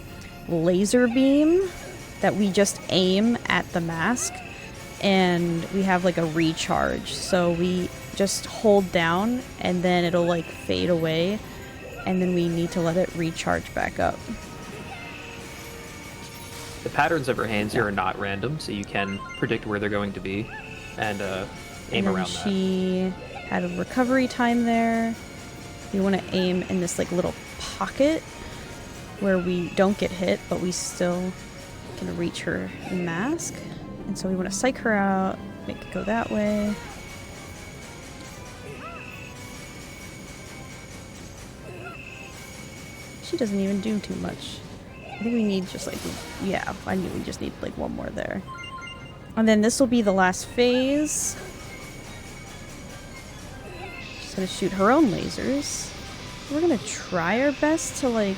laser beam that we just aim at the mask, and we have, like, a recharge. So we just hold down, and then it'll, like, fade away, and then we need to let it recharge back up. The patterns of her hands here are not random, so you can predict where they're going to be, and aim around that. She had a recovery time there. We want to aim in this, like, little pocket where we don't get hit, but we still can reach her mask. And so we want to psych her out, make it go that way. She doesn't even do too much. I think we need just, like, yeah, I knew we just need, like, one more there. And then this will be the last phase. She's gonna shoot her own lasers. We're gonna try our best to, like,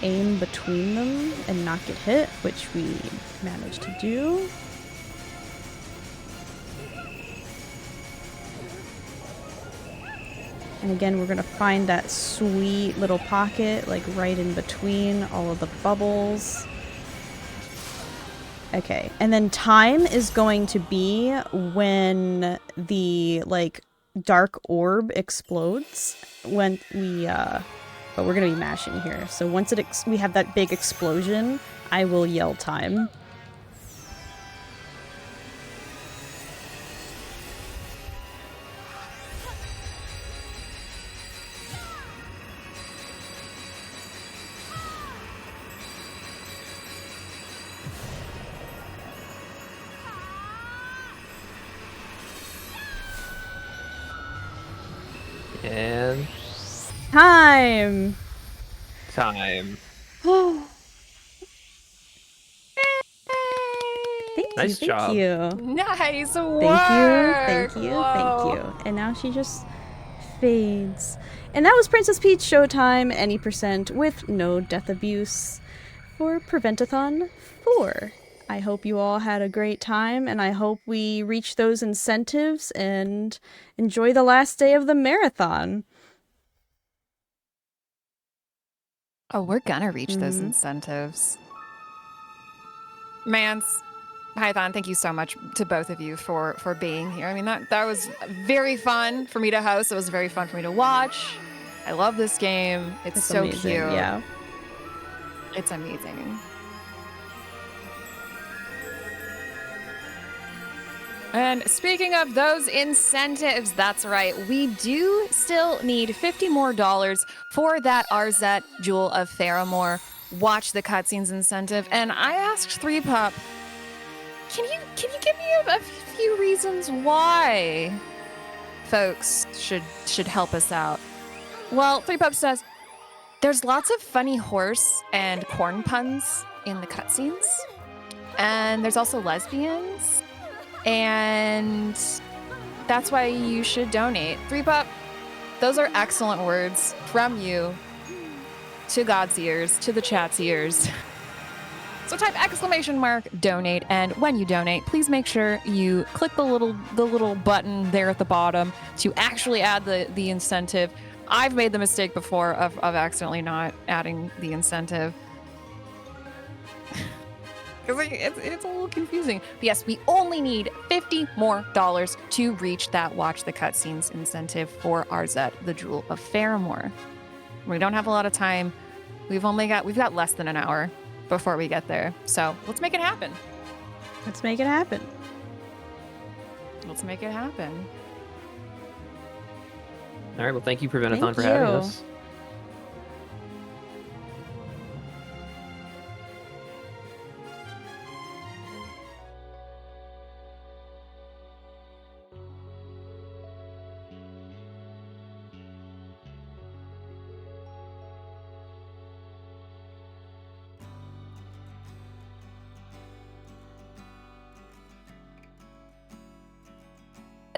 aim between them and not get hit, which we managed to do. And again, we're gonna find that sweet little pocket, like, right in between all of the bubbles. Okay, and then time is going to be when the, like, dark orb explodes. When we, but we're gonna be mashing here. So once we have that big explosion, I will yell time. And Time! time. Nice job. Thank you. Nice work. Thank you. Whoa. And now she just fades. And that was Princess Peach Showtime, any percent with no death abuse for Prevent-A-Thon 4. I hope you all had a great time, and I hope we reach those incentives and enjoy the last day of the marathon. Oh, we're gonna reach those incentives. Mance, Python, thank you so much to both of you for being here. I mean, that was very fun for me to host. It was very fun for me to watch. I love this game. It's so amazing, cute. yeah. It's amazing. And speaking of those incentives, that's right. We do still need $50 more for that RZ Jewel of Theramore Watch the Cutscenes incentive. And I asked 3Pup, can you give me a few reasons why folks should help us out? Well, 3Pup says, there's lots of funny horse and corn puns in the cutscenes. And there's also lesbians. And that's why you should donate. 3Pup, those are excellent words from you to God's ears, to the chat's ears. So type !donate, and when you donate, please make sure you click the little button there at the bottom to actually add the incentive. I've made the mistake before of accidentally not adding the incentive. Because it's a little confusing. But yes, we only need $50 more to reach that Watch the Cutscenes incentive for Arzette, the Jewel of Faramore. We don't have a lot of time. We've got less than an hour before we get there. So let's make it happen. Let's make it happen. Let's make it happen. All right. Well, thank you, Prevent-A-Thon, Thank for having you. us.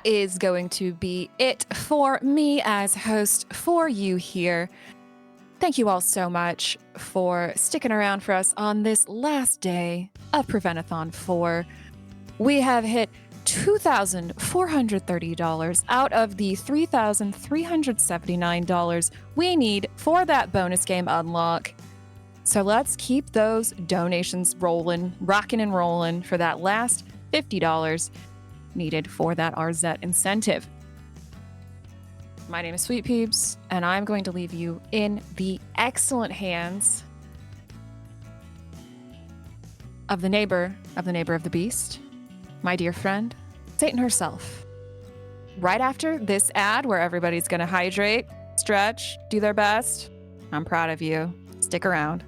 Is going to be it for me as host for you here. Thank you all so much for sticking around for us on this last day of Prevent-A-Thon 4. We have hit $2,430 out of the $3,379 we need for that bonus game unlock. So let's keep those donations rolling, rocking and rolling for that last $50 needed for that Arzette incentive. My name is Sweet Peeps, and I'm going to leave you in the excellent hands of the neighbor of the beast, my dear friend, Satan herself. Right after this ad where everybody's going to hydrate, stretch, do their best, I'm proud of you. Stick around.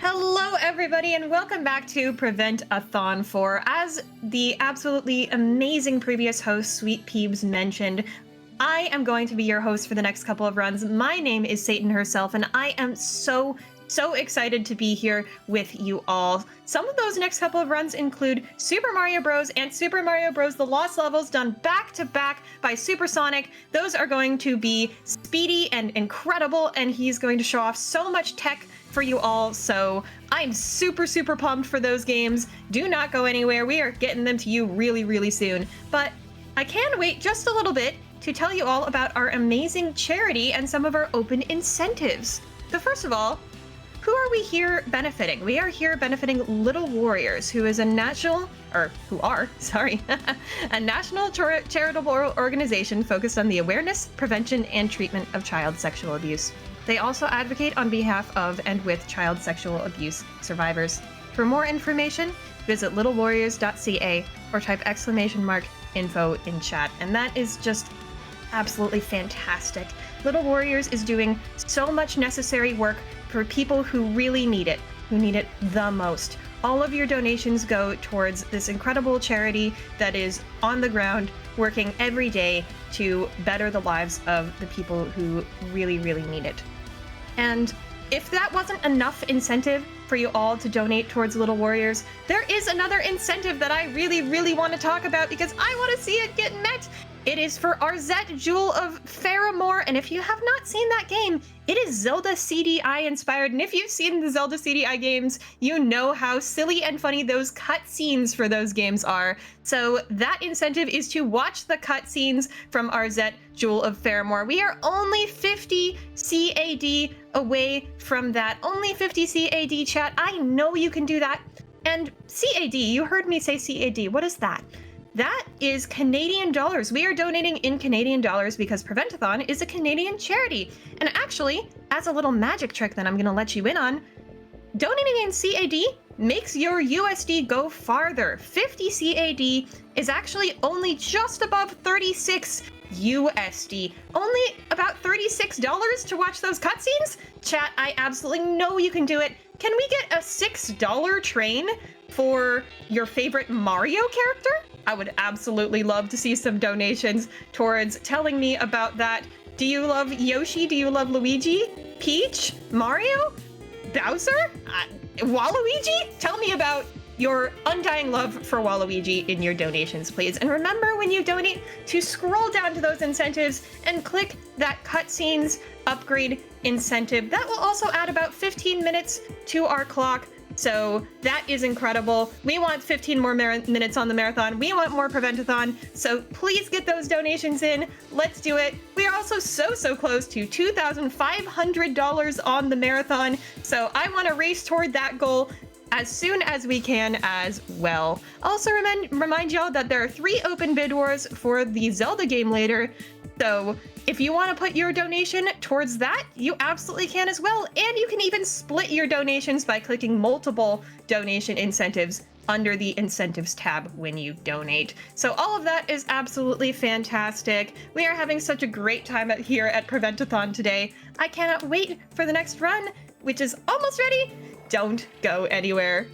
Hello, everybody, and welcome back to Prevent-A-Thon 4. As the absolutely amazing previous host, Sweet Peebs, mentioned, I am going to be your host for the next couple of runs. My name is Satan herself, and I am so excited to be here with you all. Some of those next couple of runs include Super Mario Bros. And Super Mario Bros. The Lost Levels done back to back by Supersonic. Those are going to be speedy and incredible, and he's going to show off so much tech for you all, so I'm super pumped for those games. Do not go anywhere. We are getting them to you really soon. But I can wait just a little bit to tell you all about our amazing charity and some of our open incentives. So first of all, who are we here benefiting? We are here benefiting Little Warriors, who is a national charitable organization focused on the awareness, prevention, and treatment of child sexual abuse. They also advocate on behalf of and with child sexual abuse survivors. For more information, visit littlewarriors.ca or type !info in chat. And that is just absolutely fantastic. Little Warriors is doing so much necessary work for people who really need it, who need it the most. All of your donations go towards this incredible charity that is on the ground, working every day to better the lives of the people who really need it. And if that wasn't enough incentive for you all to donate towards Little Warriors, there is another incentive that I really want to talk about because I want to see it get met. It is for Arzette, Jewel of Faramore, and if you have not seen that game, it is Zelda CDI inspired, and if you've seen the Zelda CDI games, you know how silly and funny those cutscenes for those games are. So that incentive is to watch the cutscenes from Arzette, Jewel of Faramore. We are only 50 CAD away from that. Only 50 CAD, chat. I know you can do that. And CAD, you heard me say CAD. What is that? That is Canadian dollars. We are donating in Canadian dollars because Prevent-A-Thon is a Canadian charity. And actually, as a little magic trick that I'm going to let you in on, donating in CAD makes your USD go farther. 50 CAD is actually only just above 36 USD. Only about $36 to watch those cutscenes? Chat, I absolutely know you can do it. Can we get a $6 train for your favorite Mario character? I would absolutely love to see some donations towards telling me about that. Do you love Yoshi? Do you love Luigi? Peach? Mario? Bowser? Waluigi? Tell me about your undying love for Waluigi in your donations, please. And remember when you donate to scroll down to those incentives and click that cutscenes upgrade incentive. That will also add about 15 minutes to our clock. So that is incredible. We want 15 more minutes on the marathon. We want more Prevent-A-Thon. So please get those donations in. Let's do it. We are also so close to $2,500 on the marathon. So I want to race toward that goal as soon as we can as well. Also remind y'all that there are 3 open bid wars for the Zelda game later. So if you want to put your donation towards that, you absolutely can as well. And you can even split your donations by clicking multiple donation incentives under the incentives tab when you donate. So all of that is absolutely fantastic. We are having such a great time here at Prevent-A-Thon today. I cannot wait for the next run, which is almost ready. Don't go anywhere.